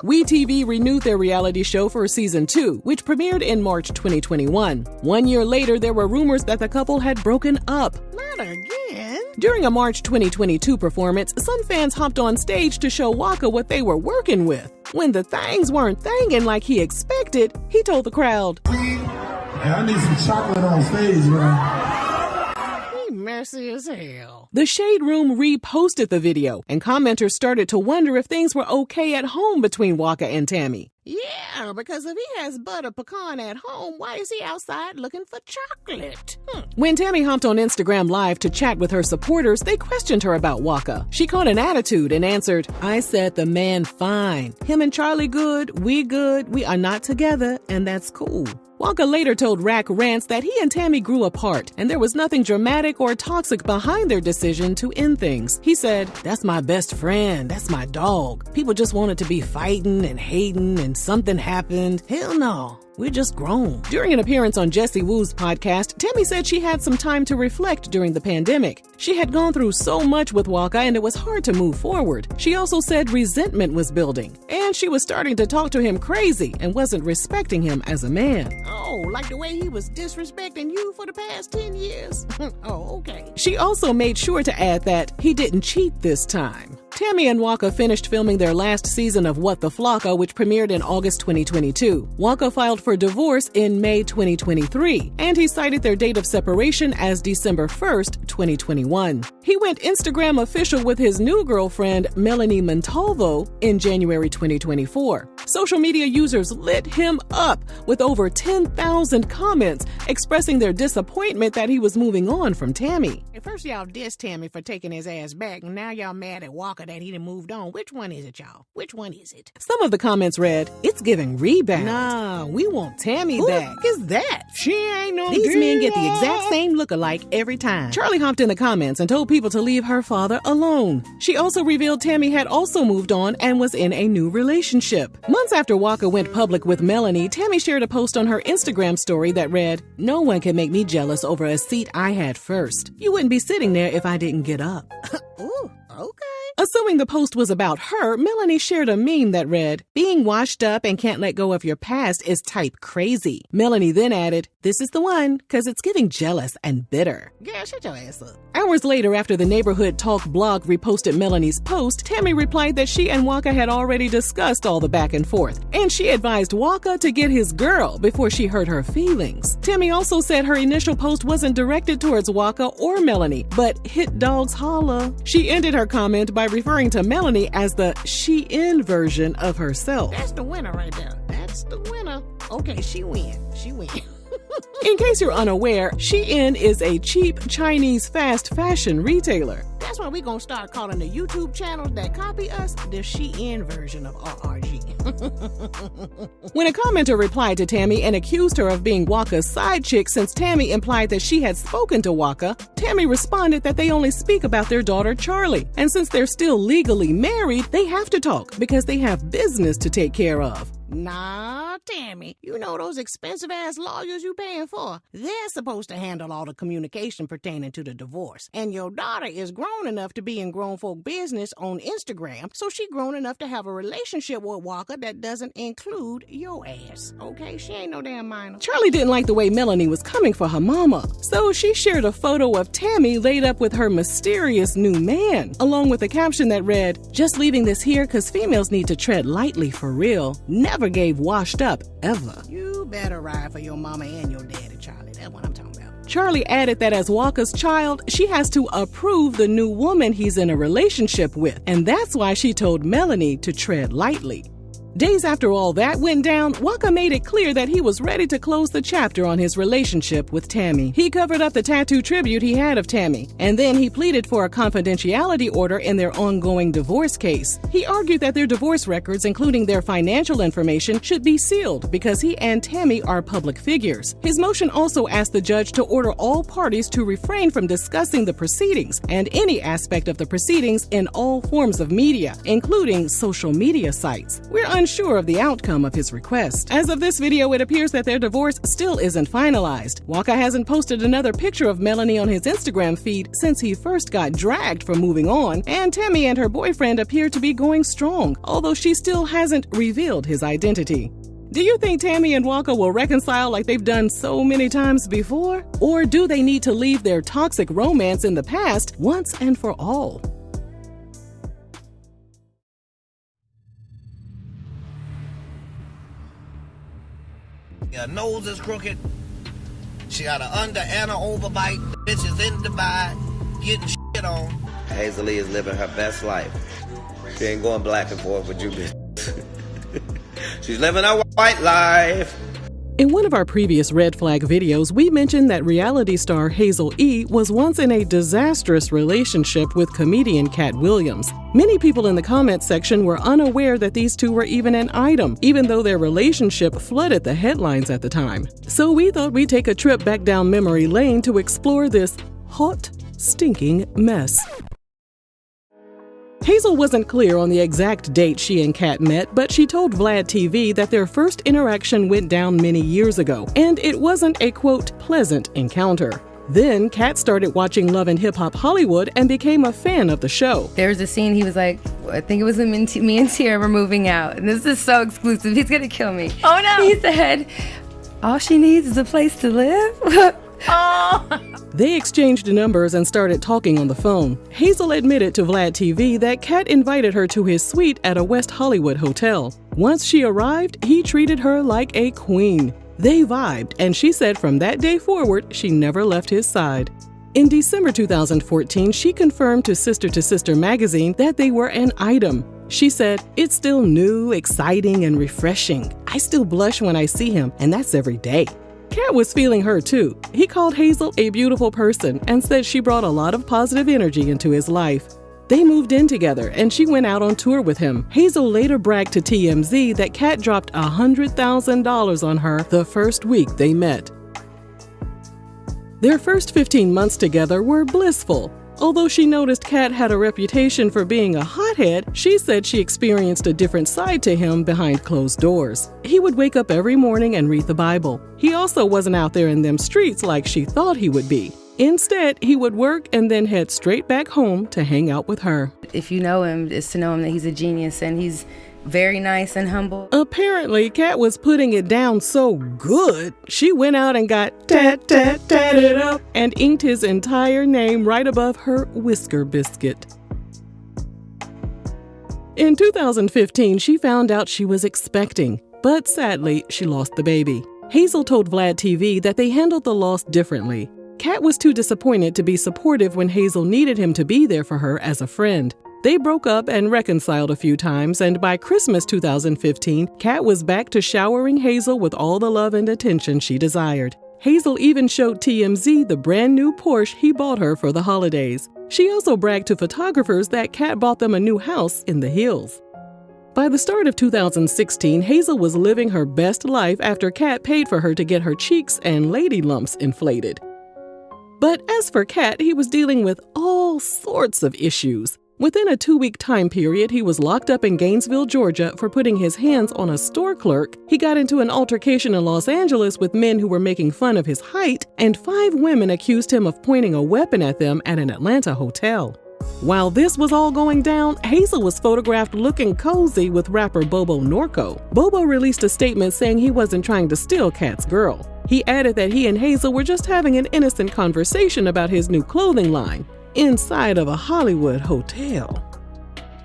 WeTV renewed their reality show for season 2, which premiered in March 2021. 1 year later, there were rumors that the couple had broken up. Not again. During a March 2022 performance, some fans hopped on stage to show Waka what they were working with. When the things weren't thangin' like he expected, he told the crowd, "Hey, I need some chocolate on stage, man." He messy as hell. The Shade Room reposted the video, and commenters started to wonder if things were okay at home between Waka and Tammy. Yeah, because if he has butter pecan at home, why is he outside looking for chocolate? When Tammy hopped on Instagram Live to chat with her supporters, they questioned her about Waka. She caught an attitude and answered, "I said the man fine. Him and Charlie good, we are not together, and that's cool." Waka later told Rack Rants that he and Tammy grew apart, and there was nothing dramatic or toxic behind their decision to end things. He said, "That's my best friend, that's my dog. People just wanted to be fighting and hating and something happened. Hell no. We're just grown." During an appearance on Jessie Woo's podcast, Tammy said she had some time to reflect during the pandemic. She had gone through so much with Waka and it was hard to move forward. She also said resentment was building, and she was starting to talk to him crazy and wasn't respecting him as a man. Oh, like the way he was disrespecting you for the past 10 years? Oh, okay. She also made sure to add that he didn't cheat this time. Tammy and Waka finished filming their last season of What the Flocka, which premiered in August 2022. Waka filed for divorce in May 2023, and he cited their date of separation as December 1st, 2021. He went Instagram official with his new girlfriend, Melanie Montalvo, in January 2024. Social media users lit him up with over 10,000 comments expressing their disappointment that he was moving on from Tammy. At first y'all dissed Tammy for taking his ass back, and now y'all mad at Walker that he done moved on. Which one is it, y'all? Which one is it? Some of the comments read, "It's giving rebound. Nah, we want Tammy back." Who is that? She ain't no These deal. men get the exact same look-alike every time. Charlie hopped in the comments and told people to leave her father alone. She also revealed Tammy had also moved on and was in a new relationship. Months after Waka went public with Melanie, Tammy shared a post on her Instagram story that read, "No one can make me jealous over a seat I had first. You wouldn't be sitting there if I didn't get up." Ooh, okay. Assuming the post was about her, Melanie shared a meme that read, "Being washed up and can't let go of your past is type crazy." Melanie then added, "This is the one, cause it's giving jealous and bitter." Girl, shut your ass up. Hours later, after the Neighborhood Talk blog reposted Melanie's post, Tammy replied that she and Waka had already discussed all the back and forth, and she advised Waka to get his girl before she hurt her feelings. Tammy also said her initial post wasn't directed towards Waka or Melanie, but hit dogs holla. She ended her comment by referring to Melanie as the she-in version of herself. That's the winner right there. That's the winner. Okay, she win. She win. In case you're unaware, Shein is a cheap Chinese fast fashion retailer. That's why we gonna start calling the YouTube channels that copy us the Shein version of RRG. When a commenter replied to Tammy and accused her of being Waka's side chick since Tammy implied that she had spoken to Waka, Tammy responded that they only speak about their daughter Charlie. And since they're still legally married, they have to talk because they have business to take care of. Nah, Tammy, you know those expensive-ass lawyers you paying for? They're supposed to handle all the communication pertaining to the divorce. And your daughter is grown enough to be in grown folk business on Instagram, so she grown enough to have a relationship with Walker that doesn't include your ass. Okay, she ain't no damn minor. Charlie didn't like the way Melanie was coming for her mama, so she shared a photo of Tammy laid up with her mysterious new man, along with a caption that read, "Just leaving this here cause females need to tread lightly for real. Never gave washed up, ever." You better ride for your mama and your daddy, Charlie. That's what I'm talking about. Charlie added that as Waka's child, she has to approve the new woman he's in a relationship with, and that's why she told Melanie to tread lightly. Days after all that went down, Waka made it clear that he was ready to close the chapter on his relationship with Tammy. He covered up the tattoo tribute he had of Tammy, and then he pleaded for a confidentiality order in their ongoing divorce case. He argued that their divorce records, including their financial information, should be sealed because he and Tammy are public figures. His motion also asked the judge to order all parties to refrain from discussing the proceedings and any aspect of the proceedings in all forms of media, including social media sites. We're unsure of the outcome of his request. As of this video, it appears that their divorce still isn't finalized. Waka hasn't posted another picture of Melanie on his Instagram feed since he first got dragged for moving on, and Tammy and her boyfriend appear to be going strong, although she still hasn't revealed his identity. Do you think Tammy and Waka will reconcile like they've done so many times before? Or do they need to leave their toxic romance in the past once and for all? Your nose is crooked, She got an under and an overbite. The bitch is in Dubai, getting shit on. Hazel E is living her best life. She ain't going back and forth with you, bitch. She's living her white life. In one of our previous red flag videos, we mentioned that reality star Hazel E was once in a disastrous relationship with comedian Cat Williams. Many people in the comments section were unaware that these two were even an item, even though their relationship flooded the headlines at the time. So we thought we'd take a trip back down memory lane to explore this hot, stinking mess. Hazel wasn't clear on the exact date she and Cat met, but she told Vlad TV that their first interaction went down many years ago, and it wasn't a, quote, pleasant encounter. Then Cat started watching Love and Hip Hop Hollywood and became a fan of the show. There was a scene he was like, I think it was me and Tia were moving out, and this is so exclusive, he's gonna kill me. Oh no! He said, all she needs is a place to live? Oh! They exchanged numbers and started talking on the phone. Hazel admitted to Vlad TV that Cat invited her to his suite at a West Hollywood hotel. Once she arrived, he treated her like a queen. They vibed, and she said from that day forward, she never left his side. In December 2014, she confirmed to Sister magazine that they were an item. She said, "It's still new, exciting, and refreshing. I still blush when I see him, and that's every day." Cat was feeling her too. He called Hazel a beautiful person and said she brought a lot of positive energy into his life. They moved in together and she went out on tour with him. Hazel later bragged to TMZ that Cat dropped $100,000 on her the first week they met. Their first 15 months together were blissful. Although she noticed Cat had a reputation for being a hothead, she said she experienced a different side to him behind closed doors. He would wake up every morning and read the Bible. He also wasn't out there in them streets like she thought he would be. Instead, he would work and then head straight back home to hang out with her. If you know him, it's to know him that he's a genius and he's very nice and humble. Apparently, Cat was putting it down so good, she went out and got tatted up and inked his entire name right above her whisker biscuit. In 2015, she found out she was expecting, but sadly, she lost the baby. Hazel told Vlad TV that they handled the loss differently. Cat was too disappointed to be supportive when Hazel needed him to be there for her as a friend. They broke up and reconciled a few times, and by Christmas 2015, Cat was back to showering Hazel with all the love and attention she desired. Hazel even showed TMZ the brand new Porsche he bought her for the holidays. She also bragged to photographers that Cat bought them a new house in the hills. By the start of 2016, Hazel was living her best life after Cat paid for her to get her cheeks and lady lumps inflated. But as for Cat, he was dealing with all sorts of issues. Within a 2-week time period, he was locked up in Gainesville, Georgia for putting his hands on a store clerk. He got into an altercation in Los Angeles with men who were making fun of his height, and 5 women accused him of pointing a weapon at them at an Atlanta hotel. While this was all going down, Hazel was photographed looking cozy with rapper Bobo Norco. Bobo released a statement saying he wasn't trying to steal Cat's girl. He added that he and Hazel were just having an innocent conversation about his new clothing line inside of a Hollywood hotel.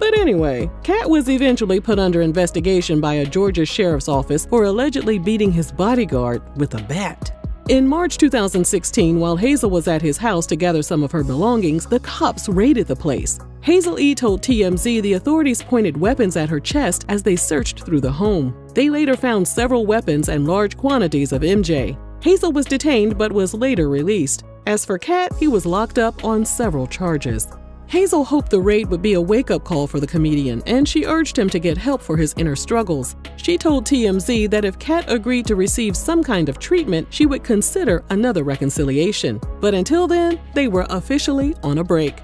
But anyway, Cat was eventually put under investigation by a Georgia sheriff's office for allegedly beating his bodyguard with a bat. In March 2016, while Hazel was at his house to gather some of her belongings, the cops raided the place. Hazel E. told TMZ the authorities pointed weapons at her chest as they searched through the home. They later found several weapons and large quantities of MJ. Hazel was detained but was later released. As for Cat, he was locked up on several charges. Hazel hoped the raid would be a wake-up call for the comedian, and she urged him to get help for his inner struggles. She told TMZ that if Cat agreed to receive some kind of treatment, she would consider another reconciliation. But until then, they were officially on a break.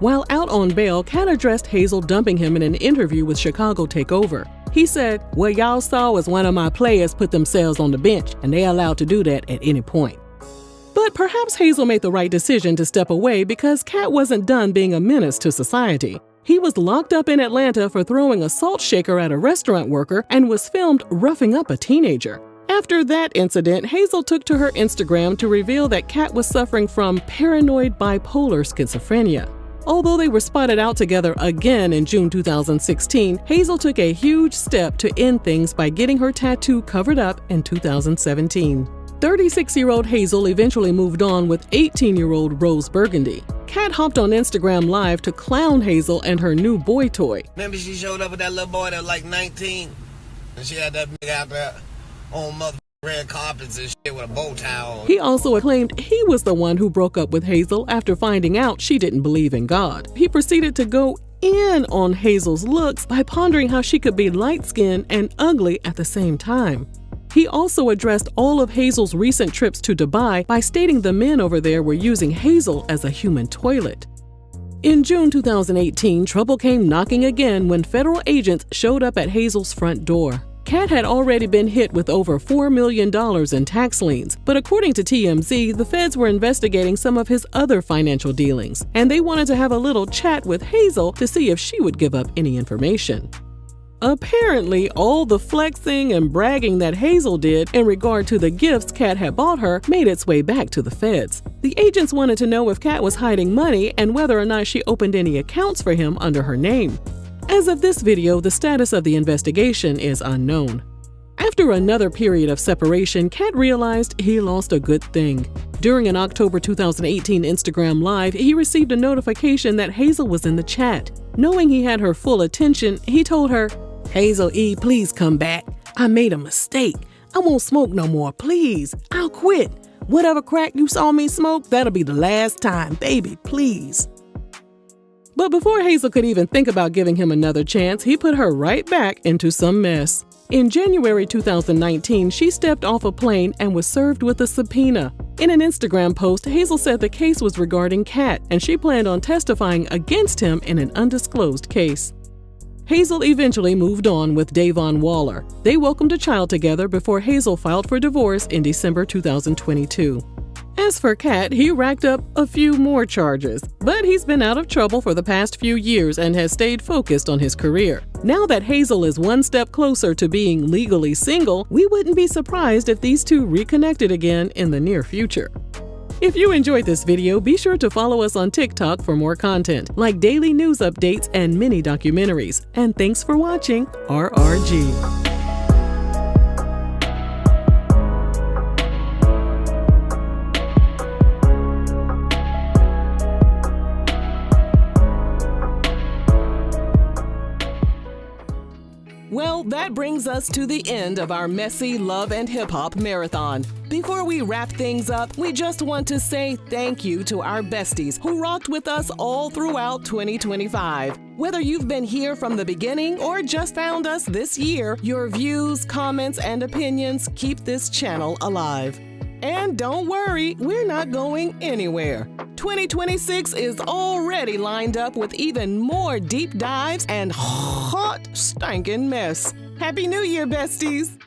While out on bail, Cat addressed Hazel dumping him in an interview with Chicago Takeover. He said, "What y'all saw was one of my players put themselves on the bench, and they're allowed to do that at any point." But perhaps Hazel made the right decision to step away because Cat wasn't done being a menace to society. He was locked up in Atlanta for throwing a salt shaker at a restaurant worker and was filmed roughing up a teenager. After that incident, Hazel took to her Instagram to reveal that Cat was suffering from paranoid bipolar schizophrenia. Although they were spotted out together again in June 2016, Hazel took a huge step to end things by getting her tattoo covered up in 2017. 36-year-old Hazel eventually moved on with 18-year-old Rose Burgundy. Kat hopped on Instagram Live to clown Hazel and her new boy toy. Remember she showed up with that little boy that was like 19? And she had that nigga out there on mother red carpets and shit with a bow tie on. He also claimed he was the one who broke up with Hazel after finding out she didn't believe in God. He proceeded to go in on Hazel's looks by pondering how she could be light-skinned and ugly at the same time. He also addressed all of Hazel's recent trips to Dubai by stating the men over there were using Hazel as a human toilet. In June 2018, trouble came knocking again when federal agents showed up at Hazel's front door. Kat had already been hit with over $4 million in tax liens, but according to TMZ, the feds were investigating some of his other financial dealings, and they wanted to have a little chat with Hazel to see if she would give up any information. Apparently, all the flexing and bragging that Hazel did in regard to the gifts Kat had bought her made its way back to the feds. The agents wanted to know if Kat was hiding money and whether or not she opened any accounts for him under her name. As of this video, the status of the investigation is unknown. After another period of separation, Kat realized he lost a good thing. During an October 2018 Instagram Live, he received a notification that Hazel was in the chat. Knowing he had her full attention, he told her, "Hazel E, please come back. I made a mistake. I won't smoke no more, please. I'll quit. Whatever crack you saw me smoke, that'll be the last time, baby, please." But before Hazel could even think about giving him another chance, he put her right back into some mess. In January 2019, she stepped off a plane and was served with a subpoena. In an Instagram post, Hazel said the case was regarding Kat, and she planned on testifying against him in an undisclosed case. Hazel eventually moved on with Davon Waller. They welcomed a child together before Hazel filed for divorce in December 2022. As for Kat, he racked up a few more charges, but he's been out of trouble for the past few years and has stayed focused on his career. Now that Hazel is one step closer to being legally single, we wouldn't be surprised if these two reconnected again in the near future. If you enjoyed this video, be sure to follow us on TikTok for more content, like daily news updates and mini documentaries. And thanks for watching RRG. Well, that brings us to the end of our messy love and hip-hop marathon. Before we wrap things up, we just want to say thank you to our besties who rocked with us all throughout 2025. Whether you've been here from the beginning or just found us this year, your views, comments, and opinions keep this channel alive. And don't worry, we're not going anywhere. 2026 is already lined up with even more deep dives and hot, stinking mess. Happy New Year, besties!